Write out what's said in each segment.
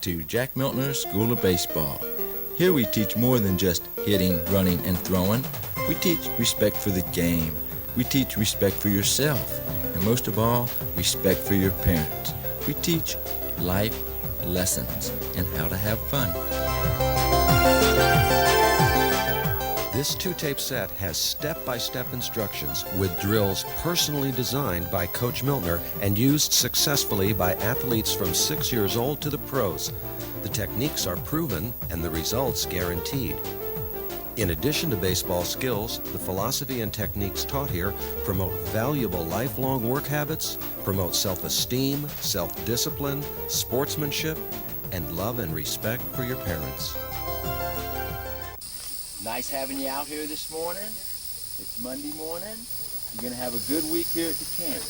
to Jack Miltner School of Baseball. Here we teach more than just hitting, running, and throwing. We teach respect for the game. We teach respect for yourself. And most of all, respect for your parents. We teach life lessons and how to have fun. This two-tape set has step-by-step instructions with drills personally designed by Coach Miltner and used successfully by athletes from 6 years old to the pros. The techniques are proven and the results guaranteed. In addition to baseball skills, the philosophy and techniques taught here promote valuable lifelong work habits, promote self-esteem, self-discipline, sportsmanship, and love and respect for your parents. Nice having you out here this morning. It's Monday morning. You're going to have a good week here at the camp.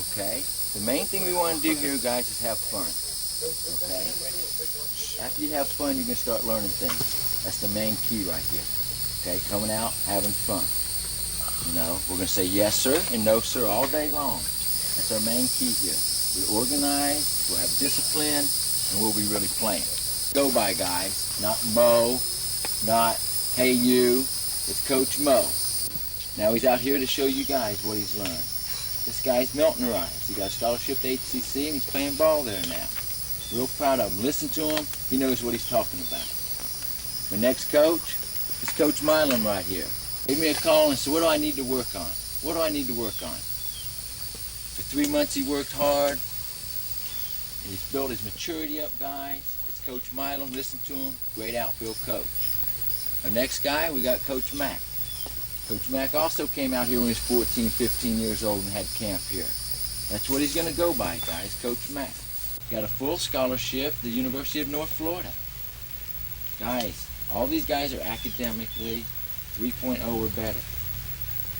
Okay? The main thing we want to do here, guys, is have fun. Okay? After you have fun, you're going to start learning things. That's the main key right here. Okay? Coming out, having fun. You know, we're going to say yes, sir, and no, sir, all day long. That's our main key here. We're organized, we'll have discipline, and we'll be really playing. Go by, guys. Not Mo, not hey you, it's Coach Mo. Now he's out here to show you guys what he's learned. This guy's Miltnerized. He got a scholarship to HCC and he's playing ball there now. Real proud of him. Listen to him, he knows what he's talking about. My next coach is Coach Milam right here. Give me a call and say, what do I need to work on? What do I need to work on? For 3 months he worked hard and he's built his maturity up, guys. It's Coach Milam. Listen to him. Great outfield coach. Our next guy, we got Coach Mack. Coach Mack also came out here when he was 14, 15 years old and had camp here. That's what he's going to go by, guys, Coach Mack. Got a full scholarship at the University of North Florida. Guys, all these guys are academically 3.0 or better.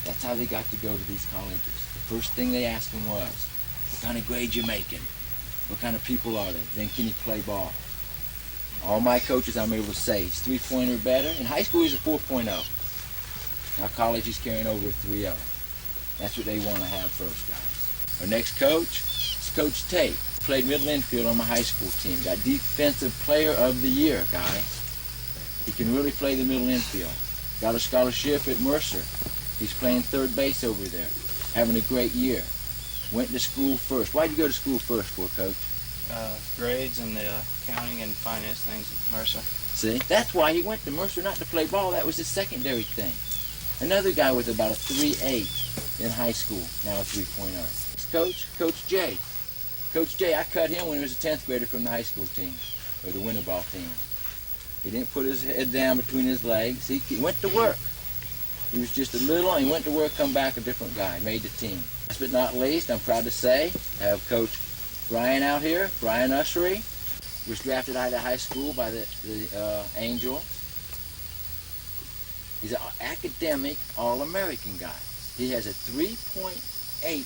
That's how they got to go to these colleges. The first thing they asked them was, what kind of grade you making? What kind of people are they? Then can you play ball? All my coaches I'm able to say, he's 3.0 or better. In high school, he's a 4.0. Now college, he's carrying over a 3.0. That's what they want to have first, guys. Our next coach is Coach Tate. Played middle infield on my high school team. Got Defensive Player of the Year, guys. He can really play the middle infield. Got a scholarship at Mercer. He's playing third base over there. Having a great year. Went to school first. Why'd you go to school first for, Coach? Grades and the accounting and finance things at Mercer. See, that's why he went to Mercer, not to play ball. That was his secondary thing. Another guy with about a 3.8 in high school, now a 3.0. Coach J. Coach J, I cut him when he was a 10th grader from the high school team, or the winter ball team. He didn't put his head down between his legs. He went to work. He was just a little, and he went to work, come back a different guy, made the team. Last but not least, I'm proud to say, I have Coach Brian out here, Brian Ussery, was drafted out of high school by the Angels. He's an academic All-American guy. He has a 3.8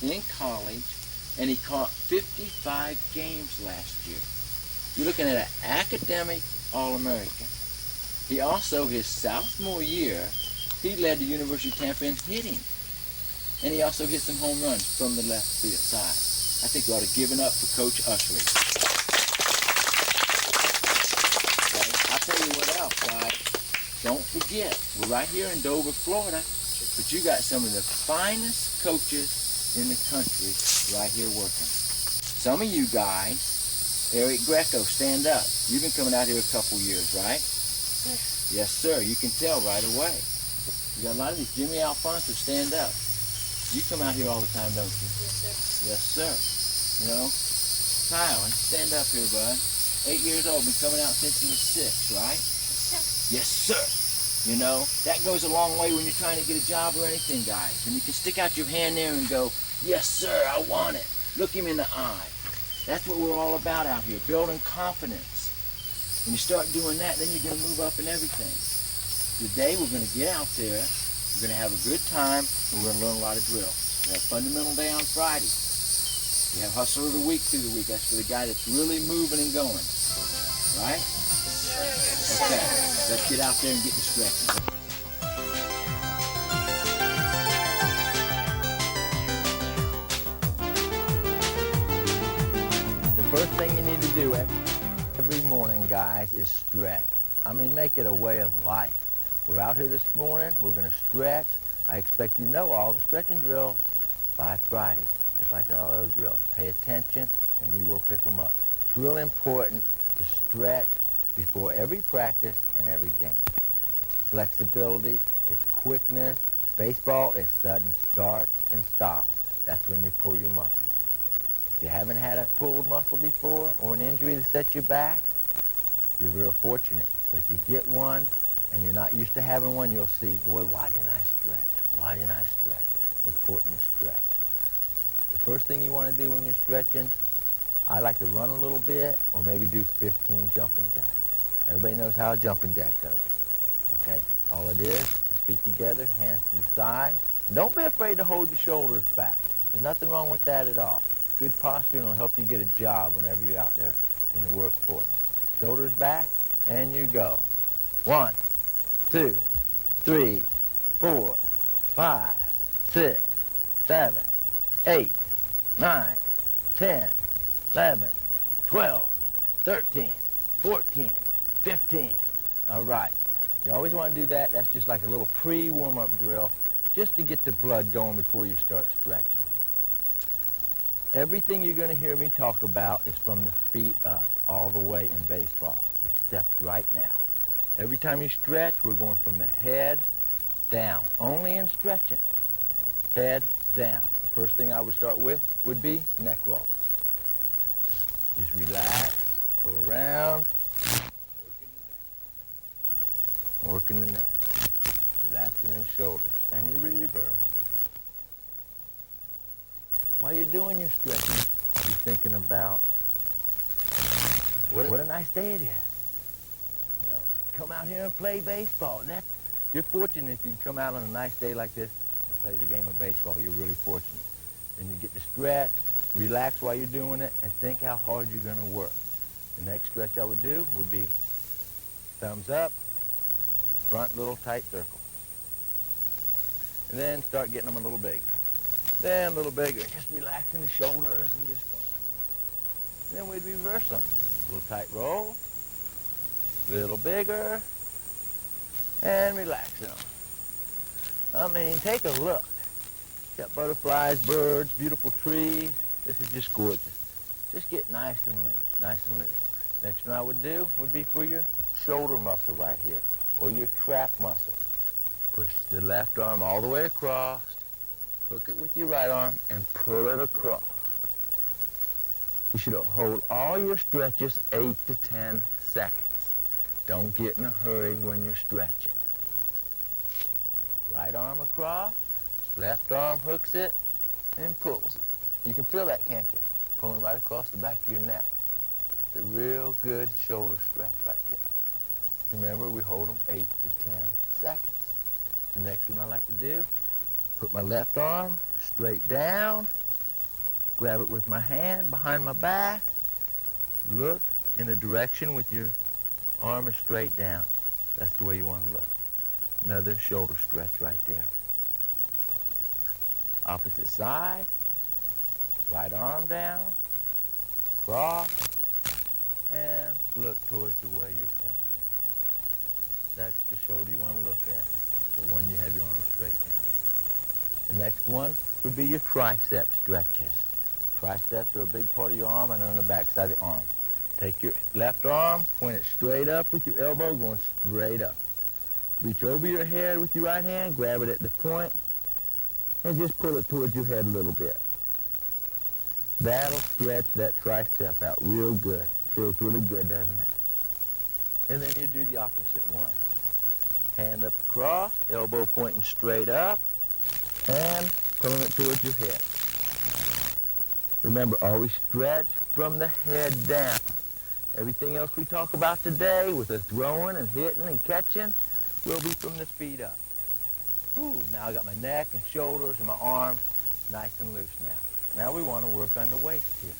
in college, and he caught 55 games last year. You're looking at an academic All-American. He also, his sophomore year, he led the University of Tampa in hitting. And he also hit some home runs from the left field side. I think we ought to give it up for Coach Ussery. Okay? I'll tell you what else, guys. Don't forget, we're right here in Dover, Florida, but you got some of the finest coaches in the country right here working. Some of you guys, Eric Greco, stand up. You've been coming out here a couple years, right? Yes, sir. You can tell right away. You got a lot of these. Jimmy Alfonso, stand up. You come out here all the time, don't you? Yes, sir. You know, Kyle, stand up here, bud. 8 years old, been coming out since he was 6, right? Yes, sir. You know, that goes a long way when you're trying to get a job or anything, guys. When you can stick out your hand there and go, yes, sir, I want it. Look him in the eye. That's what we're all about out here, building confidence. When you start doing that, then you're going to move up in everything. Today, we're going to get out there, we're going to have a good time, and we're going to learn a lot of drills. We have Fundamental Day on Friday. We have Hustler of the Week through the week. That's for the guy that's really moving and going. Right? Okay, let's get out there and get to stretching. The first thing you need to do morning, guys, is stretch. I mean, make it a way of life. We're out here this morning. We're going to stretch. I expect you to know all the stretching drills by Friday, just like all those drills. Pay attention, and you will pick them up. It's real important to stretch before every practice and every game. It's flexibility. It's quickness. Baseball is sudden starts and stops. That's when you pull your muscle. If you haven't had a pulled muscle before or an injury that sets you back, you're real fortunate. But if you get one and you're not used to having one, you'll see, boy, why didn't I stretch? Why didn't I stretch? It's important to stretch. The first thing you want to do when you're stretching, I like to run a little bit or maybe do 15 jumping jacks. Everybody knows how a jumping jack goes. Okay, all it is feet together, hands to the side. And don't be afraid to hold your shoulders back. There's nothing wrong with that at all. Good posture and it'll help you get a job whenever you're out there in the workforce. Shoulders back, and you go. 1, 2, 3, 4, 5, 6, 7, 8, 9, 10, 11, 12, 13, 14, 15. All right. You always want to do that. That's just like a little pre-warm-up drill just to get the blood going before you start stretching. Everything you're going to hear me talk about is from the feet up all the way in baseball, except right now. Every time you stretch, we're going from the head down, only in stretching. Head down. The first thing I would start with would be neck rolls. Just relax, go around. Working the neck, relaxing them shoulders, and you reverse. While you're doing your stretching, you're thinking about what a nice day it is. You know, come out here and play baseball. You're fortunate if you can come out on a nice day like this and play the game of baseball. You're really fortunate. Then you get to stretch, relax while you're doing it, and think how hard you're going to work. The next stretch I would do would be thumbs up, front little tight circles. And then start getting them a little bigger. Then a little bigger. Just relaxing the shoulders and just going. Then we'd reverse them. Little tight roll. Little bigger. And relaxing them. I mean, take a look. Got butterflies, birds, beautiful trees. This is just gorgeous. Just get nice and loose, nice and loose. Next one I would do would be for your shoulder muscle right here, or your trap muscle. Push the left arm all the way across, hook it with your right arm, and pull it across. You should hold all your stretches 8 to 10 seconds. Don't get in a hurry when you're stretching. Right arm across, left arm hooks it and pulls it. You can feel that, can't you? Pulling right across the back of your neck. It's a real good shoulder stretch right there. Remember, we hold them 8 to 10 seconds. The next one I like to do, put my left arm straight down, grab it with my hand behind my back, look in the direction with your arm is straight down. That's the way you want to look. Another shoulder stretch right there. Opposite side, right arm down, cross, and look towards the way you're pointing. That's the shoulder you want to look at, the one you have your arm straight down. The next one would be your tricep stretches. Triceps are a big part of your arm and on the back side of the arm. Take your left arm, point it straight up with your elbow, going straight up. Reach over your head with your right hand, grab it at the point, and just pull it towards your head a little bit. That'll stretch that tricep out real good. Feels really good, doesn't it? And then you do the opposite one. Hand up across, elbow pointing straight up, and pulling it towards your head. Remember, always stretch from the head down. Everything else we talk about today with the throwing and hitting and catching will be from the feet up. Whew, now I got my neck and shoulders and my arms nice and loose now. Now we want to work on the waist here,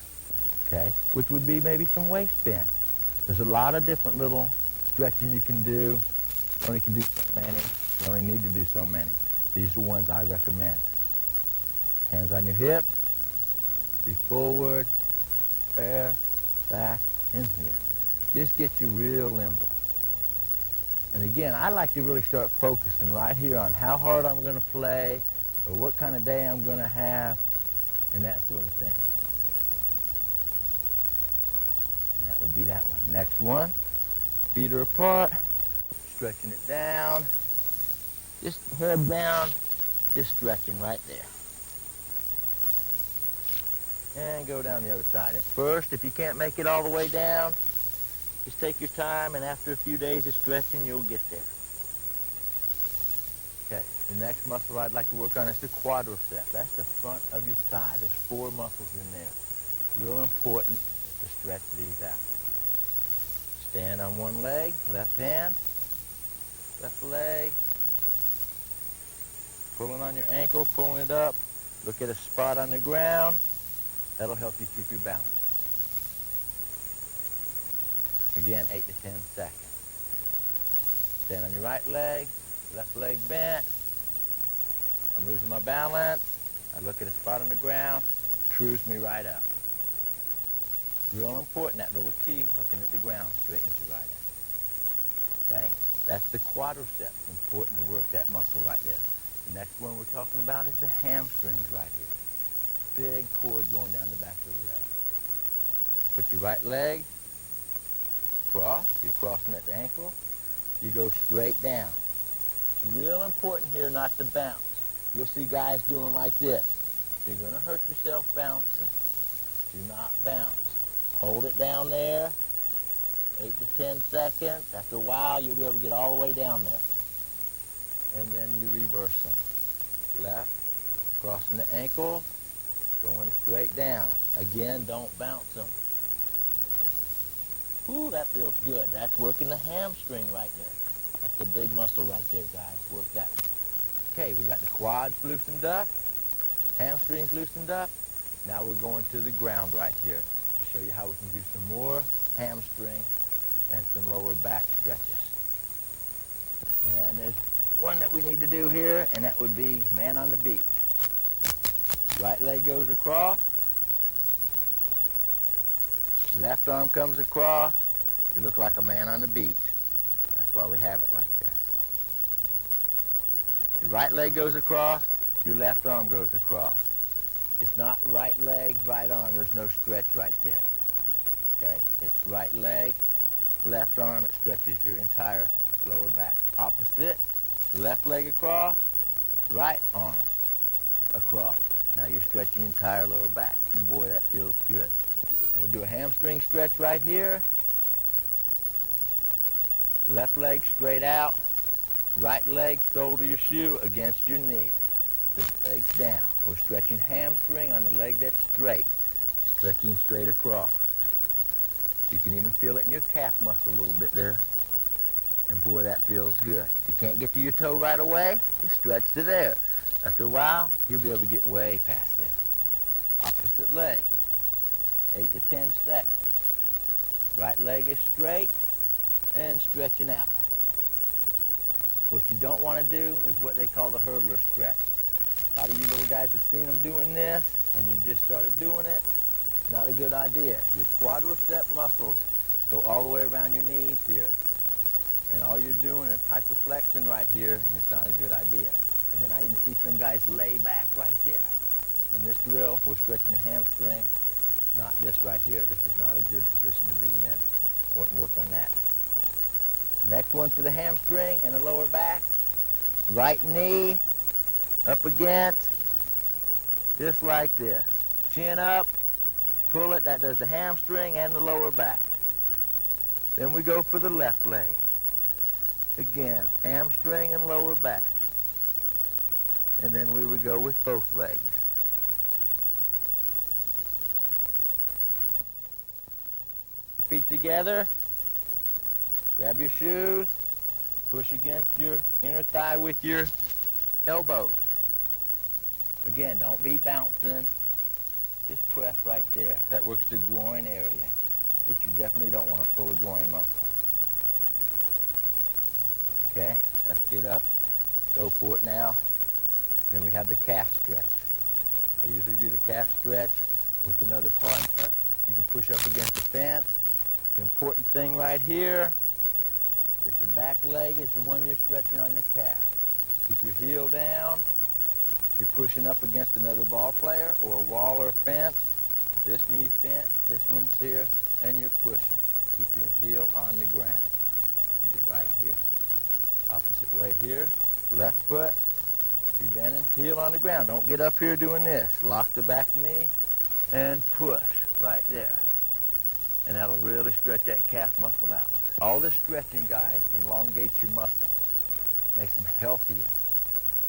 okay? Which would be maybe some waist bend. There's a lot of different little stretching you can do. You only can do so many. You only need to do so many. These are the ones I recommend. Hands on your hips. Be forward, there, back, and here. Just get you real limber. And again, I like to really start focusing right here on how hard I'm going to play or what kind of day I'm going to have and that sort of thing. And that would be that one. Next one, feet are apart, stretching it down, just head down, just stretching right there. And go down the other side. At first, if you can't make it all the way down, just take your time, and after a few days of stretching, you'll get there. Okay, the next muscle I'd like to work on is the quadricep. That's the front of your thigh. There's 4 muscles in there. Real important to stretch these out. Stand on one leg, left hand, left leg. Pulling on your ankle, pulling it up. Look at a spot on the ground. That'll help you keep your balance. Again, 8 to 10 seconds. Stand on your right leg, left leg bent. I'm losing my balance. I look at a spot on the ground, trues me right up. Real important, that little key, looking at the ground, straightens you right up. Okay? That's the quadriceps. Important to work that muscle right there. The next one we're talking about is the hamstrings right here. Big cord going down the back of the leg. Put your right leg cross, you're crossing at the ankle, you go straight down. It's real important here not to bounce. You'll see guys doing like this. You're going to hurt yourself bouncing. Do not bounce. Hold it down there, 8 to 10 seconds. After a while, you'll be able to get all the way down there. And then you reverse them. Left, crossing the ankle, going straight down. Again, don't bounce them. Ooh, that feels good. That's working the hamstring right there. That's the big muscle right there, guys. Work that one. Okay, we got the quads loosened up, hamstrings loosened up. Now we're going to the ground right here to show you how we can do some more hamstring and some lower back stretches. And there's one that we need to do here, and that would be man on the beach. Right leg goes across. Left arm comes across. You look like a man on the beach. That's why we have it like this. Your right leg goes across. Your left arm goes across. It's not right leg, right arm. There's no stretch right there. Okay? It's right leg, left arm. It stretches your entire lower back. Opposite, left leg across, right arm across. Now you're stretching your entire lower back. And boy, that feels good. I would do a hamstring stretch right here. Left leg straight out. Right leg, sole to your shoe against your knee. This leg's down. We're stretching hamstring on the leg that's straight. Stretching straight across. You can even feel it in your calf muscle a little bit there. And boy, that feels good. If you can't get to your toe right away, just stretch to there. After a while, you'll be able to get way past there. Opposite leg. 8 to 10 seconds. Right leg is straight and stretching out. What you don't want to do is what they call the hurdler stretch. A lot of you little guys have seen them doing this, and you just started doing it. It's not a good idea. Your quadricep muscles go all the way around your knees here. And all you're doing is hyperflexing right here, and it's not a good idea. And then I even see some guys lay back right there. In this drill, we're stretching the hamstring, not this right here. This is not a good position to be in. I wouldn't work on that. Next one for the hamstring and the lower back. Right knee up against, just like this. Chin up, pull it. That does the hamstring and the lower back. Then we go for the left leg. Again, hamstring and lower back. And then we would go with both legs. Feet together. Grab your shoes. Push against your inner thigh with your elbows. Again, don't be bouncing. Just press right there. That works the groin area, which you definitely don't want to pull a groin muscle. Okay, let's get up. Go for it now. Then we have the calf stretch. I usually do the calf stretch with another partner. You can push up against the fence, The important thing right here is the back leg is the one you're stretching on the calf. Keep your heel down. You're pushing up against another ball player or a wall or a fence. This knee's bent, this one's here, and you're pushing. Keep your heel on the ground. You'll be right here. Opposite way here. Left foot. Be bending, heel on the ground. Don't get up here doing this. Lock the back knee and push right there. And that'll really stretch that calf muscle out. All this stretching, guys, elongates your muscles. Makes them healthier.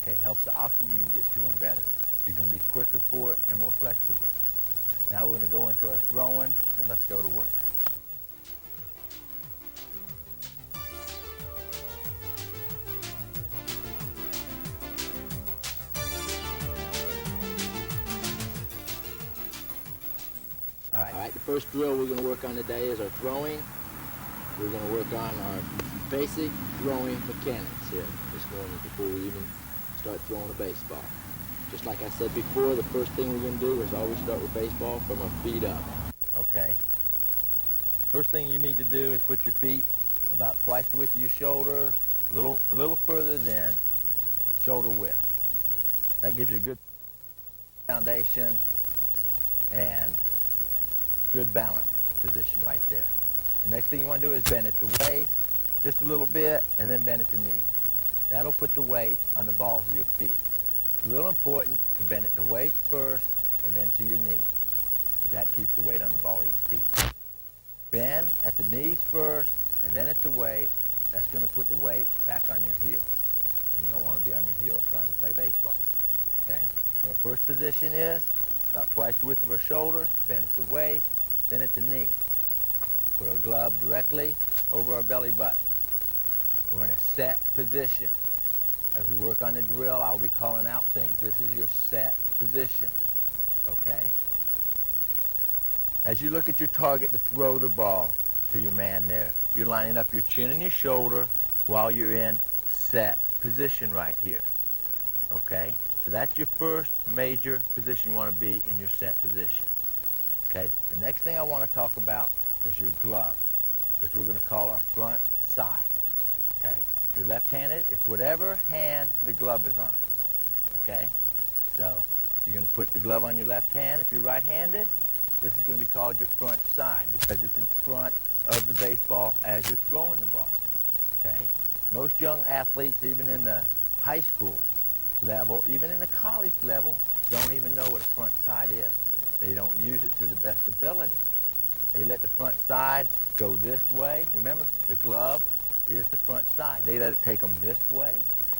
Okay, helps the oxygen get to them better. You're going to be quicker for it and more flexible. Now we're going to go into our throwing, and let's go to work. All right, the first drill we're going to work on today is our throwing. We're going to work on our basic throwing mechanics here this morning before we even start throwing a baseball. Just like I said before, the first thing we're going to do is always start with baseball from our feet up. Okay? First thing you need to do is put your feet about twice the width of your shoulders, a little further than shoulder width. That gives you a good foundation and good balance position right there. The next thing you want to do is bend at the waist just a little bit and then bend at the knee. That'll put the weight on the balls of your feet. It's real important to bend at the waist first and then to your knees. That keeps the weight on the ball of your feet. Bend at the knees first and then at the waist. That's going to put the weight back on your heels. And you don't want to be on your heels trying to play baseball. Okay? So our first position is about twice the width of our shoulders, bend at the waist, then at the knees. Put our glove directly over our belly button. We're in a set position. As we work on the drill, I'll be calling out things. This is your set position, okay? As you look at your target to throw the ball to your man there, you're lining up your chin and your shoulder while you're in set position right here, okay? So that's your first major position you want to be in your set position, okay? The next thing I want to talk about is your glove, which we're going to call our front side, okay? If you're left-handed, it's whatever hand the glove is on, okay? So you're going to put the glove on your left hand. If you're right-handed, this is going to be called your front side because it's in front of the baseball as you're throwing the ball, okay? Most young athletes, even in the high school level, even in the college level, don't even know what a front side is. They don't use it to the best ability. They let the front side go this way. Remember, the glove is the front side. They let it take them this way.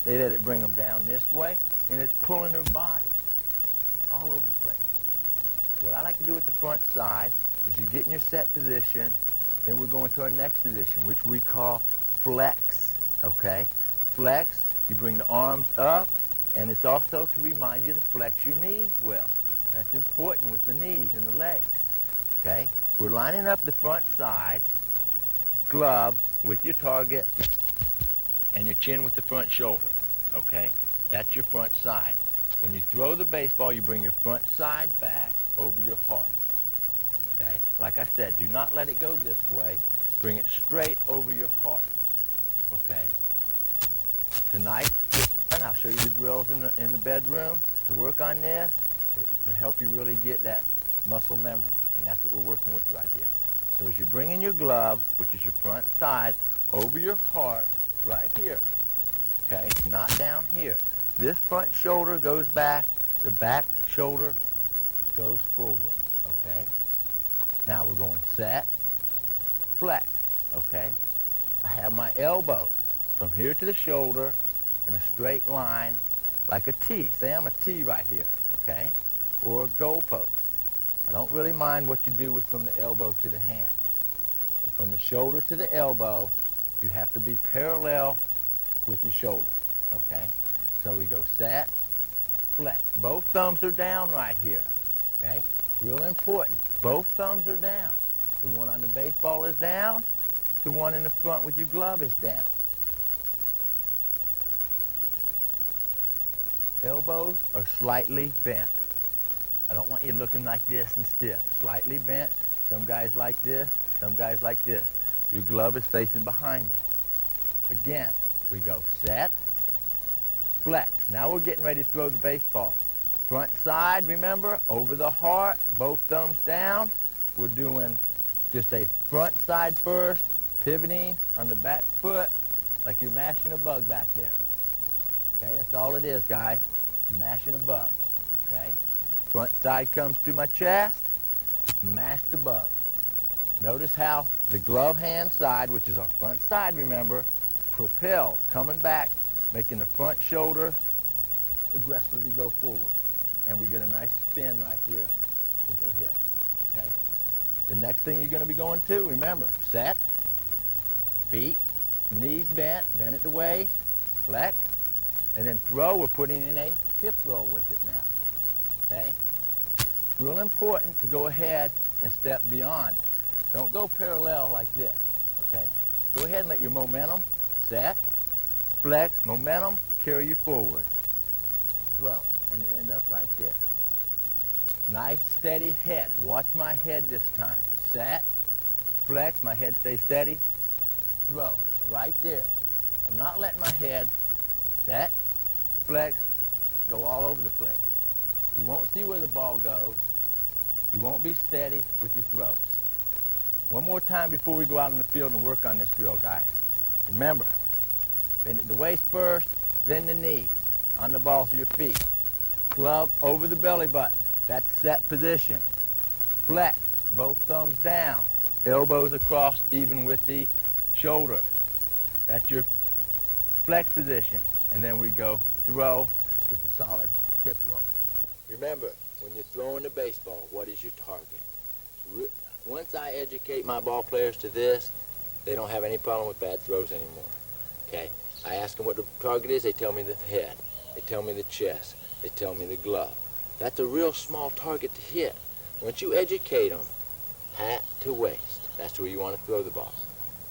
They let it bring them down this way, and it's pulling their body all over the place. What I like to do with the front side is you get in your set position, then we're going to our next position, which we call flex, okay? Flex, you bring the arms up, and it's also to remind you to flex your knees well. That's important with the knees and the legs, okay? We're lining up the front side, glove with your target, and your chin with the front shoulder, okay? That's your front side. When you throw the baseball, you bring your front side back over your heart, okay? Like I said, do not let it go this way. Bring it straight over your heart, okay? Tonight, I'll show you the drills in the bedroom to work on this, to help you really get that muscle memory. And that's what we're working with right here. So as you're bringing your glove, which is your front side, over your heart right here, okay? Not down here. This front shoulder goes back, the back shoulder goes forward, okay? Now we're going set, flex, okay? I have my elbow from here to the shoulder in a straight line like a T. Say I'm a T right here, okay? Or a goalpost. I don't really mind what you do with from the elbow to the hand. But from the shoulder to the elbow, you have to be parallel with your shoulder, okay? So we go set, flex. Both thumbs are down right here, okay? Real important. Both thumbs are down. The one on the baseball is down. The one in the front with your glove is down. Elbows are slightly bent. I don't want you looking like this and stiff. Slightly bent. Some guys like this, Some guys like this. Your glove is facing behind you. Again, we go set, flex. Now we're getting ready to throw the baseball. Front side, remember, over the heart, both thumbs down. We're doing just a front side first, pivoting on the back foot like you're mashing a bug back there. Okay, that's all it is, guys. Mashing a bug, okay? Front side comes to my chest, mash the bug. Notice how the glove hand side, which is our front side, remember, propels, coming back, making the front shoulder aggressively go forward. And we get a nice spin right here with our hip, okay? The next thing you're gonna be going to, remember, set, feet, knees bent at the waist, flex, and then throw. We're putting in a hip roll with it now, okay? It's real important to go ahead and step beyond. Don't go parallel like this, okay? Go ahead and let your momentum, set, flex, momentum, carry you forward. Throw, and you end up right there. Nice steady head. Watch my head this time. Set, flex, my head stays steady, throw, right there. I'm not letting my head, set, flex, go all over the place. You won't see where the ball goes. You won't be steady with your throws. One more time before we go out in the field and work on this drill, guys. Remember, bend at the waist first, then the knees, on the balls of your feet. Glove over the belly button. That's set position. Flex, both thumbs down. Elbows across even with the shoulders. That's your flex position. And then we go throw with a solid hip roll. Remember, when you're throwing the baseball, what is your target? Once I educate my ball players to this, they don't have any problem with bad throws anymore. Okay? I ask them what the target is, they tell me the head. They tell me the chest. They tell me the glove. That's a real small target to hit. Once you educate them, hat to waist. That's where you want to throw the ball.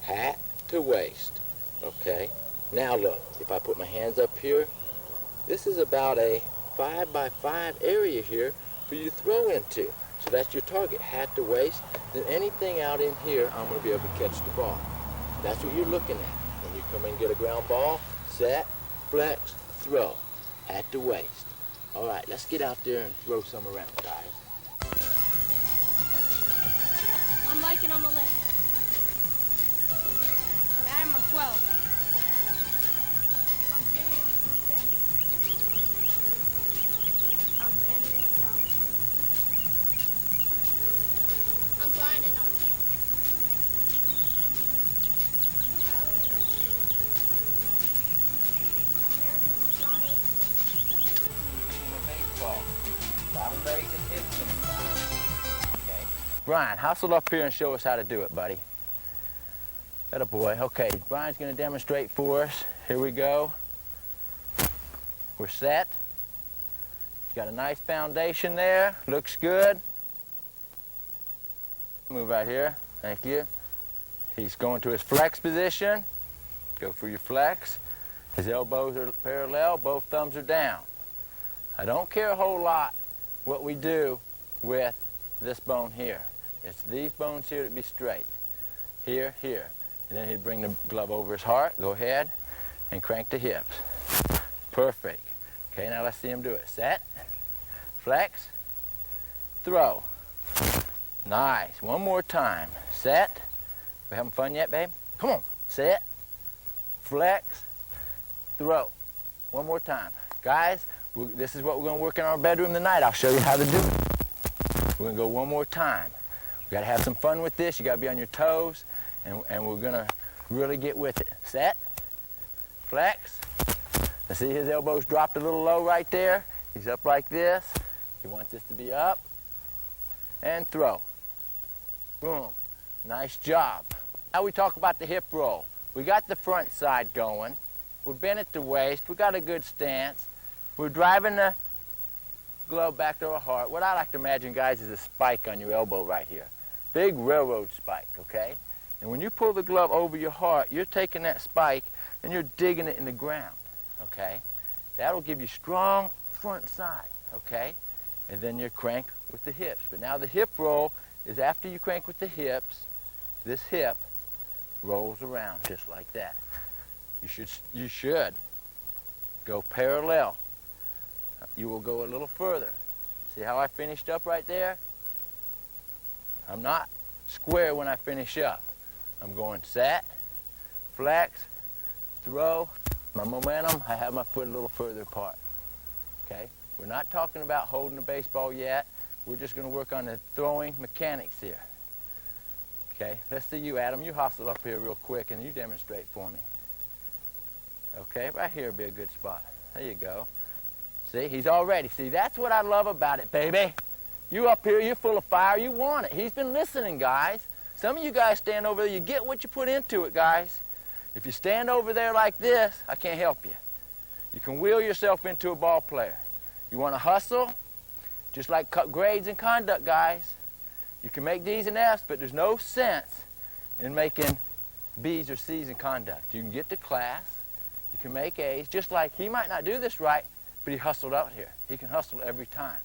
Hat to waist. Okay? Now look, if I put my hands up here, this is about a 5 by 5 area here for you to throw into. So that's your target, hat to waist. Then anything out in here, I'm going to be able to catch the ball. That's what you're looking at. When you come in and get a ground ball, set, flex, throw, hat to waist. All right, let's get out there and throw some around, guys. I'm Mike and I'm 11. I'm Adam, I'm 12. I'm Jimmy, I'm 10. I'm Brandon and I'm 10. I'm Brian and I'm 10. I'm Charlie and I'm 10. I'm Eric and I'm John 8. Baseball. A lot of legs and hips inside. Okay. Brian, hustle up here and show us how to do it, buddy. Atta boy. Okay, Brian's going to demonstrate for us. Here we go. We're set. He's got a nice foundation there. Looks good. Move right here. Thank you. He's going to his flex position. Go for your flex. His elbows are parallel. Both thumbs are down. I don't care a whole lot what we do with this bone here. It's these bones here to be straight. Here, here. And then he'd bring the glove over his heart. Go ahead and crank the hips. Perfect. Okay, now let's see him do it. Set, flex, throw. Nice. One more time. Set. We having fun yet, babe? Come on. Set, flex, throw. One more time. Guys, this is what we're going to work in our bedroom tonight. I'll show you how to do it. We're going to go one more time. We've got to have some fun with this. You got to be on your toes, and we're going to really get with it. Set, flex. Now see his elbows dropped a little low right there. He's up like this. He wants this to be up. And throw. Boom. Nice job. Now we talk about the hip roll. We got the front side going. We're bent at the waist. We got a good stance. We're driving the glove back to our heart. What I like to imagine, guys, is a spike on your elbow right here. Big railroad spike, okay? And when you pull the glove over your heart, you're taking that spike and you're digging it in the ground, okay? That'll give you strong front side, okay? And then you crank with the hips. But now the hip roll is after you crank with the hips, this hip rolls around just like that. You should go parallel. You will go a little further. See how I finished up right there? I'm not square when I finish up. I'm going set, flex, throw. My momentum, I have my foot a little further apart. Okay? We're not talking about holding the baseball yet. We're just going to work on the throwing mechanics here. Okay? Let's see you, Adam. You hustle up here real quick and you demonstrate for me. Okay? Right here would be a good spot. There you go. See, he's all ready. See, that's what I love about it, baby. You up here, you're full of fire, you want it. He's been listening, guys. Some of you guys stand over there, you get what you put into it, guys. If you stand over there like this, I can't help you. You can wheel yourself into a ball player. You want to hustle, just like grades and conduct, guys. You can make D's and F's, but there's no sense in making B's or C's in conduct. You can get to class, you can make A's, just like he might not do this right, but he hustled out here. He can hustle every time.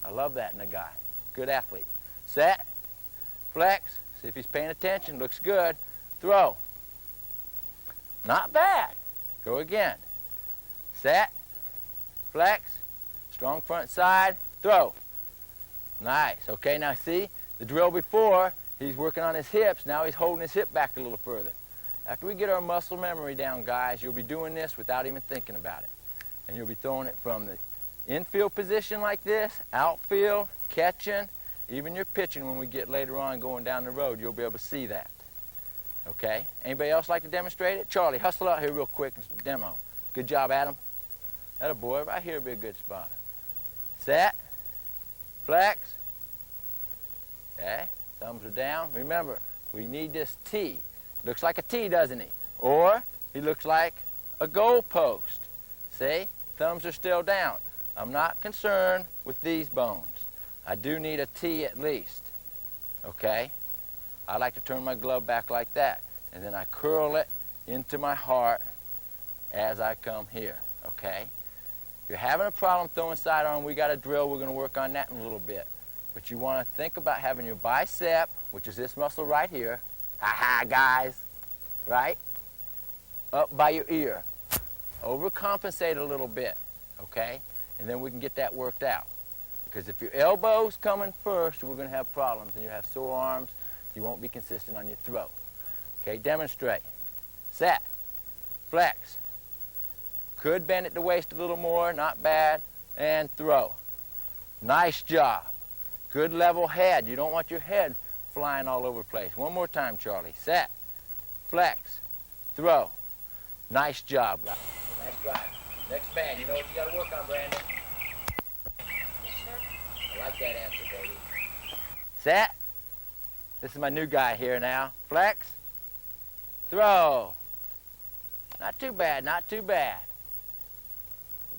I love that in a guy. Good athlete. Set, flex, see if he's paying attention, looks good. Throw. Not bad. Go again. Set, flex, strong front side, throw. Nice. Okay, now see, the drill before, he's working on his hips. Now he's holding his hip back a little further. After we get our muscle memory down, guys, you'll be doing this without even thinking about it. And you'll be throwing it from the infield position like this, outfield, catching, even your pitching when we get later on going down the road, you'll be able to see that. Okay? Anybody else like to demonstrate it? Charlie, hustle out here real quick and demo. Good job, Adam. That a boy. Right here would be a good spot. Set, flex. Okay? Thumbs are down. Remember, we need this T. Looks like a T, doesn't he? Or he looks like a goal post. See? Thumbs are still down. I'm not concerned with these bones. I do need a T at least. Okay? I like to turn my glove back like that. And then I curl it into my heart as I come here. Okay? If you're having a problem throwing sidearm, we got a drill. We're going to work on that in a little bit. But you want to think about having your bicep, which is this muscle right here. Ha-ha, guys. Right? Up by your ear. Overcompensate a little bit. Okay? And then we can get that worked out. Because if your elbow's coming first, we're going to have problems, and you have sore arms. You won't be consistent on your throw. Okay, demonstrate. Set. Flex. Could bend at the waist a little more, not bad. And throw. Nice job. Good level head. You don't want your head flying all over the place. One more time, Charlie. Set. Flex. Throw. Nice job, guys. Nice drive. Next man, you know what you got to work on, Brandon? Yes, sir. I like that answer, baby. Set. This is my new guy here now. Flex. Throw. Not too bad, not too bad.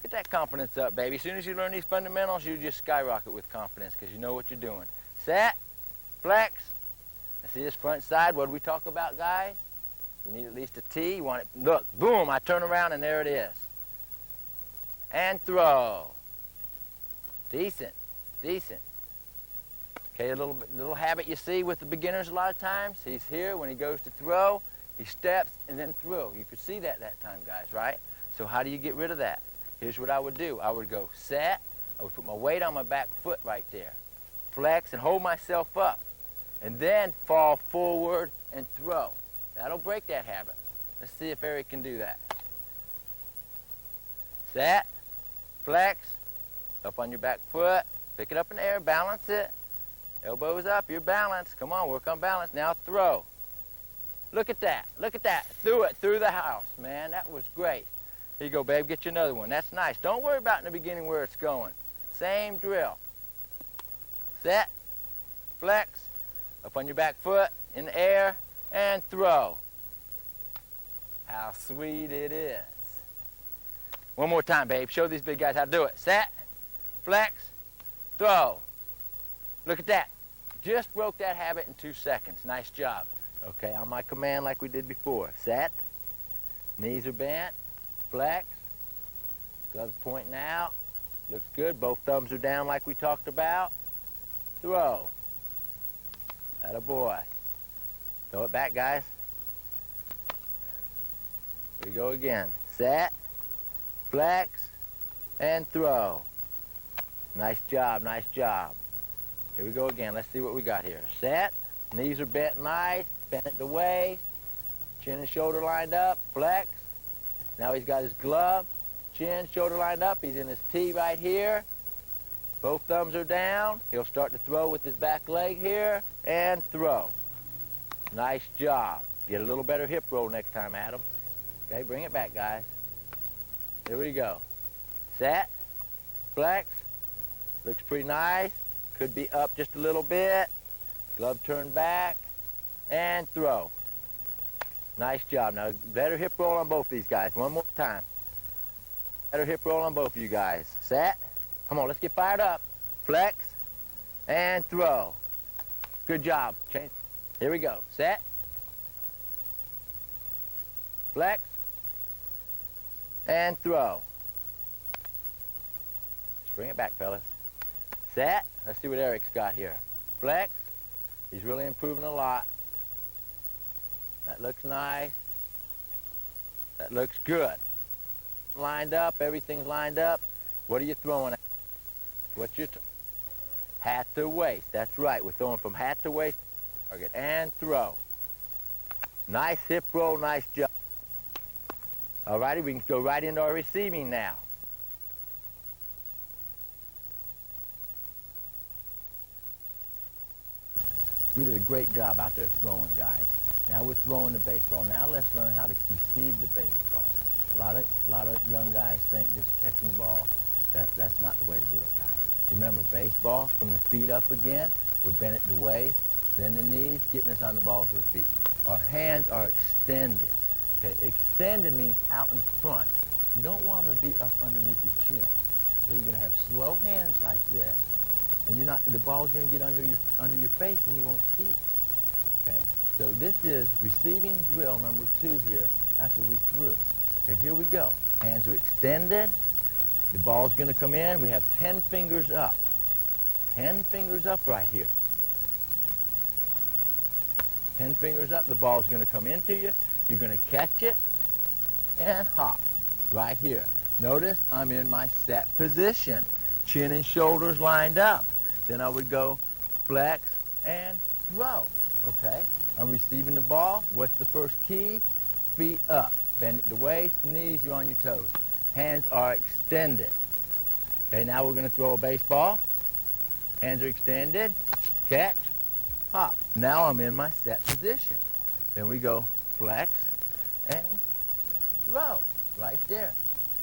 Get that confidence up, baby. As soon as you learn these fundamentals, you just skyrocket with confidence because you know what you're doing. Set. Flex. Now see this front side? What did we talk about, guys? You need at least a T. You want it. Look, boom, I turn around and there it is. And throw. Decent, decent. Okay, a little habit you see with the beginners a lot of times. He's here when he goes to throw, he steps and then throw. You could see that time, guys, right? So how do you get rid of that? Here's what I would do. I would go set. I would put my weight on my back foot right there. Flex and hold myself up. And then fall forward and throw. That'll break that habit. Let's see if Eric can do that. Set. Flex. Up on your back foot. Pick it up in the air. Balance it. Elbows up. You're balanced. Come on, work on balance. Now throw. Look at that. Look at that. Threw it through the house, man. That was great. Here you go, babe. Get you another one. That's nice. Don't worry about in the beginning where it's going. Same drill. Set. Flex. Up on your back foot. In the air. And throw. How sweet it is. One more time, babe. Show these big guys how to do it. Set. Flex. Throw. Look at that. Just broke that habit in 2 seconds. Nice job. Okay, on my command like we did before. Set. Knees are bent. Flex. Gloves pointing out. Looks good. Both thumbs are down like we talked about. Throw. Atta boy. Throw it back, guys. Here we go again. Set, flex, and throw. Nice job, nice job. Here we go again. Let's see what we got here. Set, knees are bent nice, bent at the waist, chin and shoulder lined up, flex. Now he's got his glove, chin, shoulder lined up. He's in his tee right here. Both thumbs are down. He'll start to throw with his back leg here, and throw. Nice job. Get a little better hip roll next time, Adam. Okay, bring it back, guys. Here we go. Set, flex. Looks pretty nice. Could be up just a little bit. Glove turned back, and throw. Nice job. Now, better hip roll on both these guys. One more time. Better hip roll on both of you guys. Set. Come on, let's get fired up. Flex, and throw. Good job. Change. Here we go. Set. Flex, and throw. Just bring it back, fellas. Set. Let's see what Eric's got here. Flex. He's really improving a lot. That looks nice. That looks good. Lined up. Everything's lined up. What are you throwing at? What's your hat to waist? That's right. We're throwing from hat to waist. Target and throw. Nice hip roll. Nice job. All righty, we can go right into our receiving now. We did a great job out there throwing, guys. Now we're throwing the baseball. Now let's learn how to receive the baseball. A lot of young guys think just catching the ball, that's not the way to do it, guys. Remember, baseballs from the feet up again. We're bent at the waist, then the knees, getting us on the balls with our feet. Our hands are extended. Okay, extended means out in front. You don't want them to be up underneath your chin. Okay, you're going to have slow hands like this, and the ball's going to get under your face and you won't see it. Okay, so this is receiving drill number 2 here after we threw. Okay, here we go. Hands are extended. The ball's going to come in. We have 10 fingers up. 10 fingers up right here. 10 fingers up. The ball's going to come into you. You're going to catch it and hop right here. Notice I'm in my set position. Chin and shoulders lined up. Then I would go flex and throw. Okay? I'm receiving the ball. What's the first key? Feet up. Bend at the waist, knees, you're on your toes. Hands are extended. Okay, now we're going to throw a baseball. Hands are extended. Catch. Hop. Now I'm in my set position. Then we go flex and throw. Right there.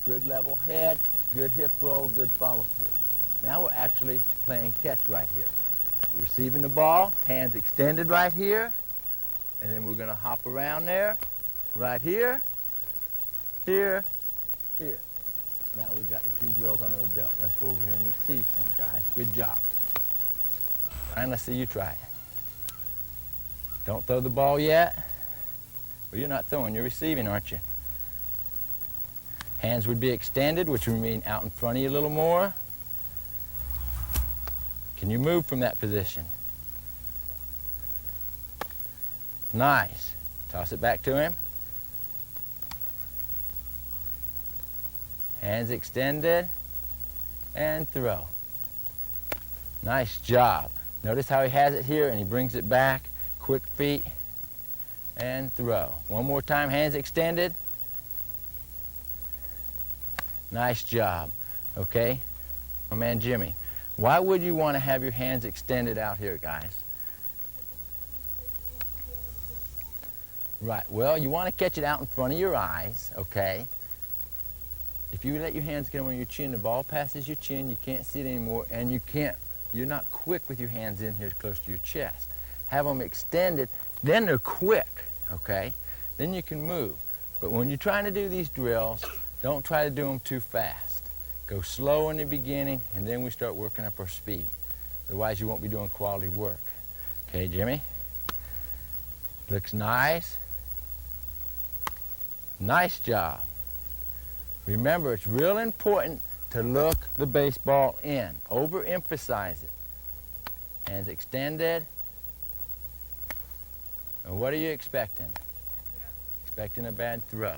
Good level head, good hip roll, good follow through. Now we're actually playing catch right here. We're receiving the ball, hands extended right here, and then we're going to hop around there, right here, here, here. Now we've got the 2 drills under the belt. Let's go over here and receive some, guys. Good job. And let's see you try it. Don't throw the ball yet. Well, you're not throwing, you're receiving, aren't you? Hands would be extended, which would mean out in front of you a little more. Can you move from that position? Nice. Toss it back to him. Hands extended and throw. Nice job. Notice how he has it here and he brings it back. Quick feet and throw. One more time, hands extended. Nice job. Okay, my man Jimmy. Why would you want to have your hands extended out here, guys? Right, well, you want to catch it out in front of your eyes, okay? If you let your hands get on your chin, the ball passes your chin, you can't see it anymore, and you're not quick with your hands in here close to your chest. Have them extended, then they're quick, okay? Then you can move. But when you're trying to do these drills, don't try to do them too fast. Go slow in the beginning, and then we start working up our speed. Otherwise, you won't be doing quality work. Okay, Jimmy? Looks nice. Nice job. Remember, it's real important to look the baseball in. Overemphasize it. Hands extended. And what are you expecting? Expecting a bad throw.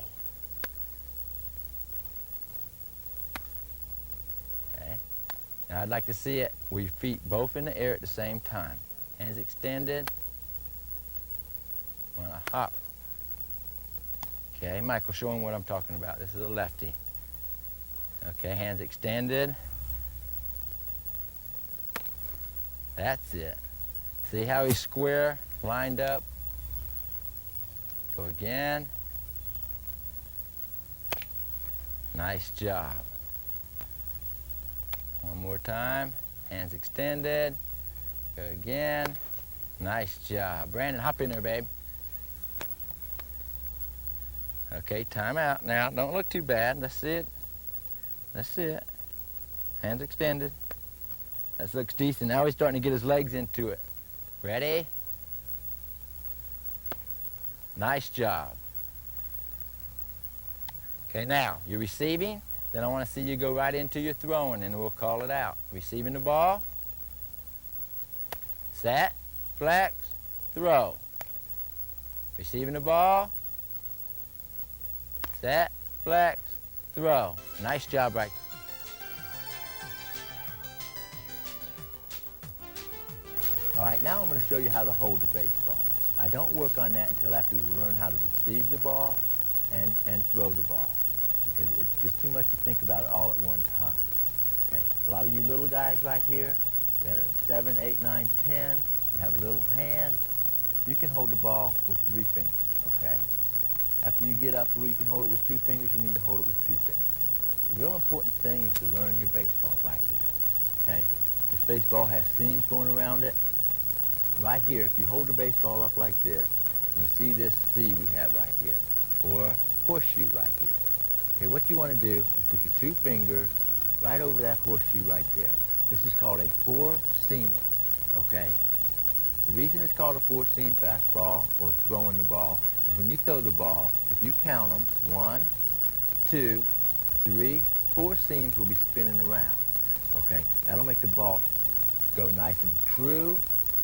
Okay. Now I'd like to see it with your feet both in the air at the same time. Hands extended. On a hop. Okay, Michael, show him what I'm talking about. This is a lefty. Okay, hands extended. That's it. See how he's square, lined up? Go again. Nice job. One more time. Hands extended. Go again. Nice job. Brandon, hop in there, babe. Okay, time out. Now, don't look too bad. That's it. That's it. Hands extended. That looks decent. Now he's starting to get his legs into it. Ready? Nice job. Okay, now, you're receiving. Then I want to see you go right into your throwing, and we'll call it out. Receiving the ball. Set, flex, throw. Receiving the ball. Set, flex, throw. Nice job right. All right, now I'm going to show you how to hold the baseball. I don't work on that until after we learn how to receive the ball and throw the ball, because it's just too much to think about it all at one time. Okay, a lot of you little guys right here that are 7, 8, 9, 10, you have a little hand, you can hold the ball with 3 fingers, okay? After you get up to where you can hold it with 2 fingers, you need to hold it with 2 fingers. The real important thing is to learn your baseball right here, okay? This baseball has seams going around it. Right here, if you hold the baseball up like this, you see this C we have right here, or horseshoe right here. Okay, what you want to do is put your 2 fingers right over that horseshoe right there. This is called a 4-seamer, okay? The reason it's called a 4-seam fastball, or throwing the ball, is when you throw the ball, if you count them, 1, 2, 3, 4 seams will be spinning around, okay? That'll make the ball go nice and true.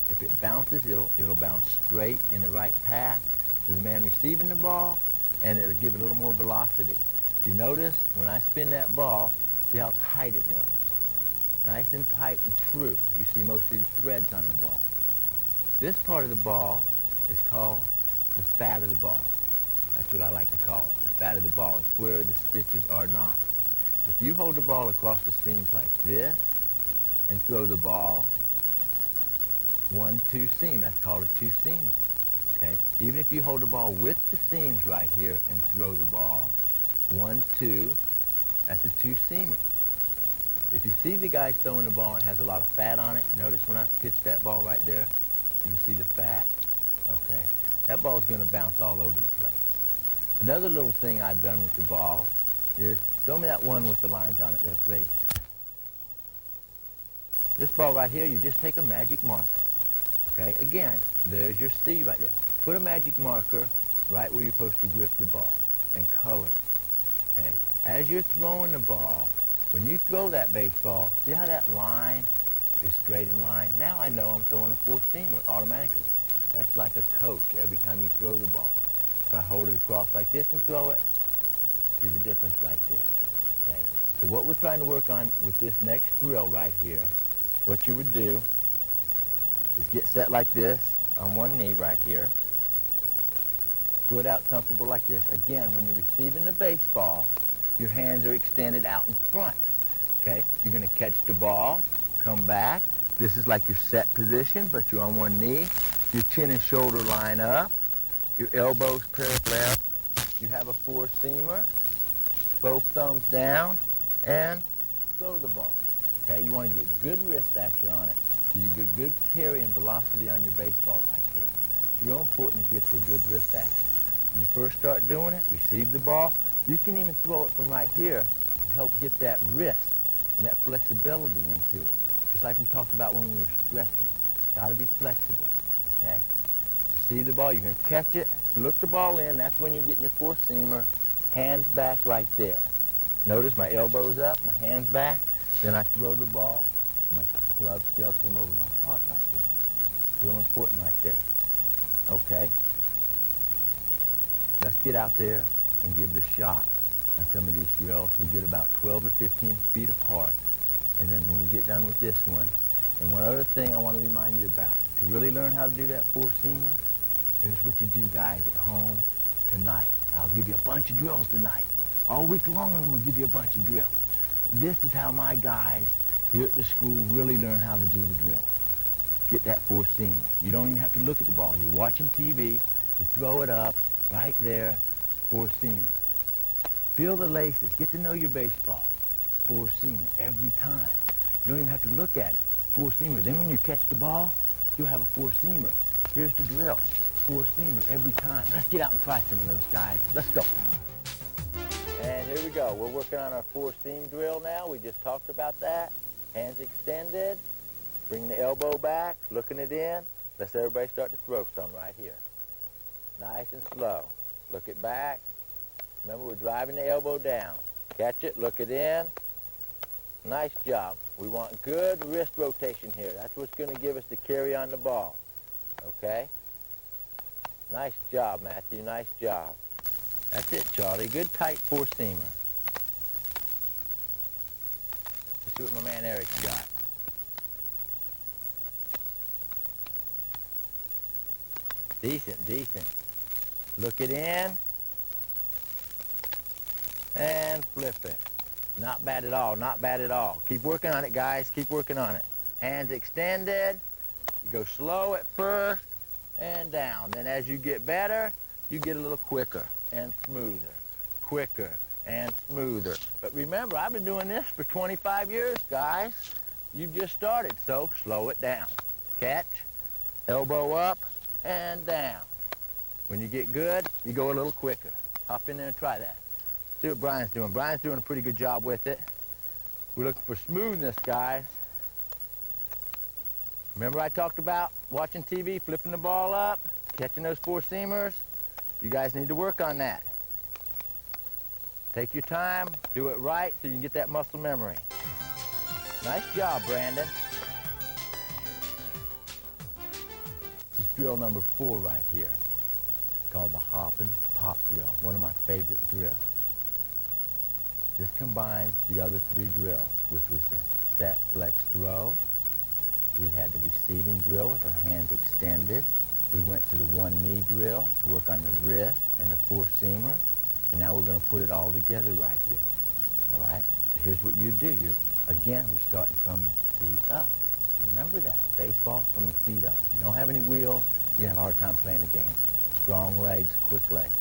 If it bounces, it'll bounce straight in the right path to the man receiving the ball, and it'll give it a little more velocity. If you notice, when I spin that ball, see how tight it goes. Nice and tight and true. You see mostly the threads on the ball. This part of the ball is called the fat of the ball. That's what I like to call it, the fat of the ball. It's where the stitches are not. If you hold the ball across the seams like this and throw the ball, 1, 2 seam, that's called a 2-seamer, okay? Even if you hold the ball with the seams right here and throw the ball, 1, 2, that's a 2-seamer. If you see the guy throwing the ball and it has a lot of fat on it, notice when I pitch that ball right there, you can see the fat, okay? That ball's gonna bounce all over the place. Another little thing I've done with the ball is, show me that one with the lines on it there, please. This ball right here, you just take a magic marker. Okay, again, there's your C right there. Put a magic marker right where you're supposed to grip the ball and color it, okay? As you're throwing the ball, when you throw that baseball, see how that line is straight in line? Now I know I'm throwing a 4-seamer automatically. That's like a coach every time you throw the ball. If I hold it across like this and throw it, see the difference right there, okay? So what we're trying to work on with this next drill right here, what you would do is get set like this on one knee right here. Foot out comfortable like this. Again, when you're receiving the baseball, your hands are extended out in front, okay? You're gonna catch the ball, come back. This is like your set position, but you're on one knee. Your chin and shoulder line up. Your elbows parallel. You have a 4-seamer. Both thumbs down, and throw the ball, okay? You wanna get good wrist action on it, so you get good carry and velocity on your baseball right there. It's real important to get the good wrist action. When you first start doing it, receive the ball, you can even throw it from right here to help get that wrist and that flexibility into it. Just like we talked about when we were stretching. Gotta be flexible, okay? Receive the ball, you're gonna catch it, look the ball in, that's when you're getting your 4-seamer, hands back right there. Notice my elbows up, my hands back, then I throw the ball, my glove still came over my heart like that. Real important right there. Okay? Let's get out there and give it a shot on some of these drills. We get about 12 to 15 feet apart. And then when we get done with this one, and one other thing I want to remind you about, to really learn how to do that four-seamer, here's what you do, guys, at home tonight. I'll give you a bunch of drills tonight. All week long, I'm going to give you a bunch of drills. This is how my guys here at the school really learn how to do the drill. Get that four-seamer. You don't even have to look at the ball. You're watching TV, you throw it up, right there, four-seamer. Feel the laces. Get to know your baseball. Four-seamer every time. You don't even have to look at it. Four-seamer. Then when you catch the ball, you'll have a four-seamer. Here's the drill. Four-seamer every time. Let's get out and try some of those, guys. Let's go. And here we go. We're working on our four-seam drill now. We just talked about that. Hands extended. Bringing the elbow back. Looking it in. Let's everybody start to throw some right here. Nice and slow. Look it back. Remember, we're driving the elbow down. Catch it. Look it in. Nice job. We want good wrist rotation here. That's what's going to give us the carry on the ball. Okay? Nice job, Matthew. Nice job. That's it, Charlie. Good tight four-seamer. Let's see what my man Eric's got. Decent, decent. Look it in. And flip it. Not bad at all, not bad at all. Keep working on it, guys. Keep working on it. Hands extended. You go slow at first and down. Then as you get better, you get a little quicker and smoother. Quicker and smoother. But remember, I've been doing this for 25 years, guys. You've just started, so slow it down. Catch, elbow up, and down. When you get good, you go a little quicker. Hop in there and try that. See what Brian's doing. Brian's doing a pretty good job with it. We're looking for smoothness, guys. Remember I talked about watching TV, flipping the ball up, catching those four-seamers? You guys need to work on that. Take your time, do it right so you can get that muscle memory. Nice job, Brandon. This is drill number 4 right here, called the hop and pop drill, one of my favorite drills. This combines the other 3 drills, which was the set, flex, throw. We had the receiving drill with our hands extended. We went to the one-knee drill to work on the wrist and the four-seamer. And now we're going to put it all together right here. All right? So here's what you do. Again, we're starting from the feet up. Remember that. Baseball's from the feet up. If you don't have any wheels, you have a hard time playing the game. Strong legs, quick legs.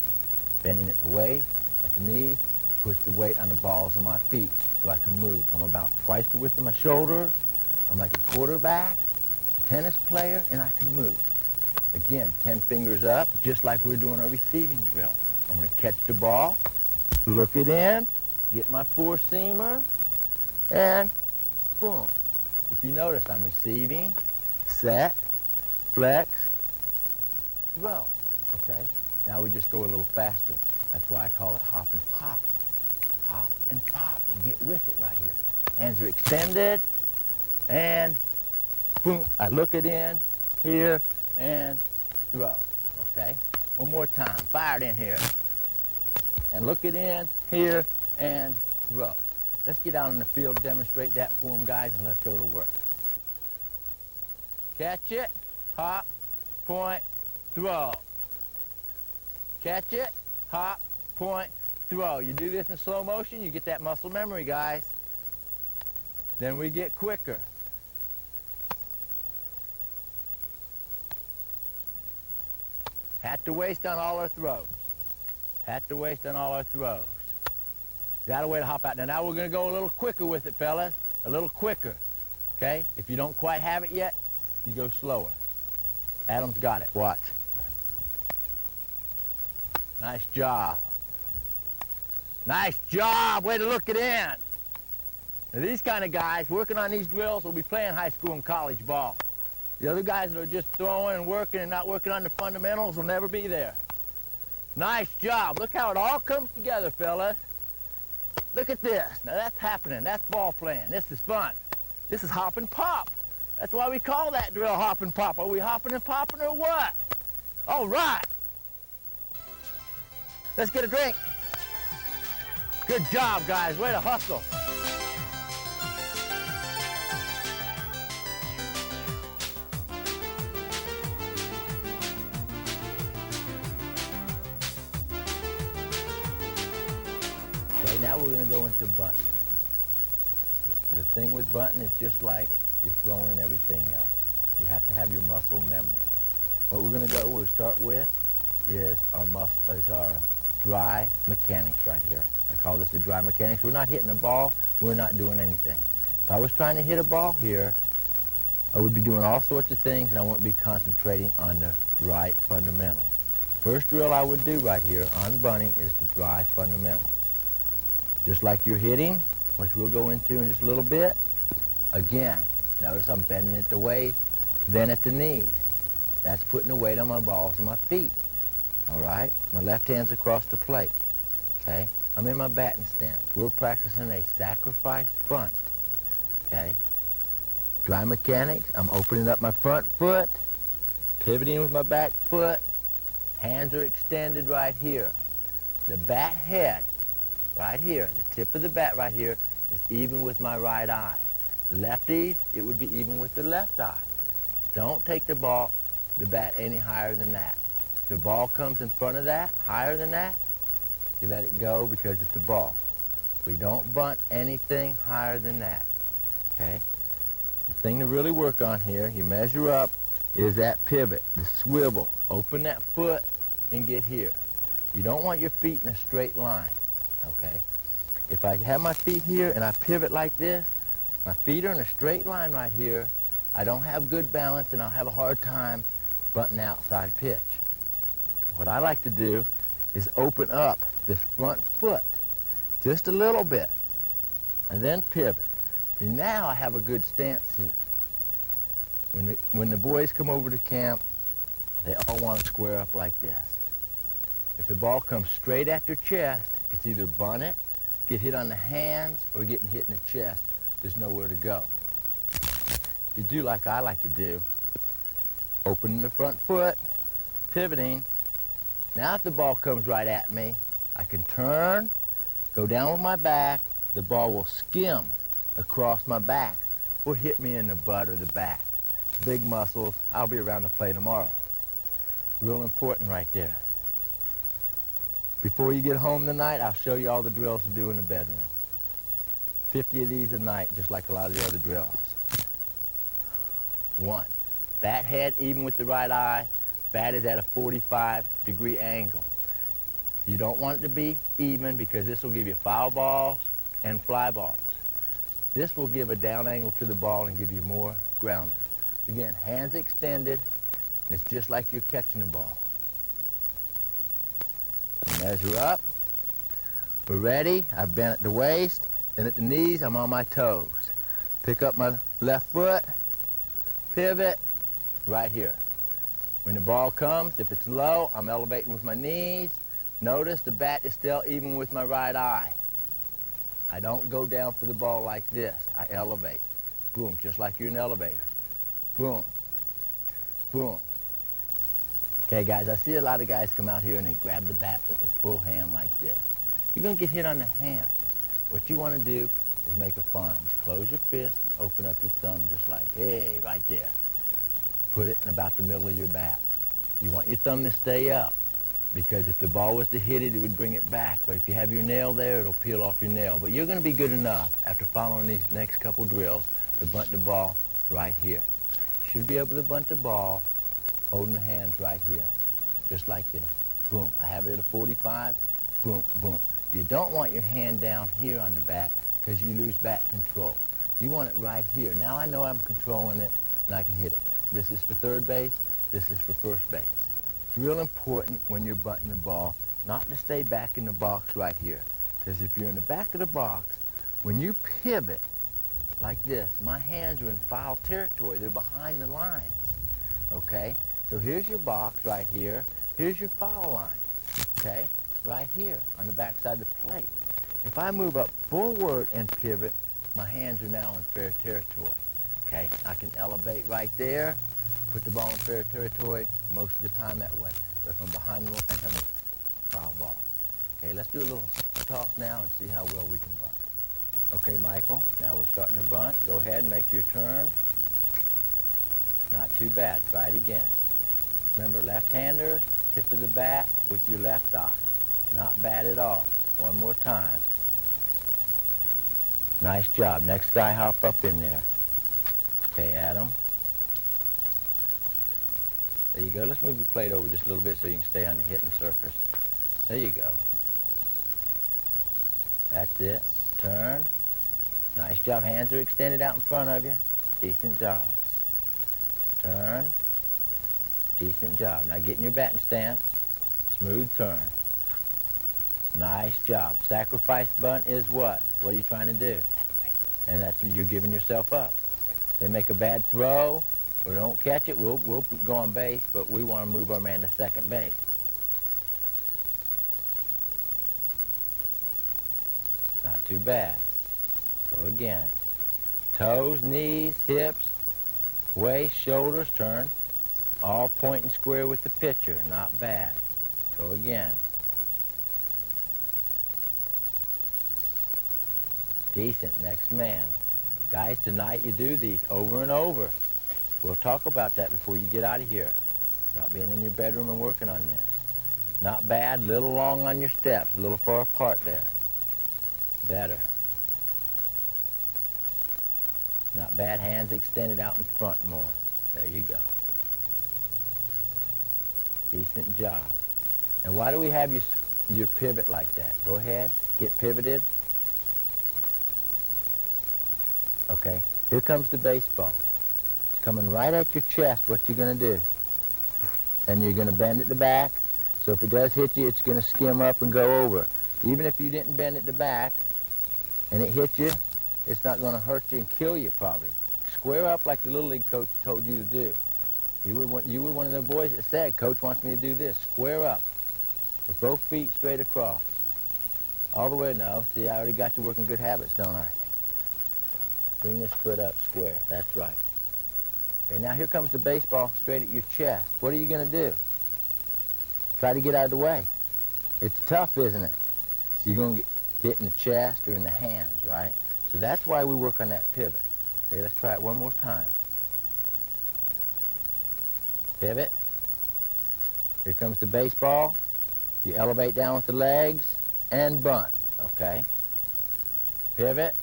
Bending it away at the knee. Push the weight on the balls of my feet so I can move. I'm about twice the width of my shoulders. I'm like a quarterback, a tennis player, and I can move. Again, 10 fingers up, just like we're doing our receiving drill. I'm going to catch the ball, look it in, get my four-seamer, and boom. If you notice, I'm receiving, set, flex, throw. Okay? Now we just go a little faster. That's why I call it hop and pop. Hop and pop. You get with it right here. Hands are extended, and boom. I look it in, here, and throw. Okay? One more time. Fire it in here. And look it in, here, and throw. Let's get out in the field, demonstrate that for them, guys, and let's go to work. Catch it, hop, point, throw. Catch it, hop, point, throw. You do this in slow motion, you get that muscle memory, guys. Then we get quicker. Hat to waist on all our throws. Hat to waist on all our throws. Got a way to hop out. Now we're going to go a little quicker with it, fellas. A little quicker. Okay? If you don't quite have it yet, you go slower. Adam's got it. Watch. Nice job. Nice job. Way to look it in. Now these kind of guys working on these drills will be playing high school and college ball. The other guys that are just throwing and working and not working on the fundamentals will never be there. Nice job. Look how it all comes together, fellas. Look at this. Now that's happening. That's ball playing. This is fun. This is hop and pop. That's why we call that drill hop and pop. Are we hopping and popping or what? All right. Let's get a drink. Good job, guys. Way to hustle. Okay, now we're going to go into bunting. The thing with bunting is just like your throwing and everything else. You have to have your muscle memory. What we'll start with is our dry mechanics right here. I call this the dry mechanics. We're not hitting a ball. We're not doing anything. If I was trying to hit a ball here, I would be doing all sorts of things and I wouldn't be concentrating on the right fundamentals. First drill I would do right here on bunting is the dry fundamentals. Just like you're hitting, which we'll go into in just a little bit. Again, notice I'm bending at the waist, then at the knees. That's putting the weight on my balls and my feet. All right? My left hand's across the plate. Okay? I'm in my batting stance. We're practicing a sacrifice bunt. Okay? Dry mechanics, I'm opening up my front foot, pivoting with my back foot. Hands are extended right here. The bat head, right here, the tip of the bat right here, is even with my right eye. Lefties, it would be even with the left eye. Don't take the bat any higher than that. The ball comes in front of that, higher than that, you let it go because it's a ball. We don't bunt anything higher than that, okay? The thing to really work on here, you measure up, is that pivot, the swivel. Open that foot and get here. You don't want your feet in a straight line, okay? If I have my feet here and I pivot like this, my feet are in a straight line right here, I don't have good balance and I'll have a hard time bunting outside pitch. What I like to do is open up this front foot just a little bit and then pivot. And now I have a good stance here. When the boys come over to camp, they all want to square up like this. If the ball comes straight at their chest, it's either bunt it, get hit on the hands, or getting hit in the chest. There's nowhere to go. If you do like I like to do, opening the front foot, pivoting. Now if the ball comes right at me, I can turn, go down with my back, the ball will skim across my back or hit me in the butt or the back. Big muscles, I'll be around to play tomorrow. Real important right there. Before you get home tonight, I'll show you all the drills to do in the bedroom. 50 of these a night, just like a lot of the other drills. 1, bat head even with the right eye. Bat is at a 45-degree angle. You don't want it to be even because this will give you foul balls and fly balls. This will give a down angle to the ball and give you more grounders. Again, hands extended, and it's just like you're catching the ball. Measure up. We're ready. I've bent at the waist, then at the knees, I'm on my toes. Pick up my left foot, pivot, right here. When the ball comes, if it's low, I'm elevating with my knees. Notice the bat is still even with my right eye. I don't go down for the ball like this. I elevate. Boom, just like you're in an elevator. Boom, boom. Okay, guys, I see a lot of guys come out here and they grab the bat with their full hand like this. You're gonna get hit on the hands. What you wanna do is make a funge. Close your fist and open up your thumb just like, hey, right there. Put it in about the middle of your bat. You want your thumb to stay up because if the ball was to hit it, it would bring it back. But if you have your nail there, it'll peel off your nail. But you're gonna be good enough after following these next couple drills to bunt the ball right here. You should be able to bunt the ball holding the hands right here, just like this. Boom, I have it at a 45, boom, boom. You don't want your hand down here on the bat because you lose bat control. You want it right here. Now I know I'm controlling it and I can hit it. This is for third base, this is for first base. It's real important when you're bunting the ball not to stay back in the box right here. Because if you're in the back of the box, when you pivot like this, my hands are in foul territory. They're behind the lines, okay? So here's your box right here. Here's your foul line, okay? Right here on the back side of the plate. If I move up forward and pivot, my hands are now in fair territory, okay? I can elevate right there, put the ball in fair territory most of the time that way. But if I'm behind the lines, I'm in foul ball. Okay, let's do a little toss now and see how well we can bunt. Okay, Michael, now we're starting to bunt. Go ahead and make your turn. Not too bad. Try it again. Remember, left-handers, tip of the bat with your left eye. Not bad at all. One more time. Nice job. Next guy, hop up in there. Okay, Adam. There you go. Let's move the plate over just a little bit so you can stay on the hitting surface. There you go. That's it. Turn. Nice job. Hands are extended out in front of you. Decent job. Turn. Decent job. Now get in your batting stance. Smooth turn. Nice job. Sacrifice bunt is what? What are you trying to do? Sacrifice. And that's what you're giving yourself up. Sure. They make a bad throw or don't catch it, we'll go on base, but we want to move our man to second base. Not too bad. Go again. Toes, knees, hips, waist, shoulders, turn. All pointing square with the pitcher. Not bad. Go again. Decent. Next man. Guys, tonight you do these over and over. We'll talk about that before you get out of here. About being in your bedroom and working on this. Not bad. Little long on your steps. A little far apart there. Better. Not bad. Hands extended out in front more. There you go. Decent job. Now why do we have your pivot like that? Go ahead. Get pivoted. Okay. Here comes the baseball. It's coming right at your chest. What you're going to do. And you're going to bend it to back. So if it does hit you, it's going to skim up and go over. Even if you didn't bend it to back and it hit you, it's not going to hurt you and kill you probably. Square up like the Little League coach told you to do. You were one of the boys that said, Coach wants me to do this. Square up with both feet straight across. All the way, no. See, I already got you working good habits, don't I? Bring this foot up square. That's right. Okay, now here comes the baseball straight at your chest. What are you going to do? Try to get out of the way. It's tough, isn't it? You're going to get hit in the chest or in the hands, right? So that's why we work on that pivot. Okay, let's try it one more time. Pivot. Here comes the baseball. You elevate down with the legs and bunt, okay? Pivot.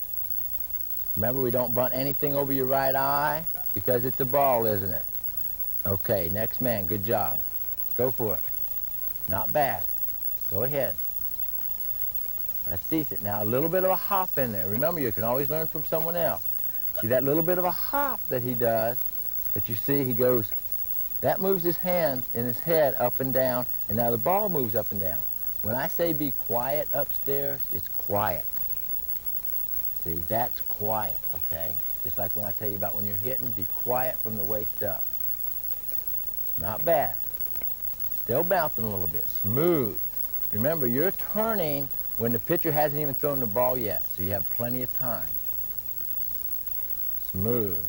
Remember, we don't bunt anything over your right eye because it's a ball, isn't it? Okay, next man, good job. Go for it. Not bad. Go ahead. That's decent. Now, a little bit of a hop in there. Remember, you can always learn from someone else. See that little bit of a hop that he does, that you see he goes, that moves his hands and his head up and down, and now the ball moves up and down. When I say be quiet upstairs, it's quiet. See, that's quiet, okay? Just like when I tell you about when you're hitting, be quiet from the waist up. Not bad. Still bouncing a little bit. Smooth. Remember, you're turning when the pitcher hasn't even thrown the ball yet, so you have plenty of time. Smooth.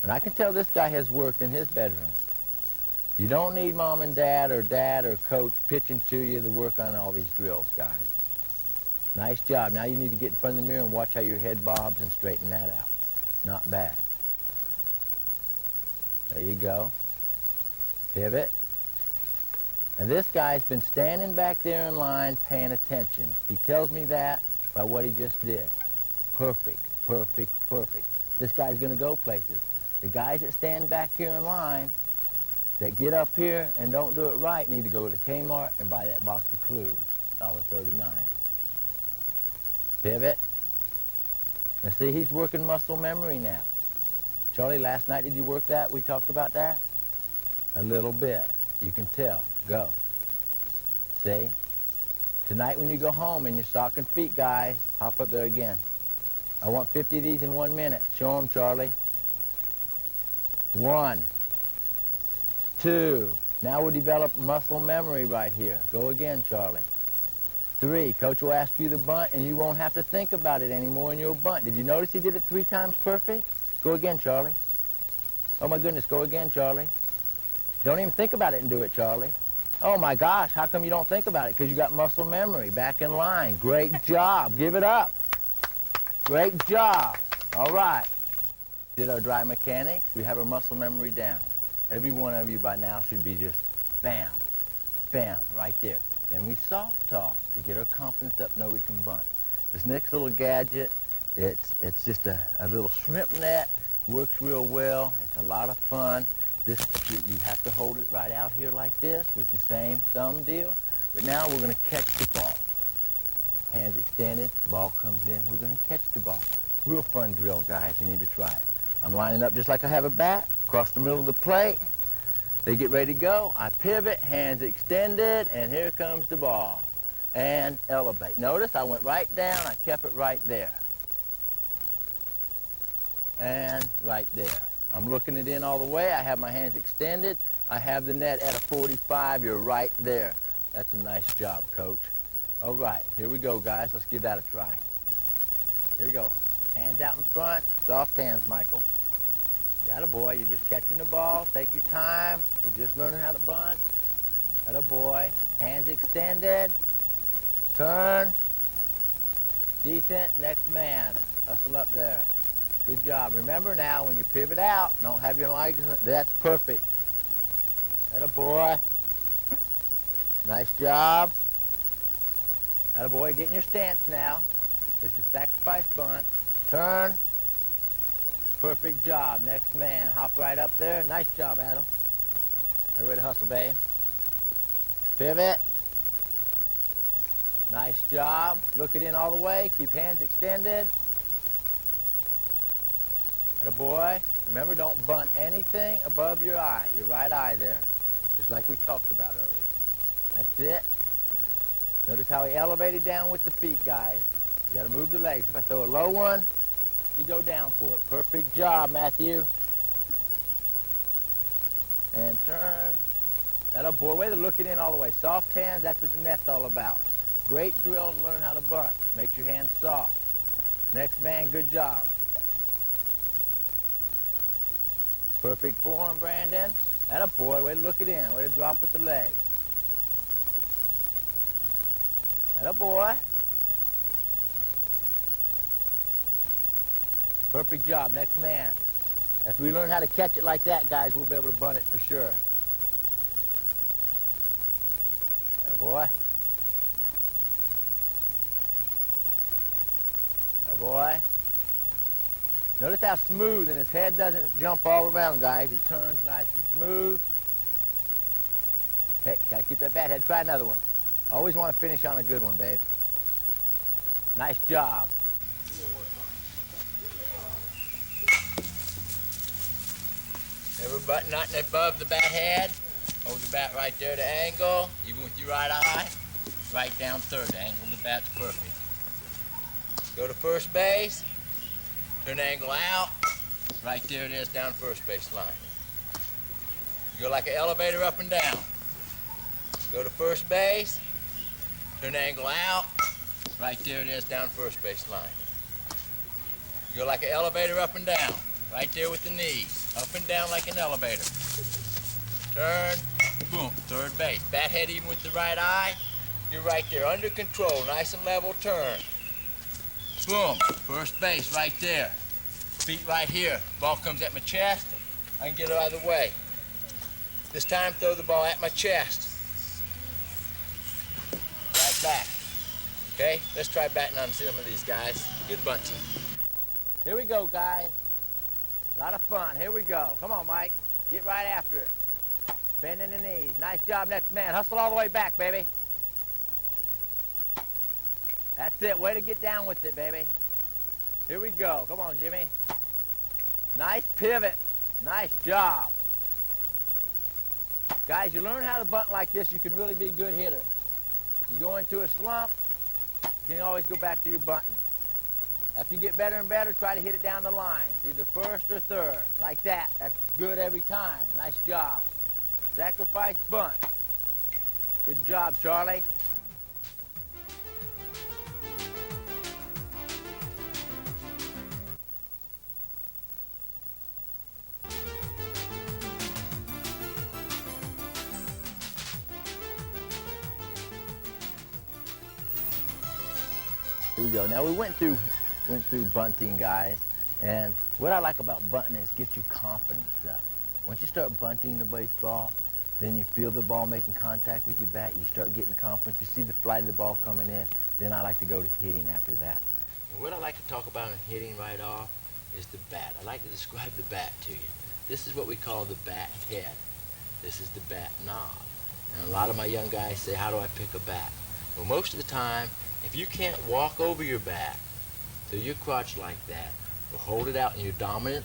And I can tell this guy has worked in his bedroom. You don't need mom and dad or coach pitching to you to work on all these drills, guys. Nice job. Now you need to get in front of the mirror and watch how your head bobs and straighten that out. Not bad. There you go. Pivot. And this guy's been standing back there in line paying attention. He tells me that by what he just did. Perfect, perfect, perfect. This guy's going to go places. The guys that stand back here in line, that get up here and don't do it right, need to go to Kmart and buy that box of Clues, $1.39. Pivot. Now see, he's working muscle memory now. Charlie, last night did you work that? We talked about that? A little bit. You can tell. Go. See? Tonight when you go home in your stocking feet, guys, hop up there again. I want 50 of these in 1 minute. Show them, Charlie. 1, 2. Now we'll develop muscle memory right here. Go again, Charlie. 3. Coach will ask you to bunt, and you won't have to think about it anymore, and you'll bunt. Did you notice he did it 3 times perfect? Go again, Charlie. Oh, my goodness. Go again, Charlie. Don't even think about it and do it, Charlie. Oh my gosh, how come you don't think about it? Because you got muscle memory. Back in line. Great job. Give it up. Great job. All right. Did our dry mechanics. We have our muscle memory down. Every one of you by now should be just bam, bam, right there. Then we soft toss to get our confidence up, know we can bunt. This next little gadget, it's just a little shrimp net. Works real well. It's a lot of fun. This, you have to hold it right out here like this with the same thumb deal. But now we're going to catch the ball. Hands extended, ball comes in, we're going to catch the ball. Real fun drill, guys. You need to try it. I'm lining up just like I have a bat, across the middle of the plate. They get ready to go. I pivot, hands extended, and here comes the ball. And elevate. Notice I went right down, I kept it right there. And right there. I'm looking it in all the way. I have my hands extended. I have the net at a 45. You're right there. That's a nice job, Coach. All right, here we go, guys. Let's give that a try. Here we go. Hands out in front. Soft hands, Michael. Atta boy, you're just catching the ball. Take your time. We're just learning how to bunt. Atta boy. Hands extended. Turn. Decent. Next man. Hustle up there. Good job. Remember now, when you pivot out, don't have your legs. That's perfect. Atta boy. Nice job. Atta boy, get in your stance now. This is sacrifice bunt. Turn. Perfect job. Next man. Hop right up there. Nice job, Adam. Everybody hustle, babe. Pivot. Nice job. Look it in all the way. Keep hands extended. Atta boy. Remember, don't bunt anything above your eye. Your right eye there. Just like we talked about earlier. That's it. Notice how he elevated down with the feet, guys. You gotta move the legs. If I throw a low one, you go down for it. Perfect job, Matthew. And turn. Atta boy. Way to look it in all the way. Soft hands, that's what the net's all about. Great drills, learn how to bunt. Makes your hands soft. Next man, good job. Perfect form, Brandon. Atta boy, way to look it in. Way to drop with the leg. Atta boy. Perfect job. Next man. If we learn how to catch it like that, guys, we'll be able to bunt it for sure. Atta boy. Atta boy. Notice how smooth, and his head doesn't jump all around, guys. He turns nice and smooth. Hey, gotta keep that bat head. Try another one. Always want to finish on a good one, babe. Nice job. Never button nothing above the bat head. Hold the bat right there to angle, even with your right eye. Right down third to angle the bat's perfect. Go to first base. Turn the angle out. Right there it is down first base line. You go like an elevator up and down. Go to first base. Turn the angle out. Right there it is down first base line. You go like an elevator up and down. Right there with the knees. Up and down like an elevator. Turn. Boom. Third base. Bat head even with the right eye. You're right there. Under control. Nice and level turn. Boom. First base right there. Feet right here. Ball comes at my chest. I can get it out of the way. This time, throw the ball at my chest. Right back. Okay? Let's try batting on some of these guys. Good bunting. Here we go, guys. A lot of fun. Here we go. Come on, Mike. Get right after it. Bending the knees. Nice job, next man. Hustle all the way back, baby. That's it. Way to get down with it, baby. Here we go. Come on, Jimmy. Nice pivot. Nice job. Guys, you learn how to bunt like this, you can really be good hitters. You go into a slump, you can always go back to your bunting. After you get better and better, try to hit it down the line, either first or third, like that. That's good every time. Nice job. Sacrifice bunt. Good job, Charlie. we go. Now we went through bunting, guys, and what I like about bunting is get your confidence up. Once you start bunting the baseball, then you feel the ball making contact with your bat, you start getting confidence, you see the flight of the ball coming in, then I like to go to hitting after that. And what I like to talk about in hitting right off is the bat. I like to describe the bat to you. This is what we call the bat head. This is the bat knob. And a lot of my young guys say, how do I pick a bat? Well, most of the time, if you can't walk over your bat through your crotch like that, or hold it out in your dominant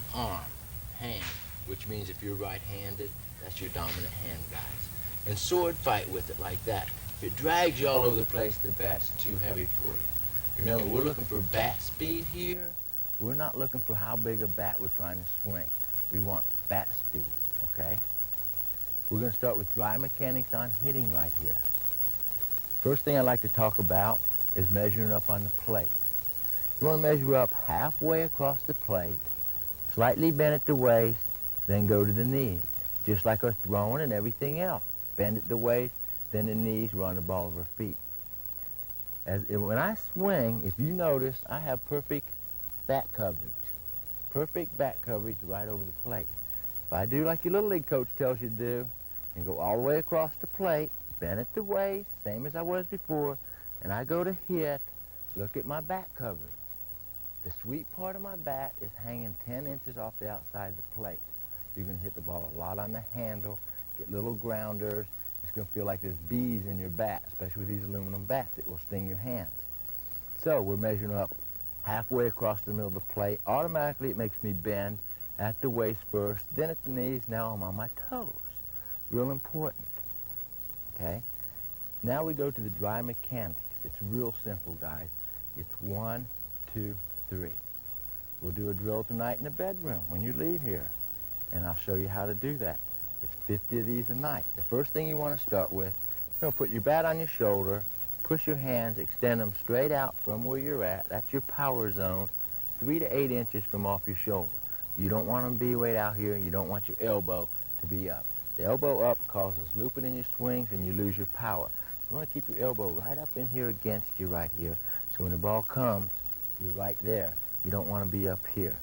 hand, which means if you're right-handed, that's your dominant hand, guys. And sword fight with it like that. If it drags you all over the place, the bat's too heavy for you. Remember, we're looking for bat speed here. We're not looking for how big a bat we're trying to swing. We want bat speed, okay? We're going to start with dry mechanics on hitting right here. First thing I like to talk about is measuring up on the plate. You want to measure up halfway across the plate, slightly bend at the waist, then go to the knees, just like our throwing and everything else. Bend at the waist, then the knees, we're on the ball of our feet. When I swing, if you notice, I have perfect bat coverage. Perfect bat coverage right over the plate. If I do like your Little League coach tells you to do, and go all the way across the plate, bend at the waist, same as I was before, and I go to hit, look at my bat coverage. The sweet part of my bat is hanging 10 inches off the outside of the plate. You're going to hit the ball a lot on the handle, get little grounders. It's going to feel like there's bees in your bat, especially with these aluminum bats. It will sting your hands. So we're measuring up halfway across the middle of the plate. Automatically it makes me bend at the waist first, then at the knees. Now I'm on my toes. Real important. Okay? Now we go to the dry mechanics. It's real simple, guys. It's 1, 2, 3. We'll do a drill tonight in the bedroom when you leave here, and I'll show you how to do that. It's 50 of these a night. The first thing you want to start with, you're going to put your bat on your shoulder, push your hands, extend them straight out from where you're at. That's your power zone, 3 to 8 inches from off your shoulder. You don't want them to be way out here. You don't want your elbow to be up. The elbow up causes looping in your swings and you lose your power. You want to keep your elbow right up in here against you right here. So when the ball comes, you're right there. You don't want to be up here.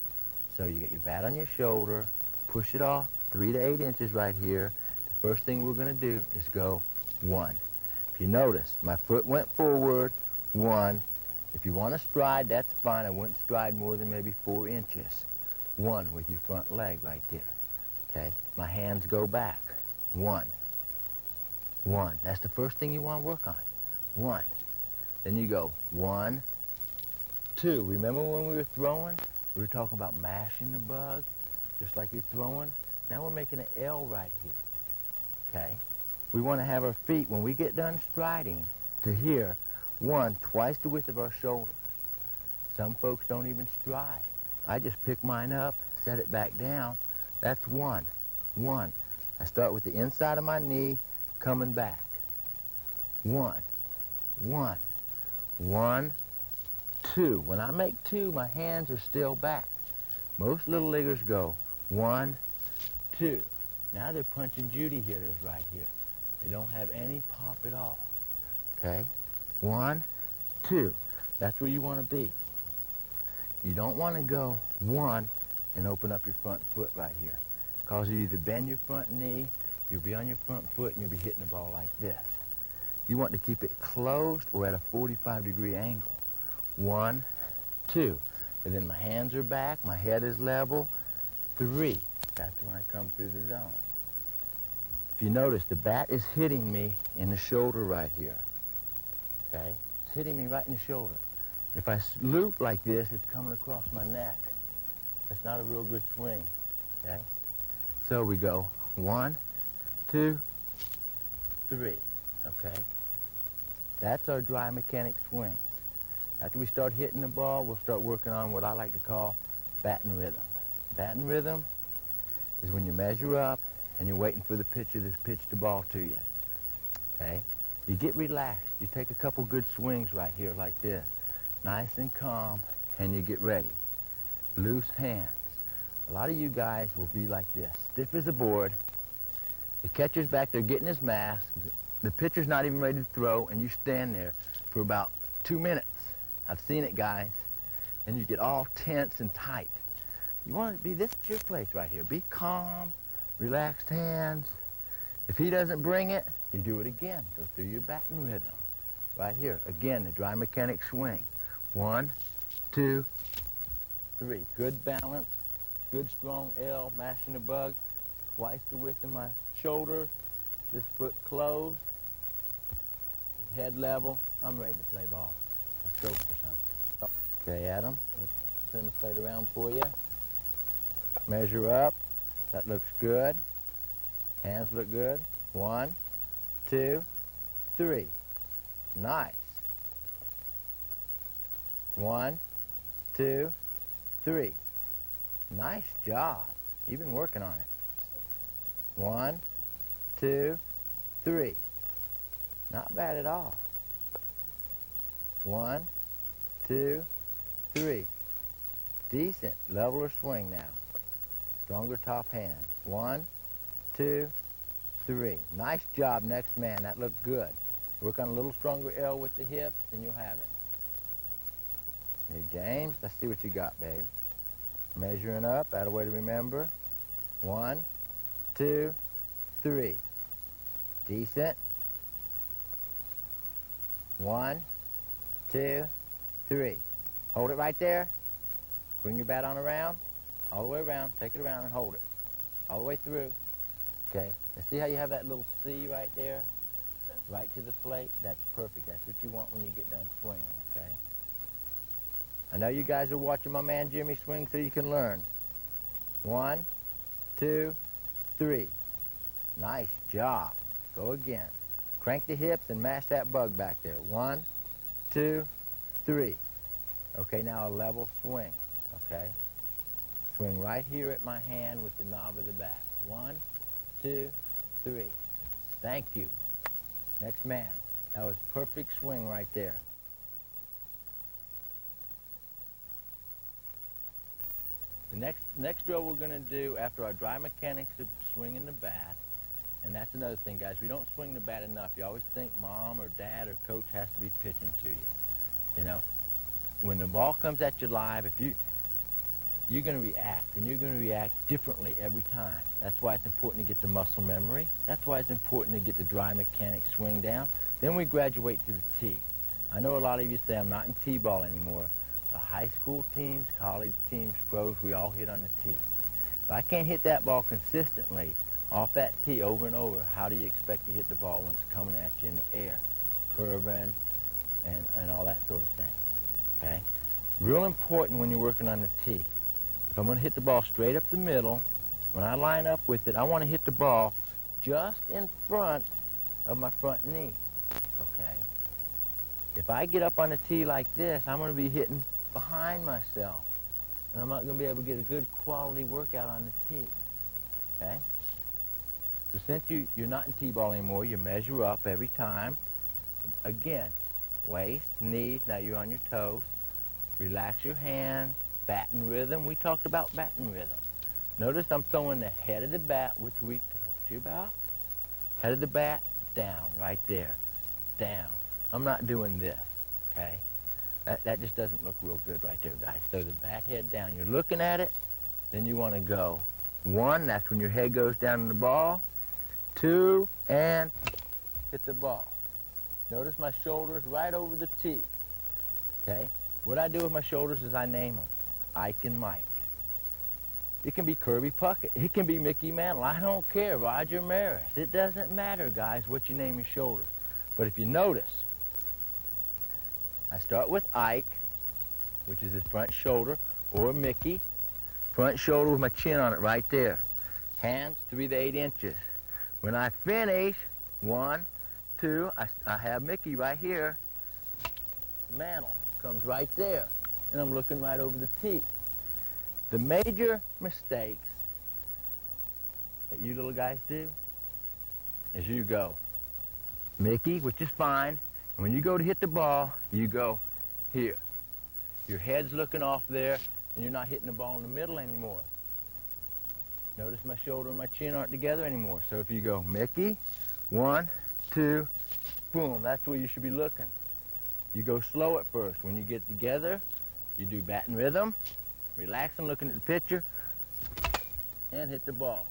So you get your bat on your shoulder, push it off 3 to 8 inches right here. The first thing we're going to do is go 1. If you notice, my foot went forward, 1. If you want to stride, that's fine. I wouldn't stride more than maybe 4 inches. 1 with your front leg right there. Okay? My hands go back. 1. 1. That's the first thing you want to work on. 1. Then you go 1, 2. Remember when we were throwing? We were talking about mashing the bug, just like you're throwing. Now we're making an L right here. Okay? We want to have our feet, when we get done striding, to here, 1, twice the width of our shoulders. Some folks don't even stride. I just pick mine up, set it back down. That's 1. 1. I start with the inside of my knee, coming back. 1. 1. 1, 2. When I make 2, my hands are still back. Most little leaguers go 1, 2. Now they're punching Judy hitters right here. They don't have any pop at all. Okay? 1, 2. That's where you want to be. You don't want to go 1 and open up your front foot right here. Because you either bend your front knee, you'll be on your front foot, and you'll be hitting the ball like this. You want to keep it closed or at a 45-degree angle. 1, 2. And then my hands are back, my head is level. 3. That's when I come through the zone. If you notice, the bat is hitting me in the shoulder right here. Okay? It's hitting me right in the shoulder. If I loop like this, it's coming across my neck. That's not a real good swing. Okay? So we go 1, 2, 3. Okay? That's our dry mechanic swings. After we start hitting the ball, we'll start working on what I like to call batting rhythm. Batting rhythm is when you measure up and you're waiting for the pitcher to pitch the ball to you. Okay? You get relaxed. You take a couple good swings right here like this. Nice and calm, and you get ready. Loose hands. A lot of you guys will be like this, stiff as a board. The catcher's back there getting his mask. The pitcher's not even ready to throw, and you stand there for about 2 minutes. I've seen it, guys. And you get all tense and tight. You want it to be this at your place right here. Be calm, relaxed hands. If he doesn't bring it, you do it again. Go through your batting rhythm. Right here. Again, the dry mechanic swing. 1, 2, 3. Good balance. Good strong L, mashing the bug. Twice the width of my shoulders. This foot closed. Head level. I'm ready to play ball. Let's go for some. Okay, Adam. Let's turn the plate around for you. Measure up. That looks good. Hands look good. 1, 2, 3. Nice. 1, 2, 3. Nice job. You've been working on it. 1, 2, 3. Not bad at all. 1, 2, 3. Decent. Leveler swing now. Stronger top hand. 1, 2, 3. Nice job, next man. That looked good. Work on a little stronger L with the hips, and you'll have it. Hey, James, let's see what you got, babe. Measuring up, add a way to remember. 1, 2, 3. Decent. 1, 2, 3. Hold it right there. Bring your bat on around, all the way around. Take it around and hold it. All the way through. Okay. Now see how you have that little C right there? Right to the plate? That's perfect. That's what you want when you get done swinging, okay? I know you guys are watching my man Jimmy swing so you can learn. 1, 2, 3. Nice job. Go again. Crank the hips and mash that bug back there. 1, 2, 3. Okay, now a level swing, okay? Swing right here at my hand with the knob of the bat. 1, 2, 3. Thank you. Next man. That was perfect swing right there. The next drill we're going to do after our dry mechanics of swinging the bat, and that's another thing, guys. We don't swing the bat enough. You always think mom or dad or coach has to be pitching to you. You know, when the ball comes at you live, you're going to react, and you're going to react differently every time. That's why it's important to get the muscle memory. That's why it's important to get the dry mechanic swing down. Then we graduate to the tee. I know a lot of you say, I'm not in T-ball anymore. But high school teams, college teams, pros, we all hit on the tee. If I can't hit that ball consistently off that tee over and over, how do you expect to hit the ball when it's coming at you in the air, curving, and all that sort of thing, okay? Real important when you're working on the tee. If I'm going to hit the ball straight up the middle, when I line up with it, I want to hit the ball just in front of my front knee, okay? If I get up on the tee like this, I'm going to be hitting behind myself, and I'm not going to be able to get a good quality workout on the tee, okay? So since you're not in T-ball anymore, you measure up every time. Again, waist, knees, now you're on your toes. Relax your hands, batting rhythm. We talked about batting rhythm. Notice I'm throwing the head of the bat, which we talked to you about. Head of the bat, down, right there, down. I'm not doing this, okay? That just doesn't look real good right there, guys. So the bat head down. You're looking at it, then you want to go. 1, that's when your head goes down in the ball. 2, and hit the ball. Notice my shoulders right over the tee, okay? What I do with my shoulders is I name them. Ike and Mike. It can be Kirby Puckett. It can be Mickey Mantle. I don't care. Roger Maris. It doesn't matter, guys, what you name your shoulders. But if you notice, I start with Ike, which is his front shoulder, or Mickey. Front shoulder with my chin on it right there. Hands 3 to 8 inches. When I finish, 1, 2, I have Mickey right here. Mantle comes right there. And I'm looking right over the tee. The major mistakes that you little guys do is you go Mickey, which is fine. And when you go to hit the ball, you go here. Your head's looking off there, and you're not hitting the ball in the middle anymore. Notice my shoulder and my chin aren't together anymore. So if you go Mickey, 1, 2, boom, that's where you should be looking. You go slow at first. When you get together, you do batting rhythm, relaxing, looking at the pitcher, and hit the ball.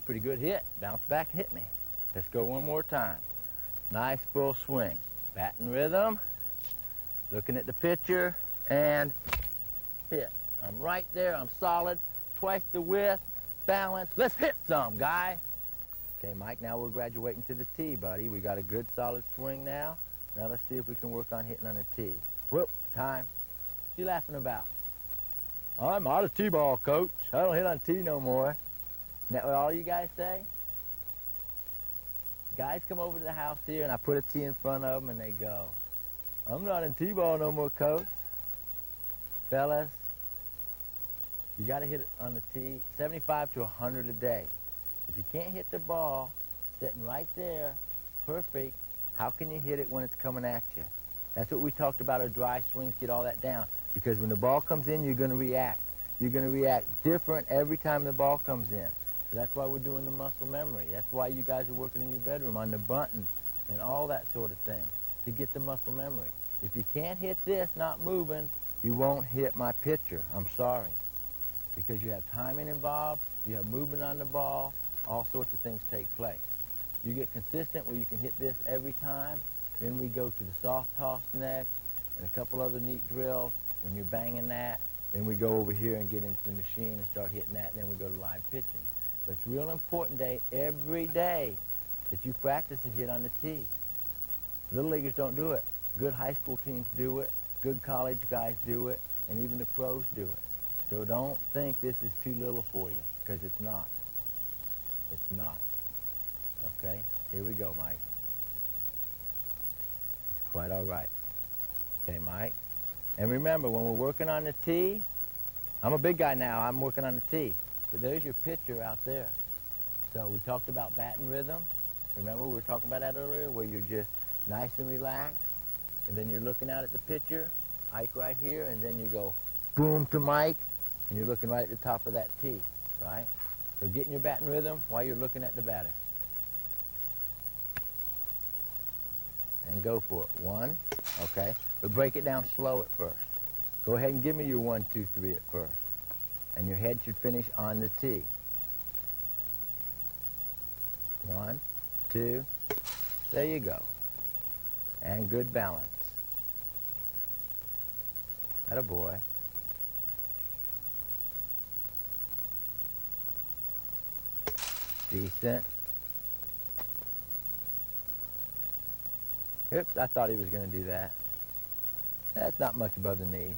Pretty good hit. Bounce back and hit me. Let's go one more time. Nice full swing. Batting rhythm, looking at the pitcher, and hit. I'm right there. I'm solid. Twice the width. Balance. Let's hit some, guy. Okay, Mike, now we're graduating to the tee, buddy. We got a good solid swing now. Now let's see if we can work on hitting on the tee. Whoop, time. What you laughing about? I'm out of tee-ball, coach. I don't hit on tee no more. Isn't that what all you guys say? Guys come over to the house here and I put a tee in front of them and they go, I'm not in tee-ball no more, coach. Fellas, you got to hit it on the tee 75 to 100 a day. If you can't hit the ball sitting right there, perfect, how can you hit it when it's coming at you? That's what we talked about, our dry swings, get all that down. Because when the ball comes in, you're going to react. You're going to react different every time the ball comes in. So that's why we're doing the muscle memory. That's why you guys are working in your bedroom on the bunting and all that sort of thing to get the muscle memory. If you can't hit this, not moving, you won't hit my pitcher. I'm sorry. Because you have timing involved, you have movement on the ball, all sorts of things take place. You get consistent where you can hit this every time, then we go to the soft toss next and a couple other neat drills. When you're banging that, then we go over here and get into the machine and start hitting that, and then we go to live pitching. But it's real important every day that you practice a hit on the tee. Little leaguers don't do it. Good high school teams do it. Good college guys do it. And even the pros do it. So don't think this is too little for you, because it's not. It's not. Okay? Here we go, Mike. It's quite all right. Okay, Mike? And remember, when we're working on the tee, I'm a big guy now. I'm working on the tee. But there's your pitcher out there. So we talked about batting rhythm. Remember, we were talking about that earlier, where you're just nice and relaxed. And then you're looking out at the pitcher, Ike right here, and then you go boom to Mike, and you're looking right at the top of that tee, right? So get in your batting rhythm while you're looking at the batter. And go for it. One, okay? But break it down slow at first. Go ahead and give me your 1, 2, 3 at first. And your head should finish on the tee. 1, 2, there you go. And good balance. Attaboy. Decent. Oops, I thought he was going to do that. That's not much above the knee.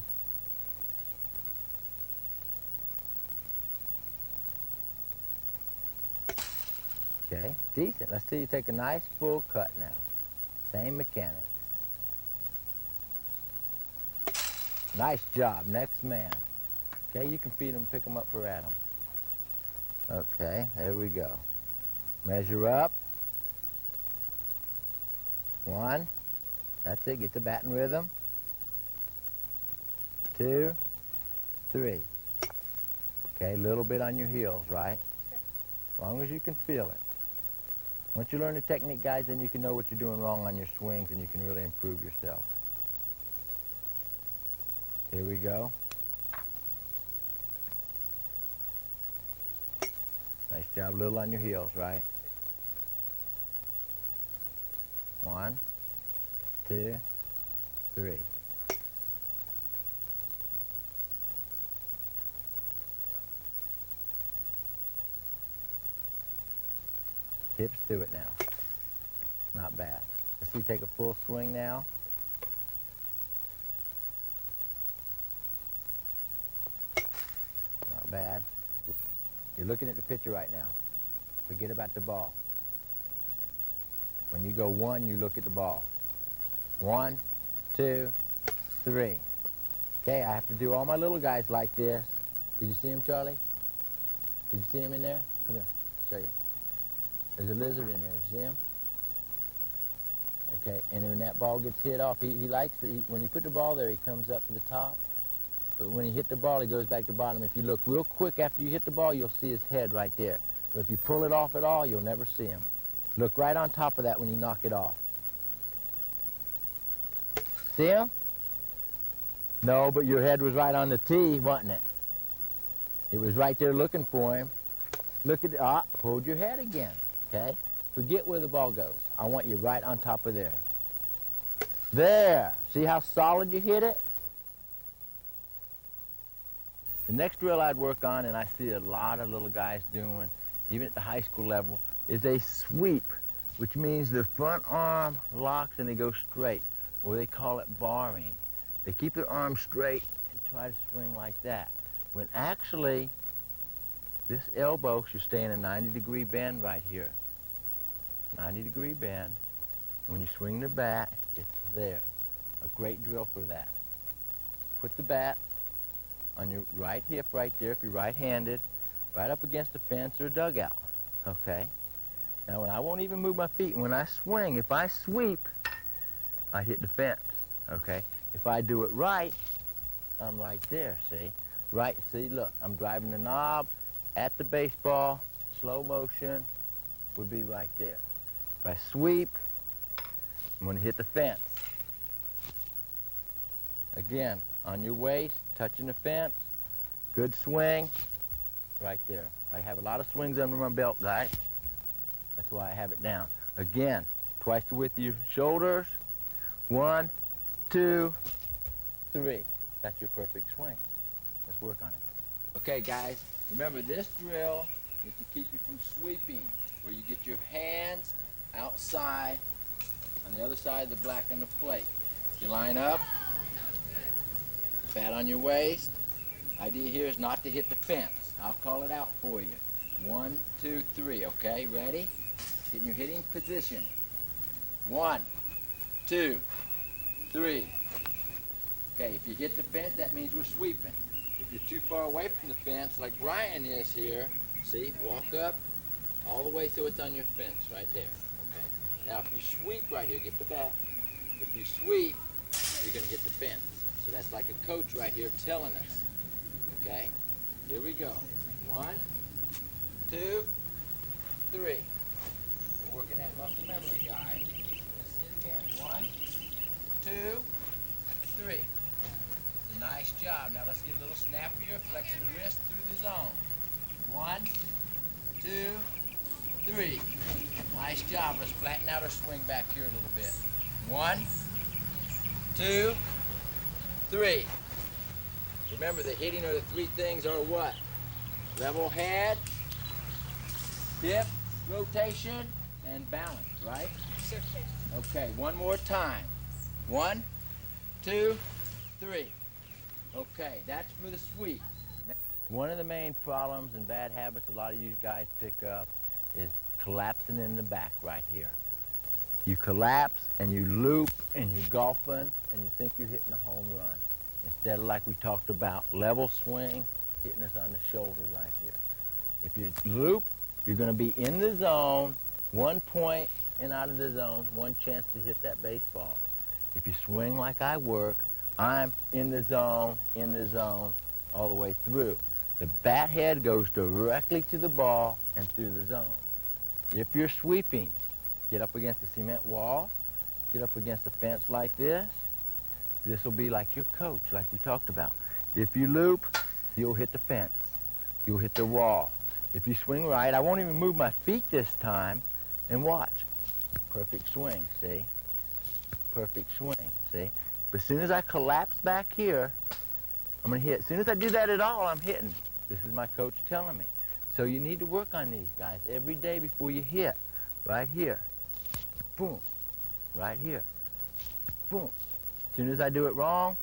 Okay, decent. Let's see you take a nice full cut now. Same mechanics. Nice job. Next man. Okay, you can feed him, pick him up for Adam. Okay, there we go. Measure up. 1. That's it. Get the batting rhythm. 2, 3. Okay, a little bit on your heels, right? Sure. As long as you can feel it. Once you learn the technique, guys, then you can know what you're doing wrong on your swings and you can really improve yourself. Here we go. Nice job, a little on your heels, right? 1, 2, 3. Tips through it now. Not bad. Let's see you take a full swing now. Not bad. You're looking at the pitcher right now. Forget about the ball. When you go 1, you look at the ball. 1, 2, 3. Okay, I have to do all my little guys like this. Did you see him, Charlie? Did you see him in there? Come here, show you. There's a lizard in there. You see him? Okay, and when that ball gets hit off, he likes it. When you put the ball there, he comes up to the top. But when he hit the ball, he goes back to the bottom. If you look real quick after you hit the ball, you'll see his head right there. But if you pull it off at all, you'll never see him. Look right on top of that when you knock it off. See him? No, but your head was right on the tee, wasn't it? It was right there looking for him. Look at, hold your head again, okay? Forget where the ball goes. I want you right on top of there. There. See how solid you hit it? The next drill I'd work on, and I see a lot of little guys doing, even at the high school level, is a sweep, which means their front arm locks and they go straight, or they call it barring. They keep their arm straight and try to swing like that, when actually this elbow should stay in a 90-degree bend right here. 90-degree bend. When you swing the bat, it's there. A great drill for that. Put the bat on your right hip right there, if you're right-handed, right up against the fence or dugout, okay? Now, when I won't even move my feet, when I swing, if I sweep, I hit the fence, okay? If I do it right, I'm right there, see? Right, see, look, I'm driving the knob at the baseball, slow motion would be right there. If I sweep, I'm gonna hit the fence. Again, on your waist, touching the fence, good swing, right there. I have a lot of swings under my belt, guys. That's why I have it down. Again, twice the width of your shoulders. 1, 2, 3. That's your perfect swing. Let's work on it. Okay, guys, remember this drill is to keep you from sweeping, where you get your hands outside on the other side of the black on the plate. You line up, bat on your waist. Idea here is not to hit the fence. I'll call it out for you. 1, 2, 3, okay? Ready? Get in your hitting position. 1, 2, 3. Okay, if you hit the fence, that means we're sweeping. If you're too far away from the fence, like Brian is here, see, walk up all the way so it's on your fence right there, okay? Now, if you sweep right here, get the bat. If you sweep, you're gonna hit the fence. So that's like a coach right here telling us, okay? Here we go. 1, 2, 3. We're working that muscle memory, guys. Let's see it again. 1, 2, 3. It's a nice job. Now let's get a little snappier, flexing the wrist through the zone. 1, 2, 3. Nice job. Let's flatten out our swing back here a little bit. 1, 2, 3. Remember, the hitting or the three things are what? Level head, hip rotation, and balance, right? Sure. Okay, one more time. 1, 2, 3. Okay, that's for the sweep. One of the main problems and bad habits a lot of you guys pick up is collapsing in the back right here. You collapse and you loop and you're golfing and you think you're hitting a home run. Instead of, like we talked about, level swing, hitting us on the shoulder right here. If you loop, you're going to be in the zone, 1 point and out of the zone, 1 chance to hit that baseball. If you swing like I work, I'm in the zone, all the way through. The bat head goes directly to the ball and through the zone. If you're sweeping, get up against the cement wall, get up against a fence like this. This will be like your coach, like we talked about. If you loop, you'll hit the fence. You'll hit the wall. If you swing right, I won't even move my feet this time, and watch. Perfect swing, see? Perfect swing, see? But as soon as I collapse back here, I'm gonna hit. As soon as I do that at all, I'm hitting. This is my coach telling me. So you need to work on these, guys, every day before you hit. Right here. Boom. Right here. Boom. As soon as I do it wrong,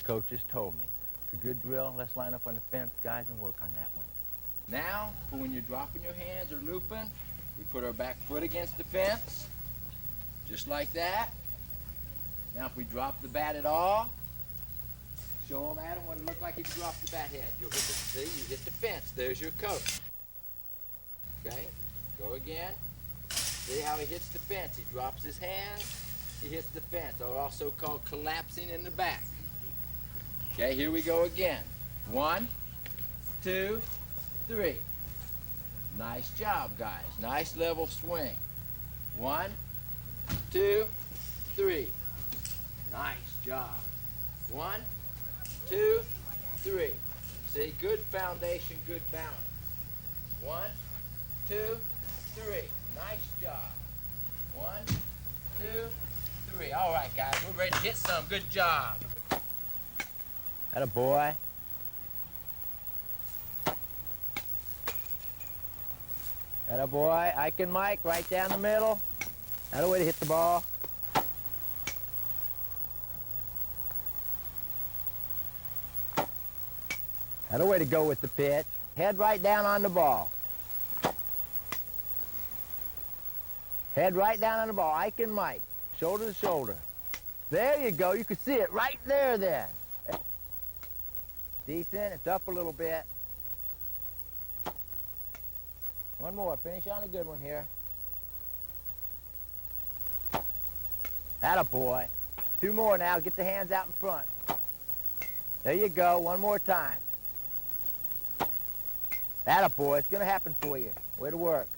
coach just told me. It's a good drill. Let's line up on the fence, guys, and work on that one. Now, for when you're dropping your hands or looping, we put our back foot against the fence, just like that. Now, if we drop the bat at all, show them, Adam, what it looked like if you dropped the bat head. You'll hit the, see, you hit the fence. There's your coach. Okay, go again. See how he hits the fence. He drops his hands, he hits the fence, or also called collapsing in the back. Okay, here we go again. 1, 2, 3. Nice job, guys. Nice level swing. 1, 2, 3. Nice job. 1, 2, 3. See, good foundation, good balance. 1, 2, 3. Nice job. 1, 2, 3. All right, guys, we're ready to hit some. Good job. Atta boy. Atta boy. Ike and Mike, right down the middle. Atta way to hit the ball. Atta way to go with the pitch. Head right down on the ball. Head right down on the ball. Ike and Mike, shoulder to shoulder. There you go. You can see it right there then. Decent. It's up a little bit. One more. Finish on a good one here. Atta boy. 2 more now. Get the hands out in front. There you go. One more time. Atta boy. It's going to happen for you. Way to work.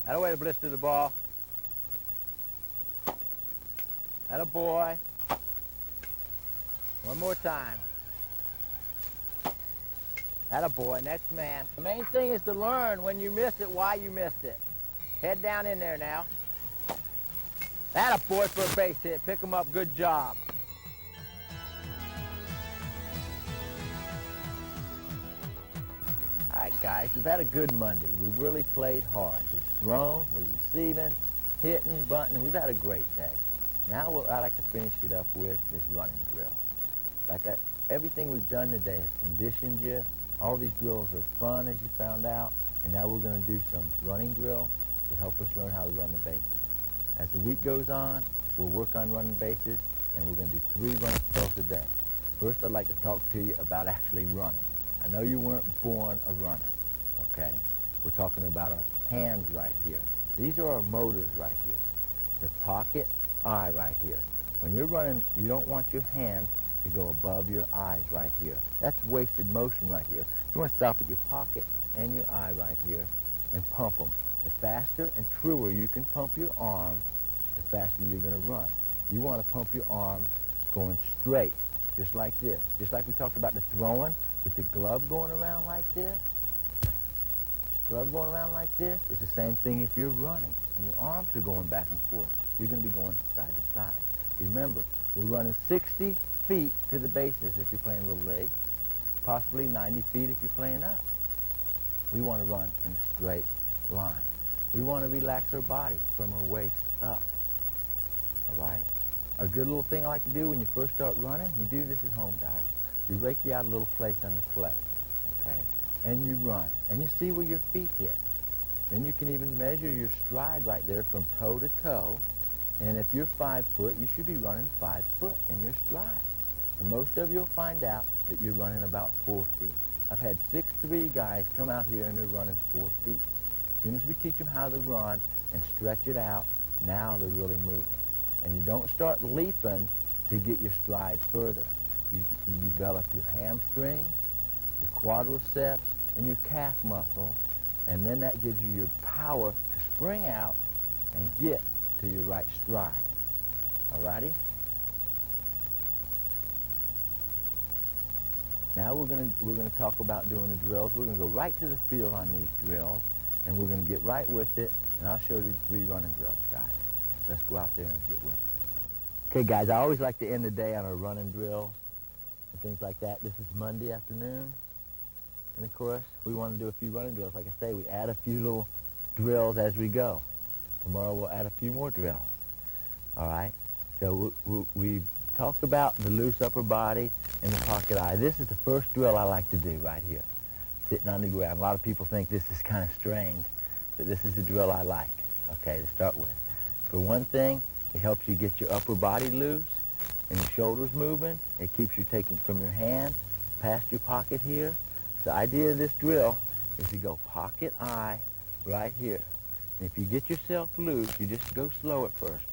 Atta way to blister the ball. Atta boy. One more time. Atta boy. Next man. The main thing is to learn when you miss it, why you missed it. Head down in there now. Atta boy for a base hit. Pick him up. Good job. All right, guys, we've had a good Monday. We really played hard. We've thrown, we're receiving, hitting, bunting, and we've had a great day. Now what I'd like to finish it up with is running drill. Everything we've done today has conditioned you. All these drills are fun, as you found out, and now we're going to do some running drills to help us learn how to run the bases. As the week goes on, we'll work on running bases, and we're going to do 3 running drills a day. First, I'd like to talk to you about actually running. I know you weren't born a runner, okay? We're talking about our hands right here. These are our motors right here. The pocket, eye right here. When you're running, you don't want your hand to go above your eyes right here. That's wasted motion right here. You want to stop at your pocket and your eye right here and pump them. The faster and truer you can pump your arms, the faster you're going to run. You want to pump your arms going straight, just like this. Just like we talked about the throwing, with the glove going around like this, glove going around like this, it's the same thing if you're running and your arms are going back and forth. You're going to be going side to side. Remember, we're running 60 feet to the bases if you're playing Little League, possibly 90 feet if you're playing up. We want to run in a straight line. We want to relax our body from our waist up, all right? A good little thing I like to do when you first start running, you do this at home, guys. You rake you out a little place on the clay, okay? And you run, and you see where your feet hit. Then you can even measure your stride right there from toe to toe. And if you're 5 foot, you should be running 5 foot in your stride. And most of you will find out that you're running about 4 feet. I've had 6'3" guys come out here and they're running 4 feet. As soon as we teach them how to run and stretch it out, now they're really moving. And you don't start leaping to get your stride further. You develop your hamstrings, your quadriceps, and your calf muscles, and then that gives you your power to spring out and get to your right stride. Alrighty? Now we're gonna talk about doing the drills. We're gonna go right to the field on these drills, and we're gonna get right with it, and I'll show you the 3 running drills, guys. Let's go out there and get with it. Okay, guys, I always like to end the day on our running drills and things like that. This is Monday afternoon, and of course, we want to do a few running drills. Like I say, we add a few little drills as we go. Tomorrow we'll add a few more drills. All right? So we talked about the loose upper body and the pocket eye. This is the first drill I like to do right here, sitting on the ground. A lot of people think this is kind of strange, but this is the drill I like, okay, to start with. For one thing, it helps you get your upper body loose and your shoulders moving. It keeps you taking from your hand past your pocket here. So the idea of this drill is to go pocket eye right here. And if you get yourself loose, you just go slow at first.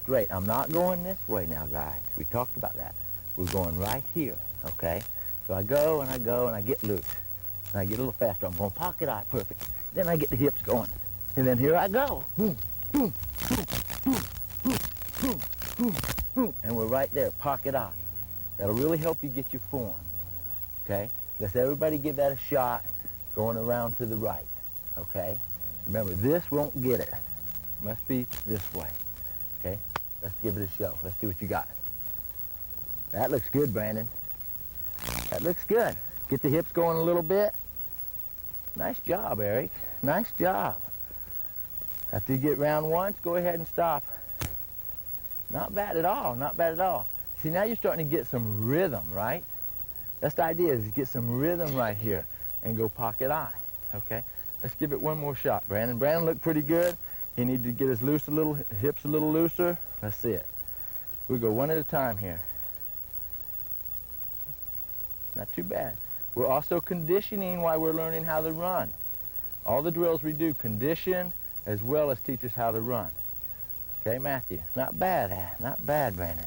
Straight. I'm not going this way now, guys. We talked about that. We're going right here, okay? So I go and I go and I get loose. And I get a little faster. I'm going pocket eye, perfect. Then I get the hips going. And then here I go. Boom, boom, boom, boom, boom, boom, boom. boom, and we're right there, pocket eye. That'll really help you get your form, okay? Let's everybody give that a shot, going around to the right, okay? Remember, this won't get it. Must be this way, okay? Let's give it a show. Let's see what you got. That looks good, Brandon. That looks good. Get the hips going a little bit. Nice job, Eric. Nice job. After you get round once, go ahead and stop. Not bad at all, not bad at all. See, now you're starting to get some rhythm, right? That's the idea, is get some rhythm right here and go pocket eye, okay? Let's give it one more shot, Brandon. Brandon looked pretty good. He needed to get his hips a little looser. Let's see it. We go one at a time here. Not too bad. We're also conditioning while we're learning how to run. All the drills we do condition as well as teach us how to run. Okay, Matthew, not bad, not bad, Brandon.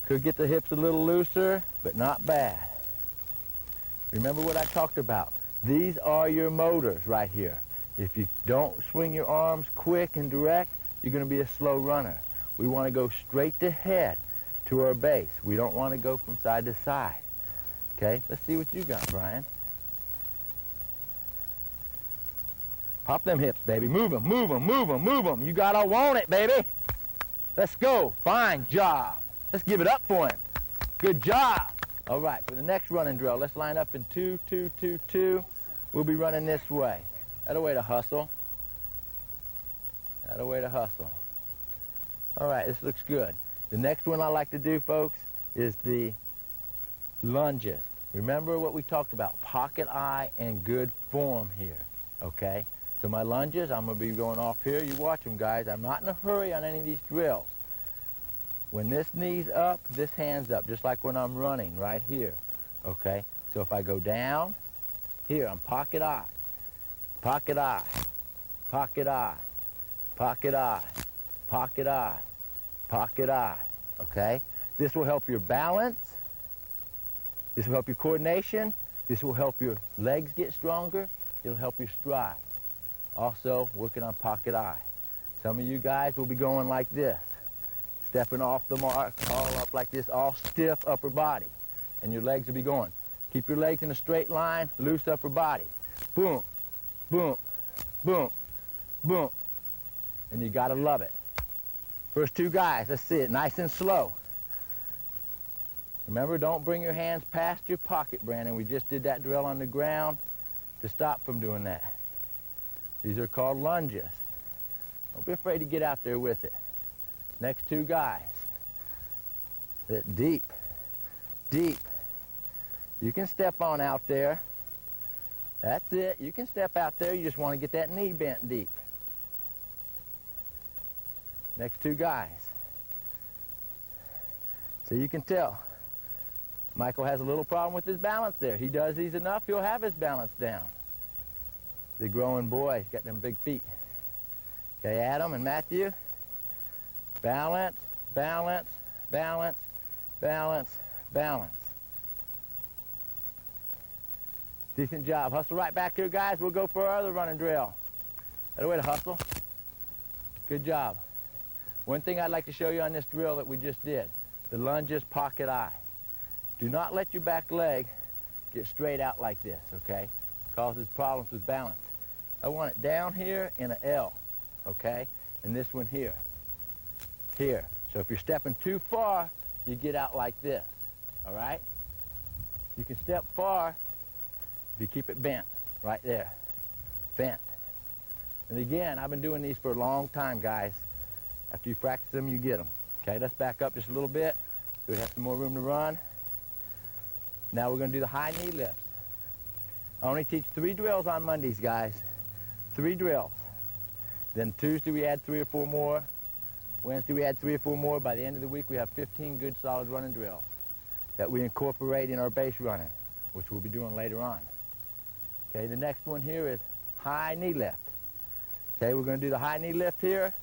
Could get the hips a little looser, but not bad. Remember what I talked about. These are your motors right here. If you don't swing your arms quick and direct, you're going to be a slow runner. We want to go straight to head to our base. We don't want to go from side to side. Okay, let's see what you got, Brian. Pop them hips, baby. Move them, move them, move them, move them. You gotta want it, baby. Let's go. Fine job. Let's give it up for him. Good job. All right, for the next running drill, let's line up in 2, 2, 2, 2. We'll be running this way. That a way to hustle. That a way to hustle. All right, this looks good. The next one I like to do, folks, is the lunges. Remember what we talked about, pocket eye and good form here, okay? So my lunges, I'm going to be going off here. You watch them, guys. I'm not in a hurry on any of these drills. When this knee's up, this hand's up, just like when I'm running right here, okay? So if I go down, here, I'm pocket eye, pocket eye, pocket eye, pocket eye, pocket eye, pocket eye, okay? This will help your balance. This will help your coordination. This will help your legs get stronger. It'll help your stride. Also, working on pocket eye. Some of you guys will be going like this, stepping off the mark, all up like this, all stiff upper body. And your legs will be going. Keep your legs in a straight line, loose upper body. Boom, boom, boom, boom. And you gotta love it. First two guys, let's see it, nice and slow. Remember, don't bring your hands past your pocket, Brandon. We just did that drill on the ground to stop from doing that. These are called lunges. Don't be afraid to get out there with it. Next two guys. Deep, deep. You can step on out there. That's it. You can step out there. You just want to get that knee bent deep. Next two guys. So you can tell. Michael has a little problem with his balance there. He does these enough, he'll have his balance down. The growing boy, he's got them big feet. Okay, Adam and Matthew. Balance, balance, balance, balance, balance. Decent job. Hustle right back here, guys. We'll go for our other running drill. That a way to hustle. Good job. One thing I'd like to show you on this drill that we just did, the lunges pocket eye. Do not let your back leg get straight out like this, okay? Causes problems with balance. I want it down here in an L, okay? And this one here, here. So if you're stepping too far, you get out like this, all right? You can step far if you keep it bent, right there, bent. And again, I've been doing these for a long time, guys. After you practice them, you get them. Okay, let's back up just a little bit so we have some more room to run. Now we're going to do the high knee lifts. I only teach 3 drills on Mondays, guys. 3 drills. Then Tuesday we add 3 or 4 more. Wednesday we add 3 or 4 more. By the end of the week we have 15 good solid running drills that we incorporate in our base running, which we'll be doing later on. Okay, the next one here is high knee lift. Okay, we're going to do the high knee lift here.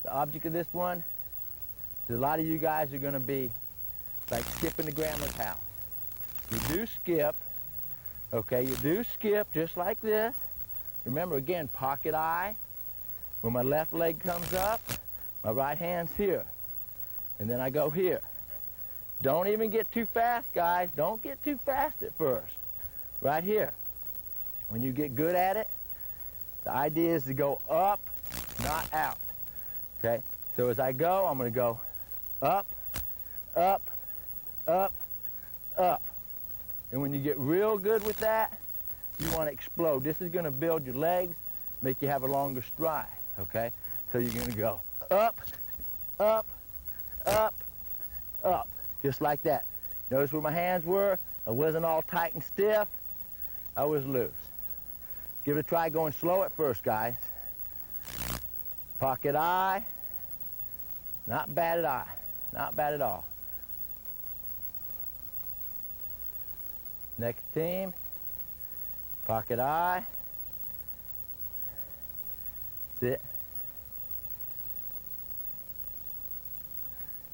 The object of this one is a lot of you guys are going to be like skipping to grandma's house. You do skip, okay, you do skip just like this. Remember, again, pocket eye. When my left leg comes up, my right hand's here. and then I go here. Don't even get too fast, guys. Don't get too fast at first. Right here. When you get good at it, the idea is to go up, not out. Okay? So as I go, I'm going to go up, up, up, up. And when you get real good with that, you want to explode. This is going to build your legs, make you have a longer stride. Okay? So you're going to go up, up, up, up. Just like that. Notice where my hands were? I wasn't all tight and stiff. I was loose. Give it a try going slow at first, guys. Pocket eye. Not bad at eye. Not bad at all. Next team. Pocket eye. Sit.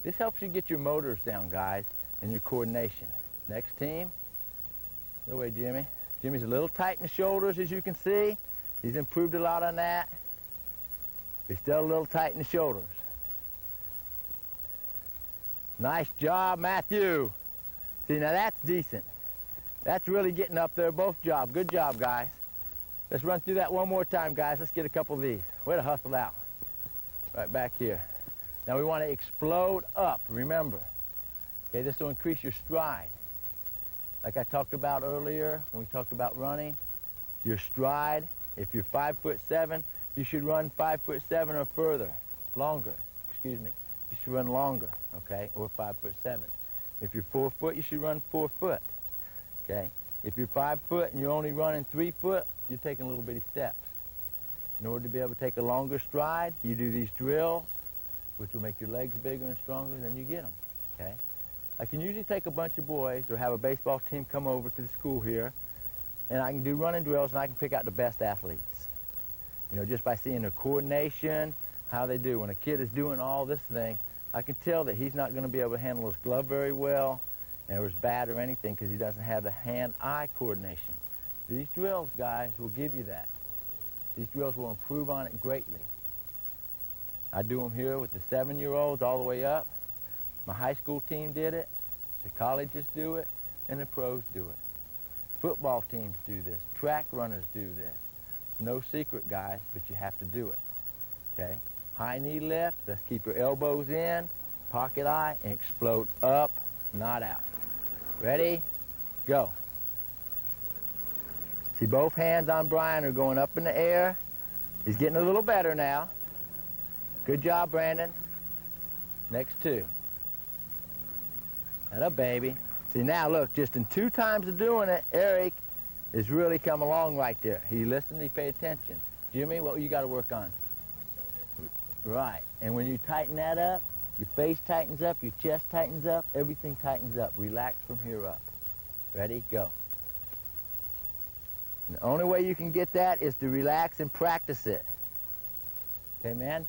This helps you get your motors down, guys, and your coordination. Next team. No way, Jimmy. Jimmy's a little tight in the shoulders, as you can see. He's improved a lot on that. He's still a little tight in the shoulders. Nice job, Matthew. See, now that's decent. That's really getting up there. Both job. Good job, guys. Let's run through that one more time, guys. Let's get a couple of these. Way to hustle out. Right back here. Now we want to explode up, remember. Okay, this will increase your stride. Like I talked about earlier when we talked about running, your stride, if you're 5'7", you should run 5'7" or further, longer, excuse me. You should run longer, okay, or 5'7". If you're 4 foot, you should run 4 foot, okay. If you're 5 foot and you're only running 3 foot, you're taking little bitty steps. In order to be able to take a longer stride, you do these drills, which will make your legs bigger and stronger, then you get them, okay? I can usually take a bunch of boys or have a baseball team come over to the school here, and I can do running drills, and I can pick out the best athletes. You know, just by seeing their coordination, how they do. When a kid is doing all this thing, I can tell that he's not going to be able to handle his glove very well, or his bat or anything, because he doesn't have the hand-eye coordination. These drills, guys, will give you that. These drills will improve on it greatly. I do them here with the 7-year-olds all the way up. My high school team did it, the colleges do it, and the pros do it. Football teams do this, track runners do this. It's no secret, guys, but you have to do it, okay? High knee lift, let's keep your elbows in, pocket eye, and explode up, not out. Ready? Go. See, both hands on Brian are going up in the air. He's getting a little better now. Good job, Brandon. Next two. Atta baby. See, now look, just in 2 times of doing it, Eric has really come along right there. He listened, he paid attention. Jimmy, what you got to work on? Right. And when you tighten that up, your face tightens up, your chest tightens up, everything tightens up. Relax from here up. Ready? Go. And the only way you can get that is to relax and practice it. Okay, man?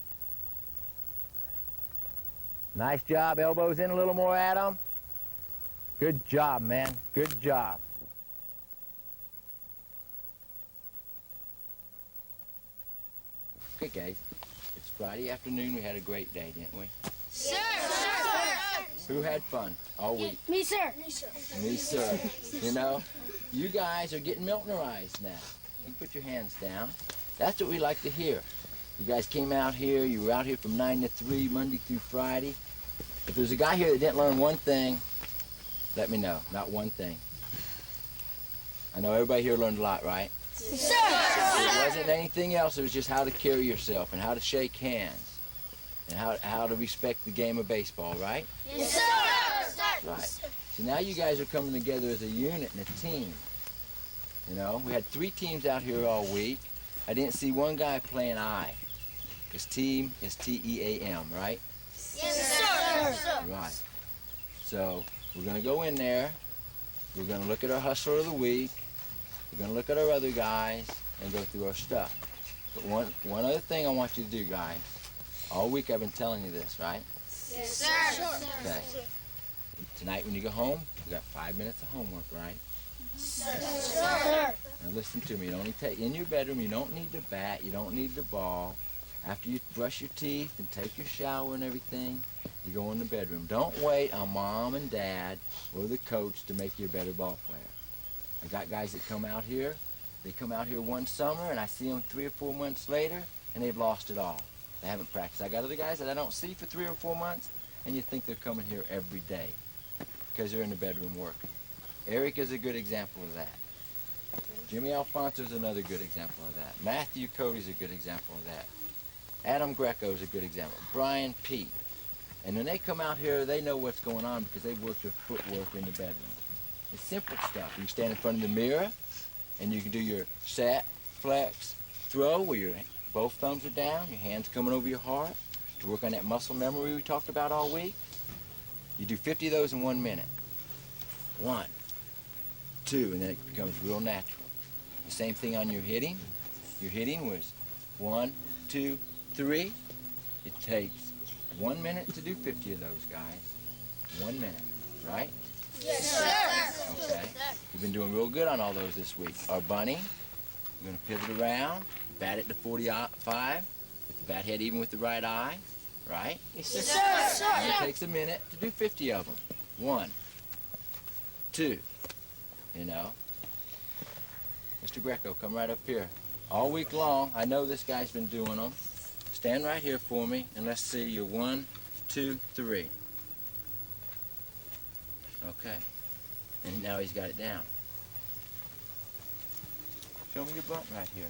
Nice job. Elbows in a little more, Adam. Good job, man. Good job. Okay, guys. It's Friday afternoon. We had a great day, didn't we? Sir! Sir! Who had fun all week? Me, sir. Me, sir. Me, sir. You know, you guys are getting Miltnerized now. You can put your hands down. That's what we like to hear. You guys came out here. You were out here from 9 to 3, Monday through Friday. If there's a guy here that didn't learn one thing, let me know. Not one thing. I know everybody here learned a lot, right? Sir! It wasn't anything else. It was just how to carry yourself and how to shake hands and how to respect the game of baseball, right? Yes, sir! Right. So now you guys are coming together as a unit and a team. You know, we had 3 teams out here all week. I didn't see one guy playing I, because team is T-E-A-M, right? Yes, sir! Right. So we're going to go in there. We're going to look at our hustler of the week. We're going to look at our other guys and go through our stuff. But one other thing I want you to do, guys. All week I've been telling you this, right? Yes, sir! Okay. Tonight when you go home, you got 5 minutes of homework, right? Sir! Now listen to me. In your bedroom, you don't need the bat. You don't need the ball. After you brush your teeth and take your shower and everything, You go in the bedroom. Don't wait on mom and dad or the coach to make you a better ball player. I got guys that come out here. They come out here one summer, and I see them 3 or 4 months later, and they've lost it all. They haven't practiced. I got other guys that I don't see for 3 or 4 months, and you think they're coming here every day because they're in the bedroom working. Eric is a good example of that. Jimmy Alfonso is another good example of that. Matthew Cody's a good example of that. Adam Greco is a good example. Brian Pete. And when they come out here, they know what's going on because they've worked their footwork in the bedroom. It's simple stuff. You stand in front of the mirror, and you can do your set, flex, throw, where your both thumbs are down, your hands coming over your heart, to work on that muscle memory we talked about all week. You do 50 of those in 1 minute. 1, 2, and then it becomes real natural. The same thing on your hitting. Your hitting was 1, 2, 3. It takes 1 minute to do 50 of those, guys. 1 minute, right? Yes, sir. Okay. You've been doing real good on all those this week. Our bunny, we're going to pivot around, bat it to 45, with the bat head even with the right eye, right? Yes, sir. And it takes a minute to do 50 of them. 1, 2, you know. Mr. Greco, come right up here. All week long, I know this guy's been doing them. Stand right here for me, and let's see your 1, 2, 3. Okay. And now he's got it down. Show me your bunt right here.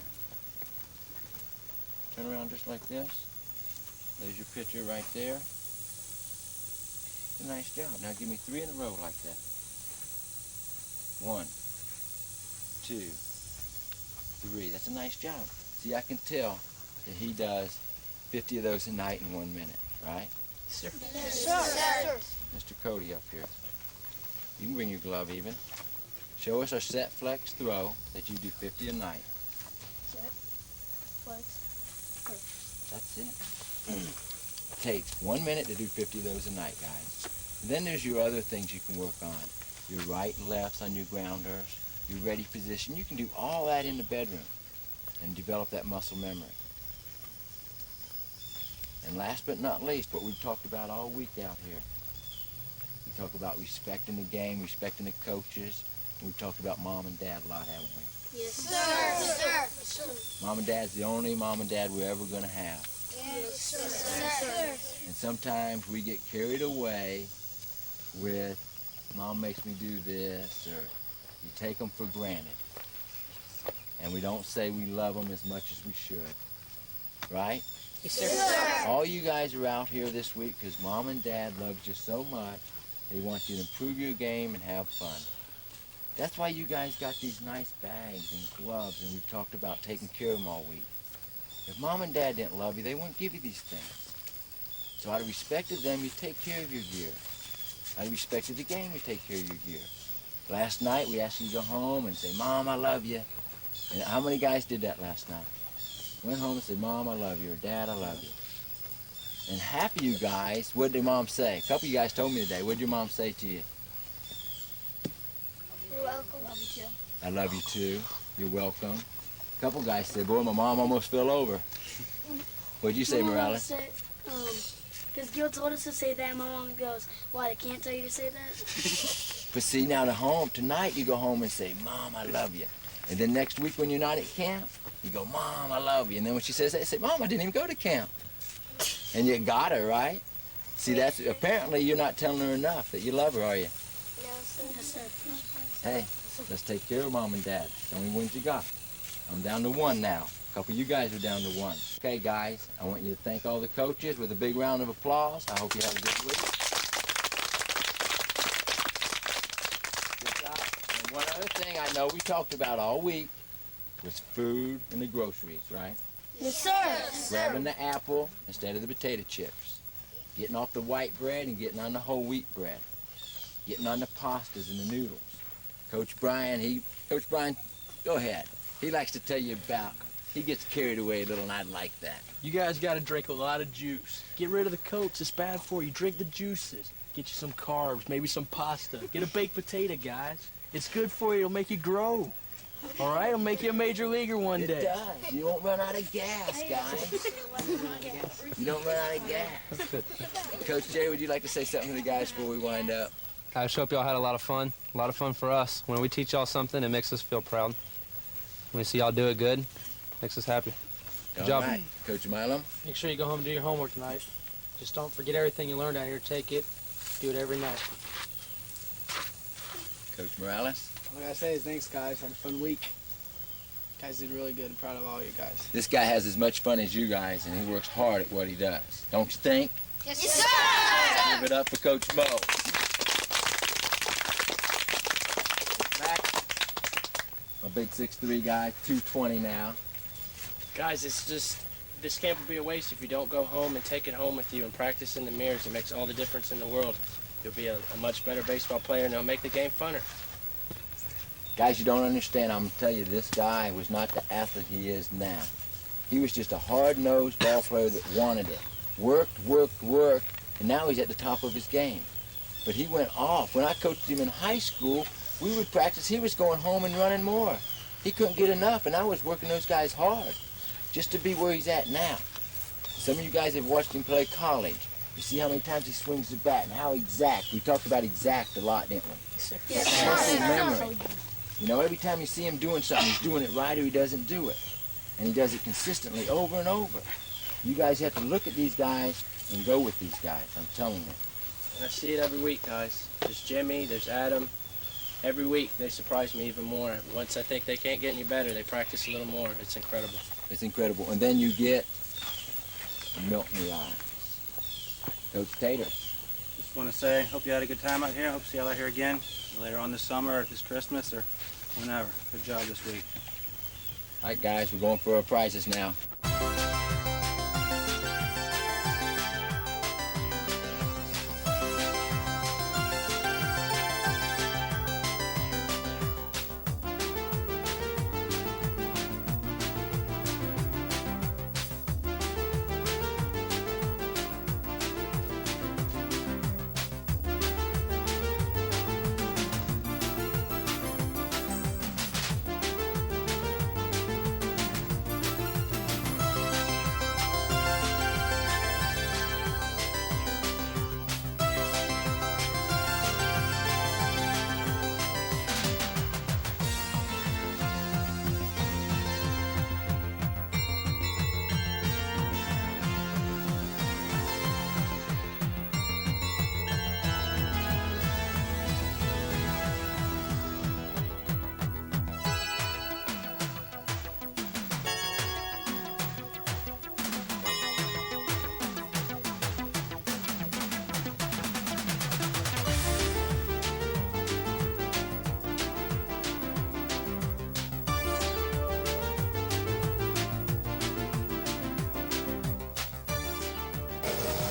Turn around just like this. There's your picture right there. A nice job. Now give me 3 in a row like that. 1, 2, 3. That's a nice job. See, I can tell that he does 50 of those a night in 1 minute, right? Yes, sir. Mr. Cody up here. You can bring your glove even. Show us our set, flex, throw that you do 50 a night. Set, flex, That's it. It takes 1 minute to do 50 of those a night, guys. And then there's your other things you can work on. Your right and lefts on your grounders, your ready position. You can do all that in the bedroom and develop that muscle memory. And last but not least, what we've talked about all week out here. We talk about respecting the game, respecting the coaches. And we've talked about mom and dad a lot, haven't we? Yes, sir. Mom and dad's the only mom and dad we're ever going to have. Yes, sir. And sometimes we get carried away with, mom makes me do this, or you take them for granted. And we don't say we love them as much as we should. Right? Yes, sir. All you guys are out here this week because mom and dad love you so much. They want you to improve your game and have fun. That's why you guys got these nice bags and gloves, and we've talked about taking care of them all week. If mom and dad didn't love you, they wouldn't give you these things. So out of respect of them, you take care of your gear. Out of respect of the game, you take care of your gear. Last night, we asked you to go home and say, Mom, I love you. And how many guys did that last night? Went home and said, Mom, I love you, or Dad, I love you. And half of you guys, what did mom say? A couple of you guys told me today. What did your mom say to you? You're welcome. Love you too. I love you too. You're welcome. A couple guys said, boy, my mom almost fell over. What'd you say, Morales? Because Gil told us to say that, my mom goes, why, they can't tell you to say that? But see, now to home, tonight you go home and say, Mom, I love you. And then next week when you're not at camp, you go, Mom, I love you. And then when she says that, you say, Mom, I didn't even go to camp. And you got her, right? See, that's apparently you're not telling her enough that you love her, are you? No, sir. Yes, sir. Hey, let's take care of Mom and Dad. The only ones you got. I'm down to 1 now. A couple of you guys are down to 1. Okay, guys, I want you to thank all the coaches with a big round of applause. I hope you have a good week. Good job. And one other thing I know we talked about all week was food and the groceries, right? Yes, sir. Grabbing the apple instead of the potato chips. Getting off the white bread and getting on the whole wheat bread. Getting on the pastas and the noodles. Coach Brian, go ahead. He likes to tell you about, he gets carried away a little, and I like that. You guys got to drink a lot of juice. Get rid of the Cokes. It's bad for you. Drink the juices. Get you some carbs, maybe some pasta. Get a baked potato, guys. It's good for you. It'll make you grow. All right, I'll make you a major leaguer one It day. does. You won't run out of gas, guys. You don't run out of gas. Coach Jay, would you like to say something to the guys before we wind up? I just hope y'all had a lot of fun for us. When we teach y'all something, it makes us feel proud. When we see y'all do it good, makes us happy. Good job. All right. Coach Milam? Make sure you go home and do your homework tonight. Just don't forget everything you learned out here. Take it, do it every night. Coach Morales? What I gotta say is thanks, guys. Had a fun week. Guys did really good. I'm proud of all you guys. This guy has as much fun as you guys, and he works hard at what he does. Don't you think? Yes, sir! Give it up for Coach Mo. Back. A big 6'3" guy, 220 now. Guys, this camp will be a waste if you don't go home and take it home with you and practice in the mirrors. It makes all the difference in the world. You'll be a much better baseball player, and it'll make the game funner. Guys, you don't understand. I'm going to tell you, this guy was not the athlete he is now. He was just a hard-nosed ball player that wanted it. Worked, and now he's at the top of his game. But he went off. When I coached him in high school, we would practice. He was going home and running more. He couldn't get enough, and I was working those guys hard just to be where he's at now. Some of you guys have watched him play college. You see how many times he swings the bat and how exact. We talked about exact a lot, didn't we? Yes, Muscle sir. memory. You know, every time you see him doing something, he's doing it right or he doesn't do it. And he does it consistently over and over. You guys have to look at these guys and go with these guys, I'm telling you. And I see it every week, guys. There's Jimmy, there's Adam. Every week they surprise me even more. Once I think they can't get any better, they practice a little more. It's incredible. It's incredible. And then you get Miltner eyes. Coach Tater. Just want to say, hope you had a good time out here. Hope to see y'all out here again later on this summer or this Christmas or whenever. Good job this week. All right, guys, we're going for our prizes now.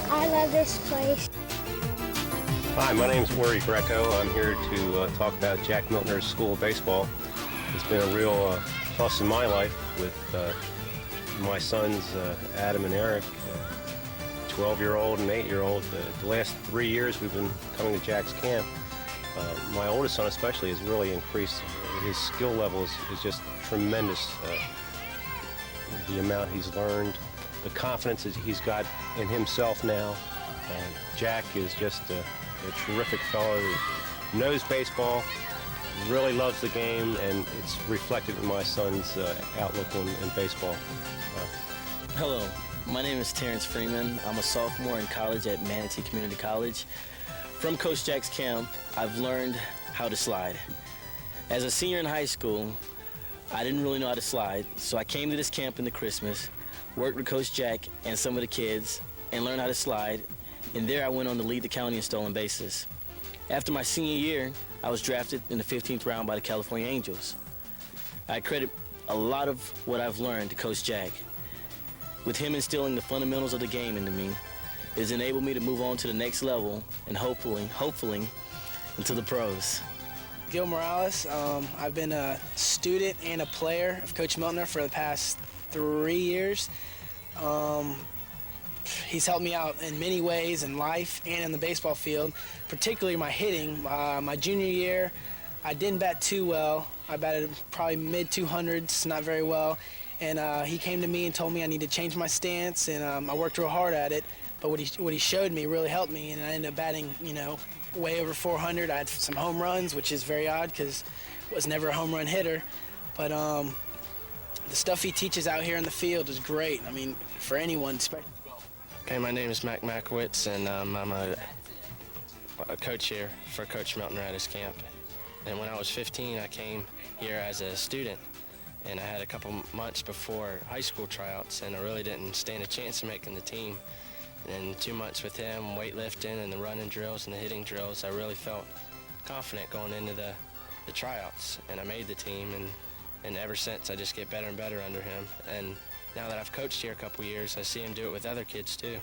I love this place. Hi, my name is Uri Greco. I'm here to talk about Jack Miltner's School of Baseball. It's been a real plus in my life with my sons, Adam and Eric, 12-year-old and 8-year-old. The last 3 years we've been coming to Jack's camp. My oldest son especially has really increased. His skill level is just tremendous. The amount he's learned, the confidence that he's got in himself now. Jack is just a terrific fellow who knows baseball, really loves the game, and it's reflected in my son's outlook in baseball. Hello, my name is Terrence Freeman. I'm a sophomore in college at Manatee Community College. From Coach Jack's camp, I've learned how to slide. As a senior in high school, I didn't really know how to slide, so I came to this camp in the Christmas, worked with Coach Jack and some of the kids, and learned how to slide. And there I went on to lead the county in stolen bases. After my senior year, I was drafted in the 15th round by the California Angels. I credit a lot of what I've learned to Coach Jack. With him instilling the fundamentals of the game into me, it has enabled me to move on to the next level and hopefully into the pros. Gil Morales. I've been a student and a player of Coach Miltner for the past 3 years. He's helped me out in many ways in life and in the baseball field, particularly my hitting. My junior year, I didn't bat too well. I batted probably mid-200s, not very well. And he came to me and told me I need to change my stance, and I worked real hard at it. But what he showed me really helped me, and I ended up batting, way over 400. I had some home runs, which is very odd because I was never a home run hitter. But the stuff he teaches out here in the field is great. I mean, for anyone. Okay, my name is Mac Makowitz, and I'm a coach here for Coach Miltner at his camp. And when I was 15, I came here as a student, and I had a couple months before high school tryouts, and I really didn't stand a chance of making the team. And in 2 months with him, weightlifting and the running drills and the hitting drills, I really felt confident going into the tryouts, and I made the team, and ever since I just get better and better under him. And now that I've coached here a couple years, I see him do it with other kids too.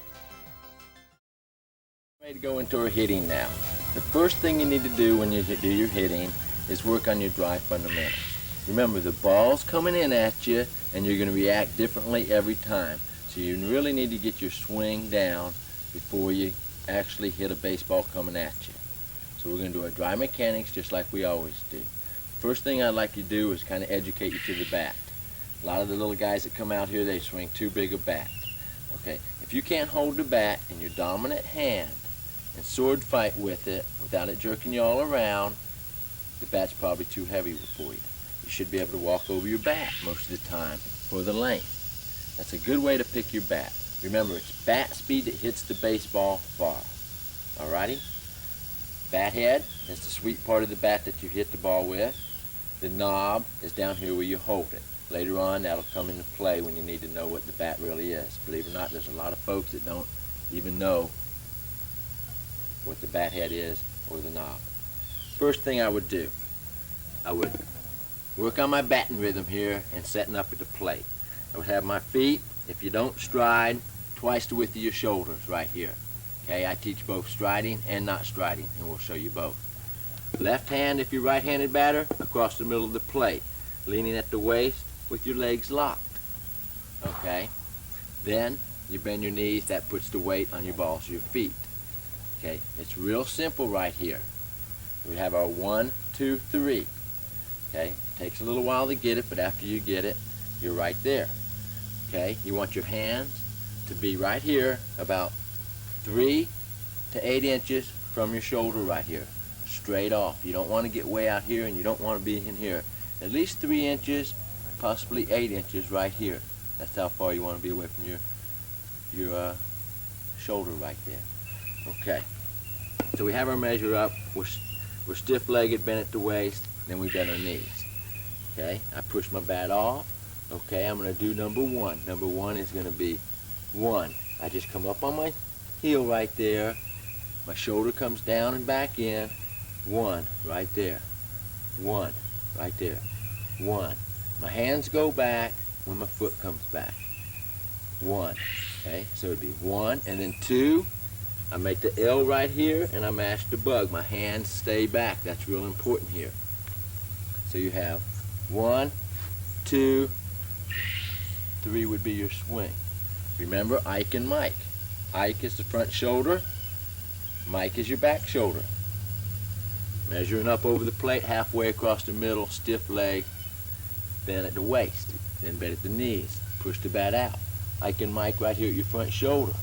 Ready to go into our hitting now. The first thing you need to do when you do your hitting is work on your drive fundamentals. Remember, the ball's coming in at you, and you're going to react differently every time. So you really need to get your swing down before you actually hit a baseball coming at you. So we're going to do our drive mechanics just like we always do. First thing I'd like you to do is kind of educate you to the bat. A lot of the little guys that come out here, they swing too big a bat. Okay, if you can't hold the bat in your dominant hand and sword fight with it without it jerking you all around, the bat's probably too heavy for you. You should be able to walk over your bat most of the time for the length. That's a good way to pick your bat. Remember, it's bat speed that hits the baseball far. Alrighty? Bat head is the sweet part of the bat that you hit the ball with. The knob is down here where you hold it. Later on, that'll come into play when you need to know what the bat really is. Believe it or not, there's a lot of folks that don't even know what the bat head is or the knob. First thing I would do, I would work on my batting rhythm here and setting up at the plate. I would have my feet, if you don't stride, twice the width of your shoulders right here. Okay, I teach both striding and not striding, and we'll show you both. Left hand, if you're right-handed batter, across the middle of the plate, leaning at the waist with your legs locked. Okay, then you bend your knees, that puts the weight on your balls, your feet. Okay, it's real simple right here. We have our 1, 2, 3. Okay, takes a little while to get it, but after you get it, you're right there. Okay, you want your hands to be right here, about 3 to 8 inches from your shoulder right here, straight off. You don't want to get way out here, and you don't want to be in here. At least 3 inches, possibly 8 inches right here. That's how far you want to be away from your shoulder right there. Okay, so we have our measure up. We're stiff-legged, bent at the waist, then we bend our knees. Okay, I push my bat off. Okay, I'm going to do number 1. Number 1 is going to be 1. I just come up on my heel right there. My shoulder comes down and back in. 1, right there. 1, right there. 1. My hands go back when my foot comes back. 1. Okay, so it'd be 1, and then 2. I make the L right here, and I mash the bug. My hands stay back. That's real important here. So you have 1, 2, 3 would be your swing. Remember Ike and Mike. Ike is the front shoulder. Mike is your back shoulder. Measuring up over the plate, halfway across the middle, stiff leg, bend at the waist, then bend at the knees. Push the bat out. Ike and Mike right here at your front shoulder.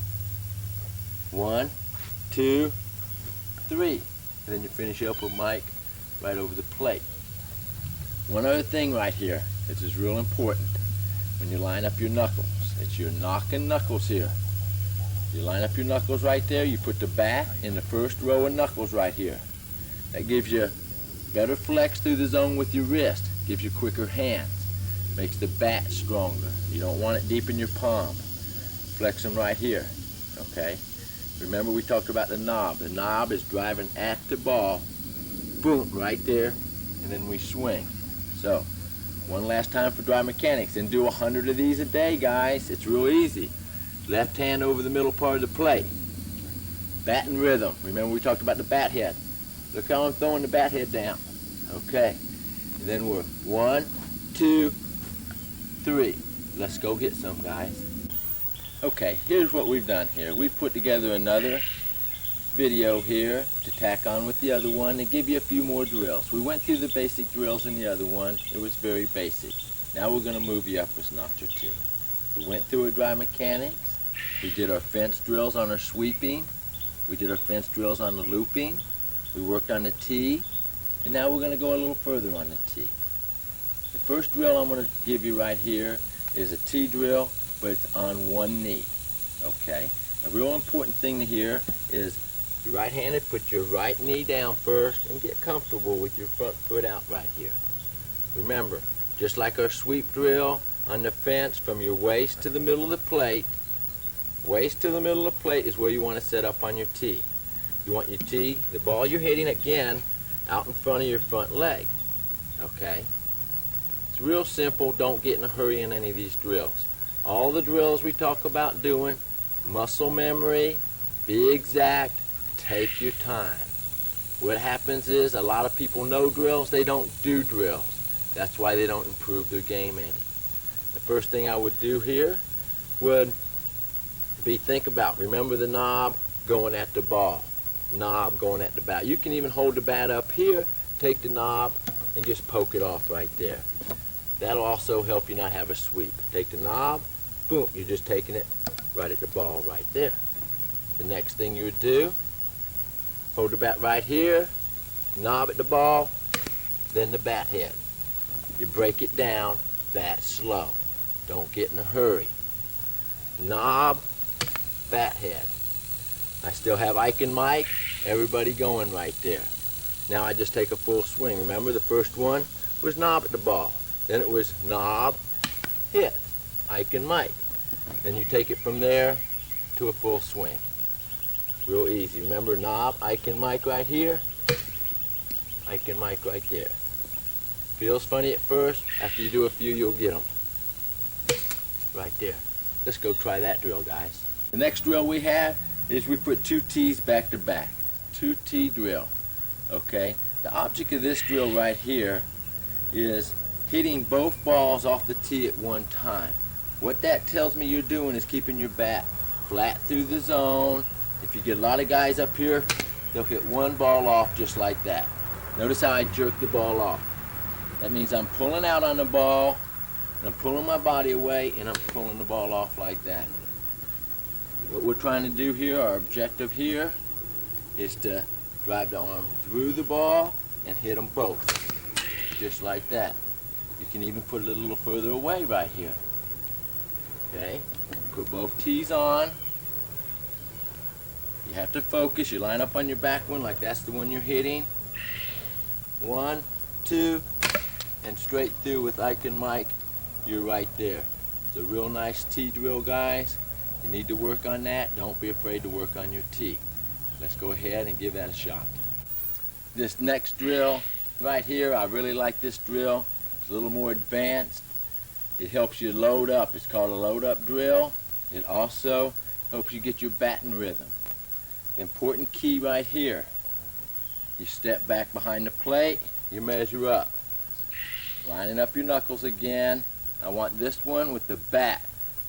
1, 2, 3. And then you finish up with Mike right over the plate. One other thing right here, this is real important. When you line up your knuckles, it's your knocking knuckles here. You line up your knuckles right there, you put the bat in the first row of knuckles right here. That gives you better flex through the zone with your wrist, gives you quicker hands, makes the bat stronger. You don't want it deep in your palm. Flex them right here, okay? Remember we talked about the knob. The knob is driving at the ball, boom, right there, and then we swing. So, one last time for dry mechanics, and do 100 of these a day, guys. It's real easy. Left hand over the middle part of the plate. Bat and rhythm. Remember we talked about the bat head. Look how I'm throwing the bat head down. Okay. And then we're 1, 2, 3. Let's go hit some, guys. Okay, here's what we've done here. We've put together another video here to tack on with the other one to give you a few more drills. We went through the basic drills in the other one. It was very basic. Now we're going to move you up a notch or two. We went through our dry mechanics. We did our fence drills on our sweeping. We did our fence drills on the looping. We worked on the tee. And now we're going to go a little further on the tee. The first drill I'm going to give you right here is a tee drill, but it's on one knee. Okay? A real important thing to hear is you're right-handed, put your right knee down first and get comfortable with your front foot out right here. Remember, just like our sweep drill on the fence, from your waist to the middle of the plate, waist to the middle of the plate is where you want to set up on your tee. You want your tee, the ball you're hitting again, out in front of your front leg. Okay? It's real simple. Don't get in a hurry in any of these drills. All the drills we talk about doing, muscle memory, be exact, take your time. What happens is a lot of people know drills, they don't do drills. That's why they don't improve their game any. The first thing I would do here would be think about, remember the knob going at the ball, knob going at the bat. You can even hold the bat up here, take the knob, and just poke it off right there. That'll also help you not have a sweep. Take the knob, boom, you're just taking it right at the ball right there. The next thing you would do, hold the bat right here, knob at the ball, then the bat head. You break it down that slow. Don't get in a hurry. Knob, bat head. I still have Ike and Mike, everybody going right there. Now I just take a full swing. Remember, the first one was knob at the ball. Then it was knob, hit, Ike and Mike. Then you take it from there to a full swing. Real easy. Remember, knob, Ike and Mike right here, Ike and Mike right there. Feels funny at first. After you do a few, you'll get them. Right there. Let's go try that drill, guys. The next drill we have is we put two tees back to back. Two tee drill. Okay? The object of this drill right here is hitting both balls off the tee at one time. What that tells me you're doing is keeping your bat flat through the zone. If you get a lot of guys up here, they'll hit one ball off just like that. Notice how I jerk the ball off. That means I'm pulling out on the ball, and I'm pulling my body away, and I'm pulling the ball off like that. What we're trying to do here, our objective here, is to drive the arm through the ball and hit them both, just like that. You can even put it a little further away right here. Okay, put both tees on. You have to focus. You line up on your back one like that's the one you're hitting. 1, 2, and straight through with Ike and Mike, you're right there. It's a real nice tee drill, guys. You need to work on that. Don't be afraid to work on your tee. Let's go ahead and give that a shot. This next drill right here, I really like this drill. It's a little more advanced. It helps you load up. It's called a load up drill. It also helps you get your batting rhythm. The important key right here, you step back behind the plate, you measure up. Lining up your knuckles again. I want this one with the bat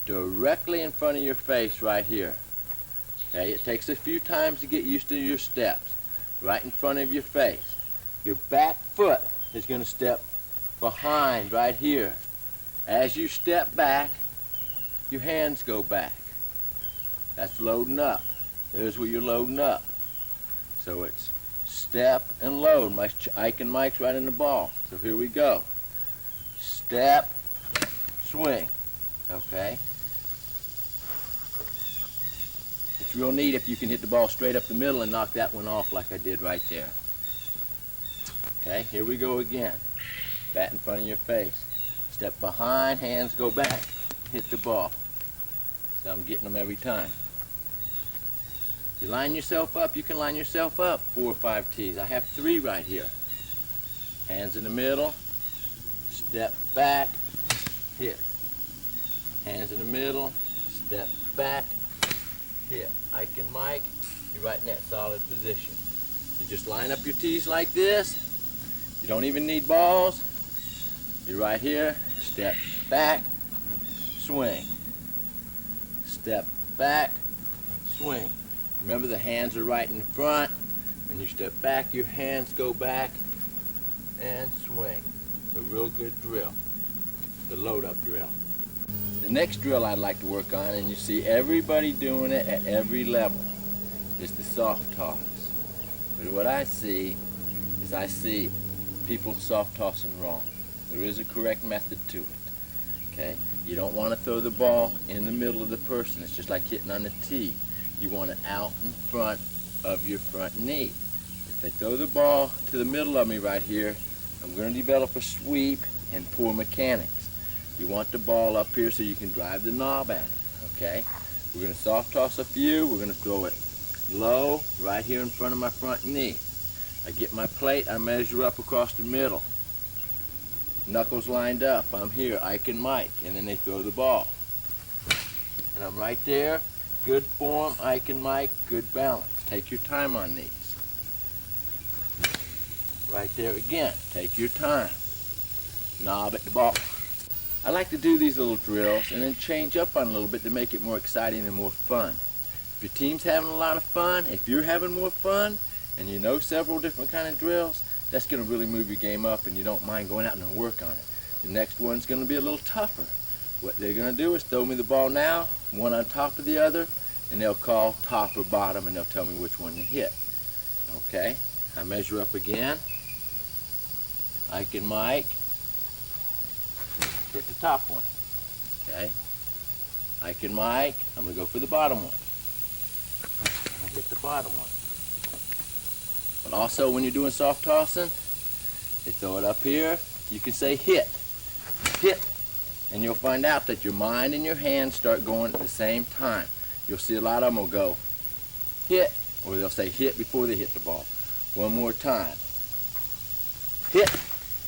directly in front of your face right here. Okay, it takes a few times to get used to your steps. Right in front of your face. Your back foot is going to step behind right here. As you step back, your hands go back. That's loading up. There's where you're loading up. So it's step and load. My Ike and Mike's right in the ball. So here we go. Step, swing. Okay? It's real neat if you can hit the ball straight up the middle and knock that one off like I did right there. Okay, here we go again. Bat in front of your face. Step behind, hands go back, hit the ball. So I'm getting them every time. You line yourself up, you can line yourself up 4 or 5 tees. I have 3 right here. Hands in the middle, step back, hit. Hands in the middle, step back, hit. Ike and Mike, you're right in that solid position. You just line up your tees like this. You don't even need balls. You're right here, step back, swing. Step back, swing. Remember, the hands are right in front. When you step back, your hands go back and swing. It's a real good drill, the load-up drill. The next drill I'd like to work on, and you see everybody doing it at every level, is the soft toss. But what I see is people soft tossing wrong. There is a correct method to it, okay? You don't want to throw the ball in the middle of the person. It's just like hitting on the tee. You want it out in front of your front knee. If they throw the ball to the middle of me right here, I'm going to develop a sweep and poor mechanics. You want the ball up here so you can drive the knob at it, okay? We're going to soft toss a few. We're going to throw it low right here in front of my front knee. I get my plate, I measure up across the middle. Knuckles lined up. I'm here, Ike and Mike, and then they throw the ball. And I'm right there. Good form, Ike and Mike, good balance. Take your time on these. Right there again, take your time. Knob at the ball. I like to do these little drills and then change up on a little bit to make it more exciting and more fun. If your team's having a lot of fun, if you're having more fun, and you know several different kind of drills, that's going to really move your game up and you don't mind going out and work on it. The next one's going to be a little tougher. What they're going to do is throw me the ball now, one on top of the other, and they'll call top or bottom and they'll tell me which one to hit. Okay, I measure up again. Ike and Mike, hit the top one. Okay, Ike and Mike, I'm going to go for the bottom one. And hit the bottom one. But also when you're doing soft tossing, they throw it up here, you can say hit, hit, and you'll find out that your mind and your hands start going at the same time. You'll see a lot of them will go hit, or they'll say hit before they hit the ball. One more time, hit,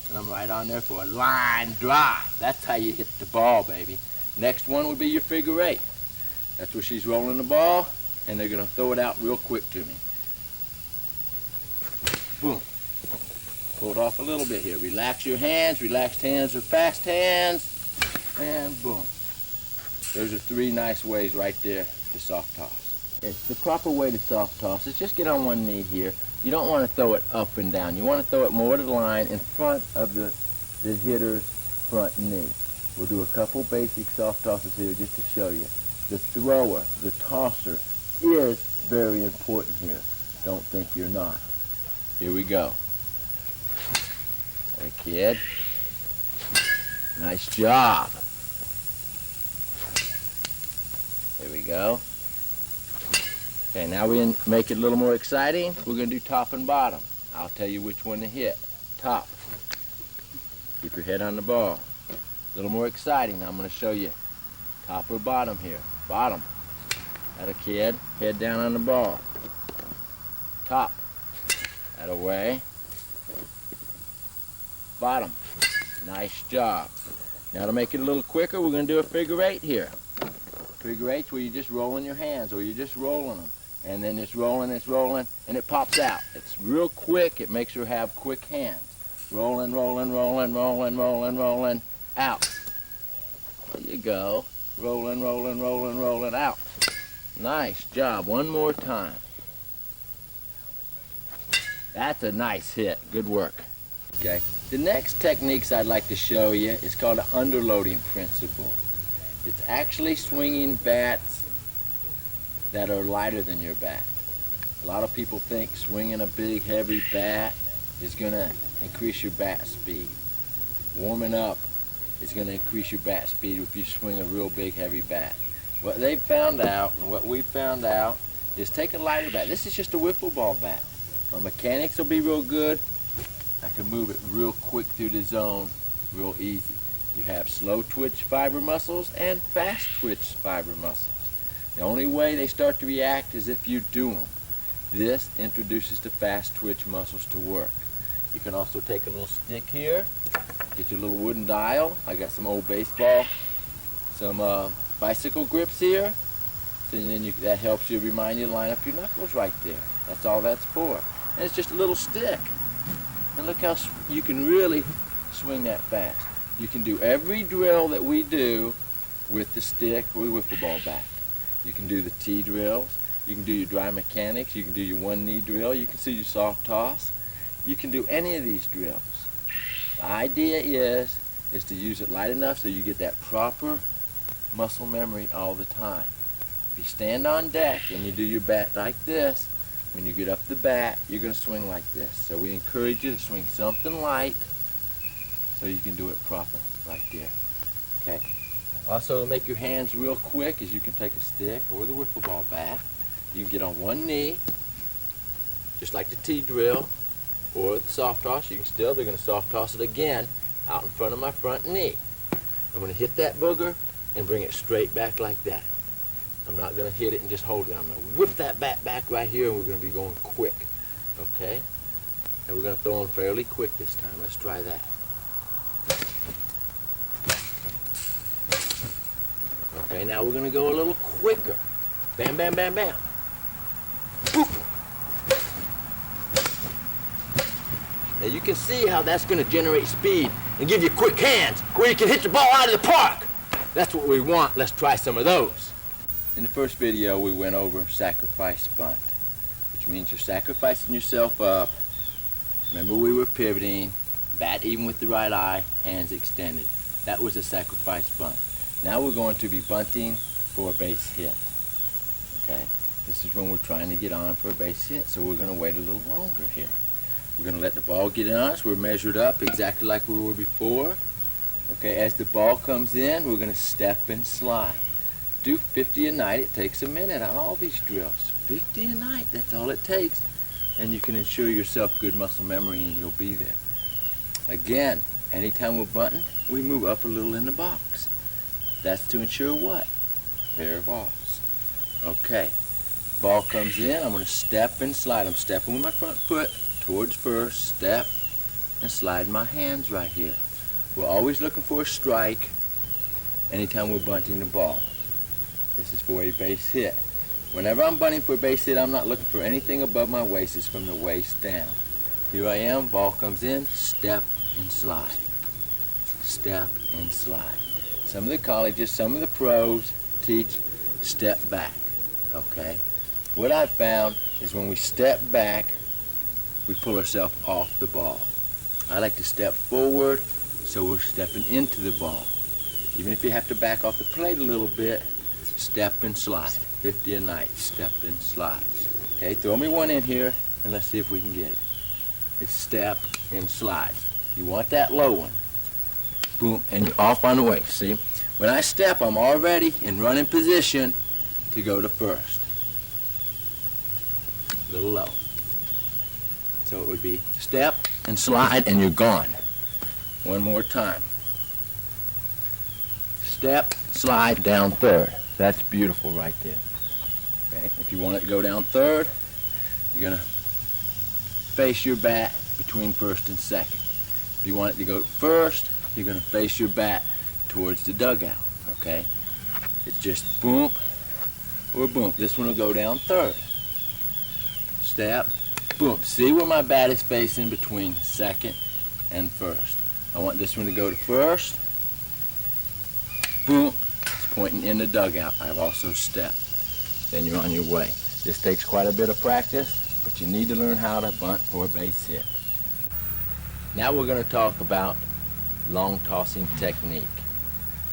and I'm right on there for a line drive. That's how you hit the ball, baby. Next one would be your figure eight. That's where she's rolling the ball, and they're going to throw it out real quick to me. Boom. Pull it off a little bit here. Relax your hands. Relaxed hands are fast hands. And boom. Those are three nice ways right there to soft toss. It's the proper way to soft toss is just get on one knee here. You don't want to throw it up and down. You want to throw it more to the line in front of the hitter's front knee. We'll do a couple basic soft tosses here just to show you. The thrower, the tosser, is very important here. Don't think you're not. Here we go. Hey, kid. Nice job. There we go. Okay, now we make it a little more exciting. We're going to do top and bottom. I'll tell you which one to hit. Top. Keep your head on the ball. A little more exciting. I'm going to show you top or bottom here. Bottom. That a kid. Head down on the ball. Top. That away. Bottom. Nice job. Now to make it a little quicker, we're going to do a figure eight here. Figure eight's where you're just rolling your hands, or you're just rolling them. And then it's rolling, and it pops out. It's real quick. It makes her have quick hands. Rolling, rolling, rolling, rolling, rolling, rolling, out. There you go. Rolling, rolling, rolling, rolling, out. Nice job. One more time. That's a nice hit. Good work. Okay. The next techniques I'd like to show you is called an underloading principle. It's actually swinging bats that are lighter than your bat. A lot of people think swinging a big, heavy bat is going to increase your bat speed. Warming up is going to increase your bat speed if you swing a real big, heavy bat. What they've found out, and what we've found out, is take a lighter bat. This is just a wiffle ball bat. My mechanics will be real good. I can move it real quick through the zone, real easy. You have slow twitch fiber muscles and fast twitch fiber muscles. The only way they start to react is if you do them. This introduces the fast twitch muscles to work. You can also take a little stick here, get your little wooden dial. I got some old baseball, some bicycle grips here. So then that helps you, remind you to line up your knuckles right there. That's all that's for. And it's just a little stick. And look how you can really swing that fast. You can do every drill that we do with the stick or wiffle ball bat. You can do the tee drills. You can do your dry mechanics. You can do your one-knee drill. You can do your soft toss. You can do any of these drills. The idea is to use it light enough so you get that proper muscle memory all the time. If you stand on deck and you do your bat like this, when you get up the bat, you're going to swing like this. So we encourage you to swing something light so you can do it proper, right there. Okay. Also, to make your hands real quick is you can take a stick or the wiffle ball bat. You can get on one knee, just like the T drill, or the soft toss. They're going to soft toss it again out in front of my front knee. I'm going to hit that booger and bring it straight back like that. I'm not going to hit it and just hold it. I'm going to whip that bat back right here, and we're going to be going quick, okay? And we're going to throw them fairly quick this time. Let's try that. Okay, now we're going to go a little quicker. Bam, bam, bam, bam. Boop. Now you can see how that's going to generate speed and give you quick hands where you can hit the ball out of the park. That's what we want. Let's try some of those. In the first video, we went over sacrifice bunt, which means you're sacrificing yourself up. Remember, we were pivoting, bat even with the right eye, hands extended. That was a sacrifice bunt. Now we're going to be bunting for a base hit. Okay? This is when we're trying to get on for a base hit, so we're going to wait a little longer here. We're going to let the ball get in on us. We're measured up exactly like we were before. Okay, as the ball comes in, we're going to step and slide. Do 50 a night. It takes a minute on all these drills. 50 a night, that's all it takes. And you can ensure yourself good muscle memory and you'll be there. Again, anytime we're bunting, we move up a little in the box. That's to ensure what? Fair balls. Okay, ball comes in, I'm going to step and slide. I'm stepping with my front foot towards first, step, and slide my hands right here. We're always looking for a strike anytime we're bunting the ball. This is for a base hit. Whenever I'm bunting for a base hit, I'm not looking for anything above my waist. It's from the waist down. Here I am, ball comes in, step and slide. Step and slide. Some of the colleges, some of the pros teach step back, okay? What I've found is when we step back, we pull ourselves off the ball. I like to step forward, so we're stepping into the ball. Even if you have to back off the plate a little bit, step and slide. 50 a night, step and slide. Okay, throw me one in here, and let's see if we can get it. It's step and slide. You want that low one. Boom, and you're off on the way. See, when I step, I'm already in running position to go to first. A little low. So it would be step and slide, and you're gone. One more time. Step, slide, down third. That's beautiful right there. Okay, if you want it to go down third, you're going to face your bat between first and second. If you want it to go first, you're going to face your bat towards the dugout, okay? It's just boom or boom. This one will go down third. Step, boom. See where my bat is facing between second and first. I want this one to go to first. Boom. It's pointing in the dugout. I've also stepped. Then you're on your way. This takes quite a bit of practice, but you need to learn how to bunt for a base hit. Now we're going to talk about long tossing technique.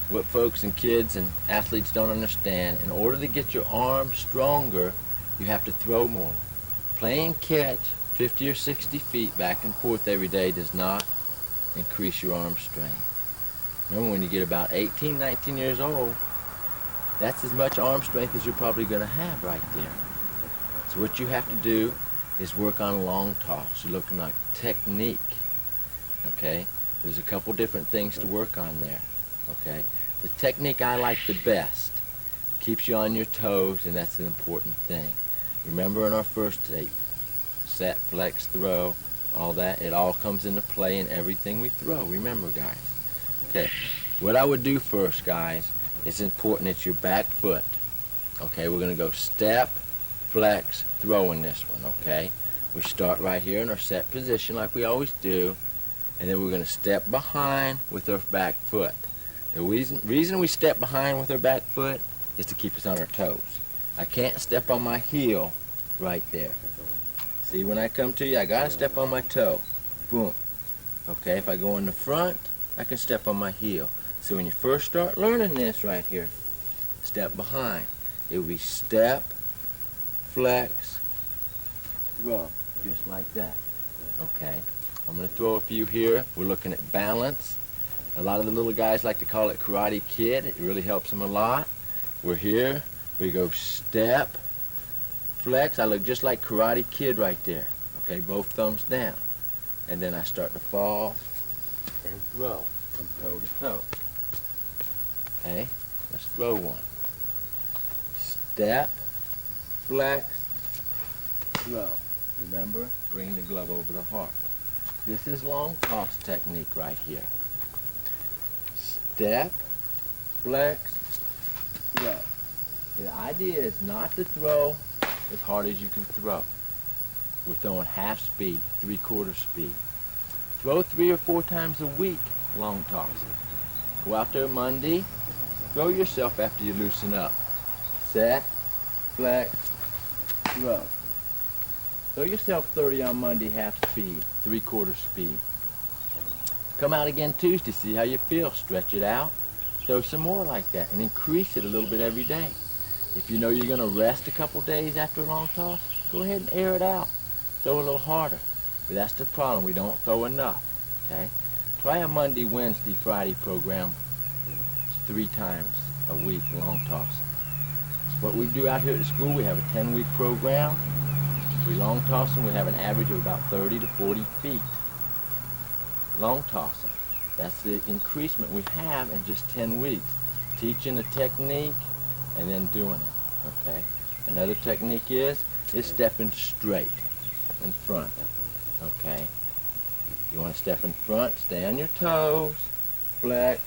What folks and kids and athletes don't understand, in order to get your arm stronger, you have to throw more. Playing catch 50 or 60 feet back and forth every day does not increase your arm strength. Remember, when you get about 18, 19 years old, that's as much arm strength as you're probably going to have right there. So what you have to do is work on long toss. You're looking like technique, okay? There's a couple different things to work on there, okay? The technique I like the best keeps you on your toes, and that's an important thing. Remember in our first tape, set, flex, throw, all that, it all comes into play in everything we throw. Remember, guys. Okay, what I would do first, guys, it's important it's your back foot. Okay, we're going to go step, flex, throw in this one, okay? We start right here in our set position like we always do, and then we're going to step behind with our back foot. The reason we step behind with our back foot is to keep us on our toes. I can't step on my heel right there. See, when I come to you, I gotta step on my toe. Boom. Okay, if I go in the front, I can step on my heel. So when you first start learning this right here, step behind. It will be step, flex, throw, just like that. Okay, I'm gonna throw a few here. We're looking at balance. A lot of the little guys like to call it Karate Kid. It really helps them a lot. We're here. We go step, flex. I look just like Karate Kid right there. Okay, both thumbs down. And then I start to fall and throw from toe to toe. Okay, let's throw one. Step, flex, throw. Remember, bring the glove over the heart. This is long toss technique right here. Step, flex, throw. The idea is not to throw as hard as you can throw. We're throwing half speed, 3/4 speed. Throw 3 or 4 times a week, long toss. Go out there Monday, throw yourself after you loosen up. Set, flex, throw. Throw yourself 30 on Monday, half speed, 3/4 speed. Come out again Tuesday, see how you feel. Stretch it out, throw some more like that, and increase it a little bit every day. If you know you're going to rest a couple days after a long toss, go ahead and air it out. Throw a little harder. But that's the problem. We don't throw enough. Okay? Try a Monday, Wednesday, Friday program 3 times a week, long tossing. What we do out here at the school, we have a 10-week program. We long tossing, we have an average of about 30 to 40 feet. Long tossing. That's the increasement we have in just 10 weeks. Teaching the technique and then doing it. Okay? Another technique is stepping straight in front. Okay? You want to step in front, stay on your toes, flex,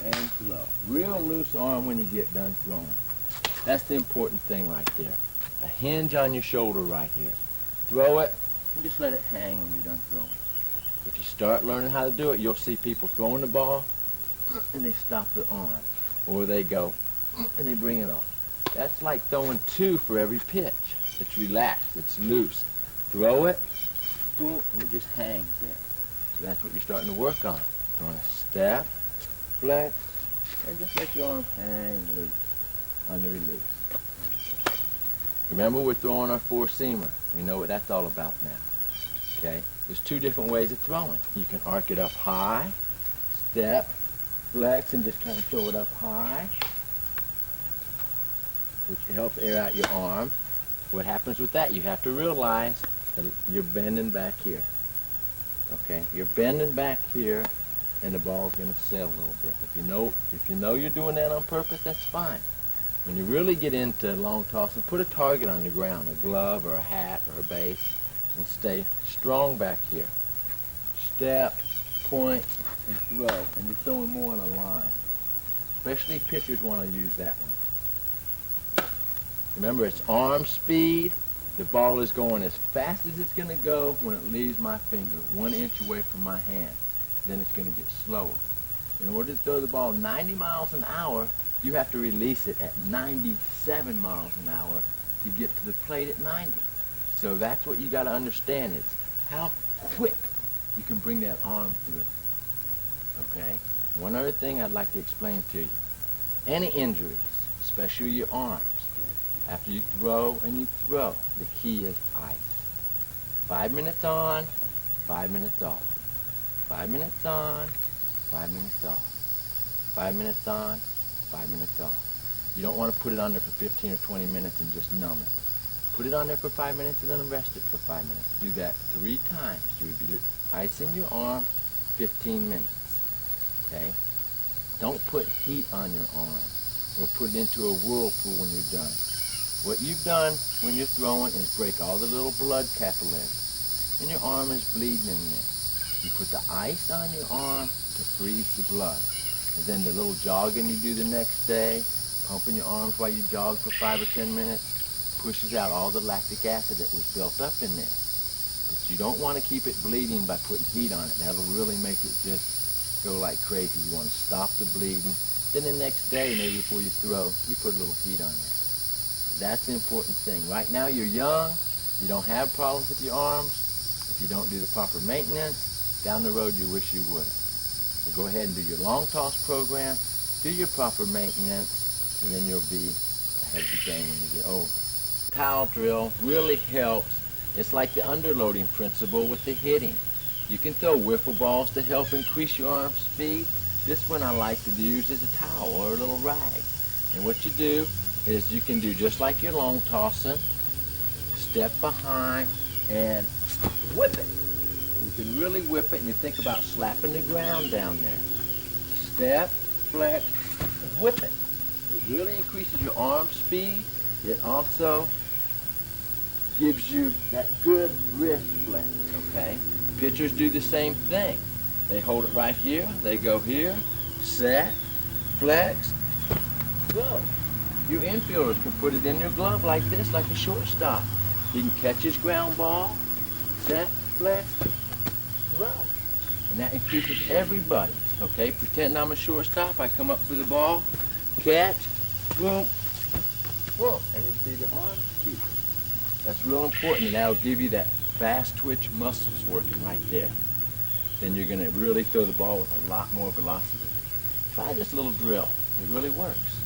and throw. Real loose arm when you get done throwing. That's the important thing right there. A hinge on your shoulder right here. Throw it, and just let it hang when you're done throwing. If you start learning how to do it, you'll see people throwing the ball, and they stop their arm. Or they go, and they bring it off. That's like throwing 2 for every pitch. It's relaxed, it's loose. Throw it, boom, and it just hangs there. So that's what you're starting to work on. You want to step, flex, and just let your arm hang loose on the release. Remember, we're throwing our 4-seamer. We know what that's all about now. Okay? There's 2 different ways of throwing. You can arc it up high, step, flex, and just kind of throw it up high, which helps air out your arm. What happens with that? You have to realize that you're bending back here. Okay? You're bending back here, and the ball's going to sail a little bit. If you know you're doing that on purpose, that's fine. When you really get into long tossing, put a target on the ground, a glove or a hat or a base, and stay strong back here. Step, point, and throw, and you're throwing more on a line. Especially pitchers want to use that one. Remember, it's arm speed. The ball is going as fast as it's going to go when it leaves my finger, 1 inch away from my hand. Then it's going to get slower. In order to throw the ball 90 miles an hour, you have to release it at 97 miles an hour to get to the plate at 90. So that's what you got to understand is how quick you can bring that arm through. Okay? One other thing I'd like to explain to you. Any injuries, especially your arms, after you throw, the key is ice. 5 minutes on, 5 minutes off. 5 minutes on, 5 minutes off. 5 minutes on, 5 minutes off. You don't want to put it on there for 15 or 20 minutes and just numb it. Put it on there for 5 minutes and then rest it for 5 minutes. Do that 3 times. You would be icing your arm 15 minutes. Okay? Don't put heat on your arm or put it into a whirlpool when you're done. What you've done when you're throwing is break all the little blood capillaries, and your arm is bleeding in there. You put the ice on your arm to freeze the blood. And then the little jogging you do the next day, pumping your arms while you jog for 5 or 10 minutes, pushes out all the lactic acid that was built up in there. But you don't want to keep it bleeding by putting heat on it. That'll really make it just go like crazy. You want to stop the bleeding. Then the next day, maybe before you throw, you put a little heat on there. That's the important thing. Right now you're young, you don't have problems with your arms. If you don't do the proper maintenance, down the road you wish you wouldn't. So go ahead and do your long toss program, do your proper maintenance, and then you'll be ahead of the game when you get older. Towel drill really helps. It's like the underloading principle with the hitting. You can throw wiffle balls to help increase your arm speed. This one I like to use is a towel or a little rag. And what you do is you can do just like your long tossing, step behind and whip it. And you can really whip it, and you think about slapping the ground down there. Step, flex, whip it. It really increases your arm speed. It also gives you that good wrist flex, okay? Pitchers do the same thing. They hold it right here, they go here, set, flex, go. You infielders can put it in your glove like this, like a shortstop. He can catch his ground ball, set, flex, throw. And that increases everybody, okay? Pretend I'm a shortstop, I come up for the ball, catch, boom, boom, and you see the arm speed. That's real important, and that'll give you that fast twitch muscles working right there. Then you're going to really throw the ball with a lot more velocity. Try this little drill. It really works.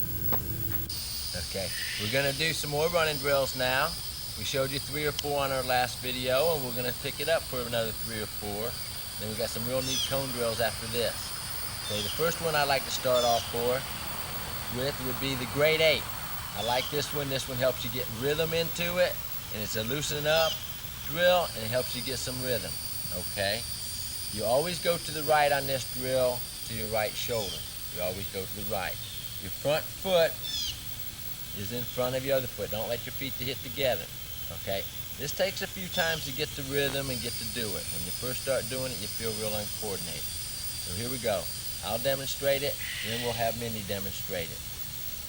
Okay, we're going to do some more running drills now. We showed you 3 or 4 on our last video, and we're going to pick it up for another 3 or 4. Then we got some real neat cone drills after this. Okay, the first one I like to start off with would be the grade 8. I like this one. This one helps you get rhythm into it, and it's a loosen up drill, and it helps you get some rhythm, okay? You always go to the right on this drill to your right shoulder. You always go to the right. Your front foot is in front of your other foot. Don't let your feet hit together, okay? This takes a few times to get the rhythm and get to do it. When you first start doing it, you feel real uncoordinated. So here we go. I'll demonstrate it, and then we'll have Mindy demonstrate it.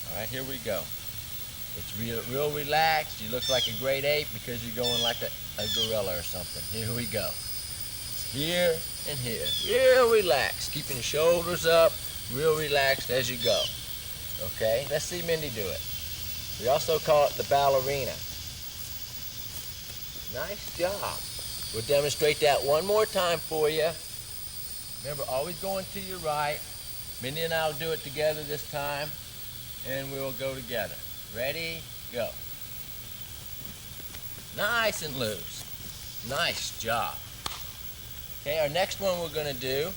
All right, here we go. It's real relaxed. You look like a grade 8 because you're going like a gorilla or something. Here we go. It's here and here. Real relaxed. Keeping your shoulders up. Real relaxed as you go. Okay? Let's see Mindy do it. We also call it the ballerina. Nice job. We'll demonstrate that one more time for you. Remember, always going to your right. Mindy and I will do it together this time, and we'll go together. Ready, go. Nice and loose. Nice job. Okay, our next one we're going to do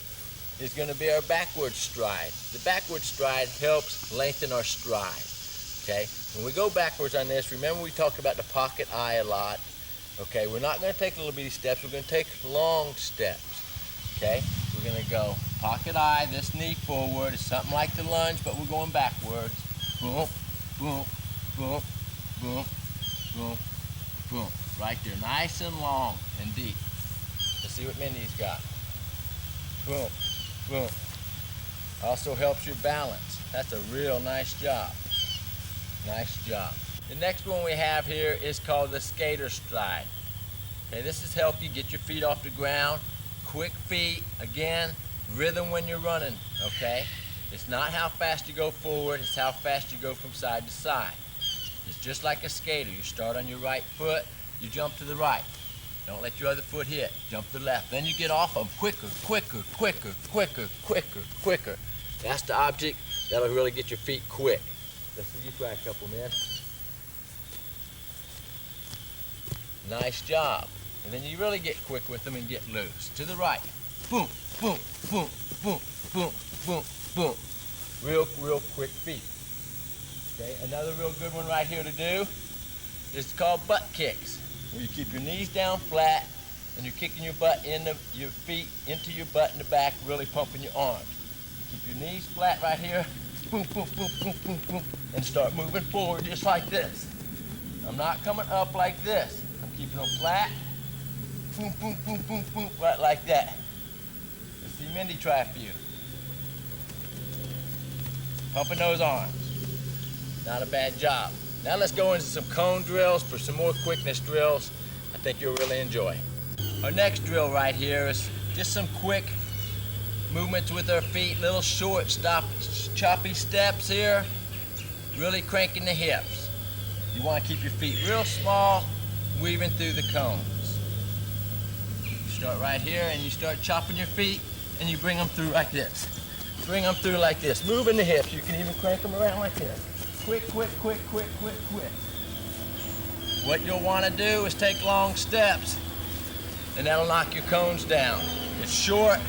is going to be our backward stride. The backward stride helps lengthen our stride. Okay, when we go backwards on this, remember we talked about the pocket eye a lot. Okay, we're not going to take little bitty steps. We're going to take long steps. Okay, we're going to go pocket eye, this knee forward. It's something like the lunge, but we're going backwards. Boom, boom, boom, boom, boom, boom. Right there, nice and long and deep. Let's see what Mindy's got. Boom, boom. Also helps your balance. That's a real nice job. Nice job. The next one we have here is called the skater stride. Okay, this is help you get your feet off the ground. Quick feet, again, rhythm when you're running, okay? It's not how fast you go forward, it's how fast you go from side to side. It's just like a skater. You start on your right foot, you jump to the right. Don't let your other foot hit. Jump to the left. Then you get off them quicker, quicker, quicker, quicker, quicker, quicker. That's the object that'll really get your feet quick. Let's see you try a couple, man. Nice job. And then you really get quick with them and get loose. To the right. Boom, boom, boom, boom, boom, boom, boom. Real quick feet. Okay, another real good one right here to do is called butt kicks, where you keep your knees down flat and you're kicking your butt your feet into your butt in the back, really pumping your arms. You keep your knees flat right here, boom, boom, boom, boom, boom, boom, and start moving forward just like this. I'm not coming up like this. I'm keeping them flat, boom, boom, boom, boom, boom, right like that. Let's see Mindy try a few. Pumping those arms. Not a bad job. Now let's go into some cone drills for some more quickness drills I think you'll really enjoy. Our next drill right here is just some quick movements with our feet, little short, choppy steps here, really cranking the hips. You want to keep your feet real small, weaving through the cones. You start right here and you start chopping your feet and you bring them through like this. Bring them through like this. Moving the hips. You can even crank them around like this. Quick, quick, quick, quick, quick, quick. What you'll want to do is take long steps, and that'll knock your cones down. It's short,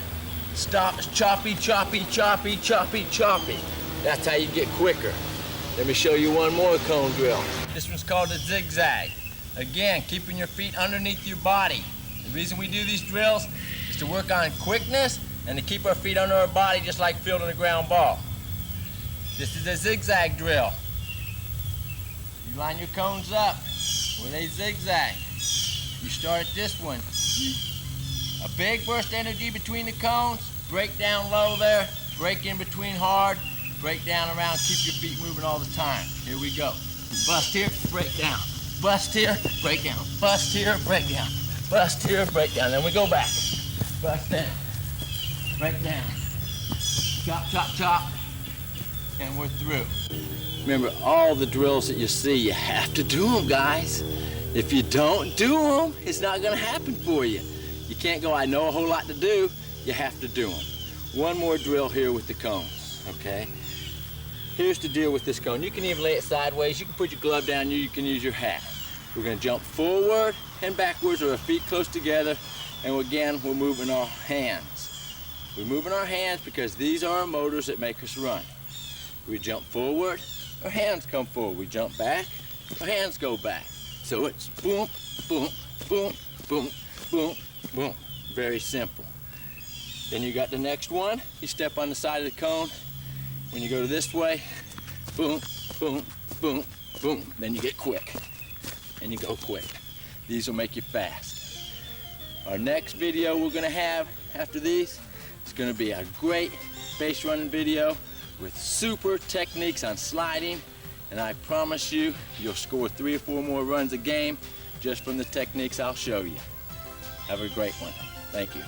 stop, choppy, choppy, choppy, choppy, choppy. That's how you get quicker. Let me show you one more cone drill. This one's called a zigzag. Again, keeping your feet underneath your body. The reason we do these drills is to work on quickness and to keep our feet under our body just like fielding a ground ball. This is a zigzag drill. You line your cones up with a zigzag. You start at this one. A big burst energy between the cones, break down low there, break in between hard, break down around, keep your feet moving all the time. Here we go. Bust here, break down. Bust here, break down. Bust here, break down. Bust here, break down. Then we go back. Bust in, break down. Chop, chop, chop, and we're through. Remember, all the drills that you see, you have to do them, guys. If you don't do them, it's not gonna happen for you. You can't go, I know a whole lot to do. You have to do them. One more drill here with the cones, okay? Here's the deal with this cone. You can even lay it sideways. You can put your glove down, you can use your hat. We're gonna jump forward and backwards with our feet close together, and again, we're moving our hands. We're moving our hands because these are our motors that make us run. We jump forward, our hands come forward. We jump back, our hands go back. So it's boom, boom, boom, boom, boom, boom. Very simple. Then you got the next one. You step on the side of the cone. When you go this way, boom, boom, boom, boom. Then you get quick, and you go quick. These will make you fast. Our next video we're gonna have after these is gonna be a great base running video with super techniques on sliding, and I promise you, you'll score 3 or 4 more runs a game just from the techniques I'll show you. Have a great one. Thank you.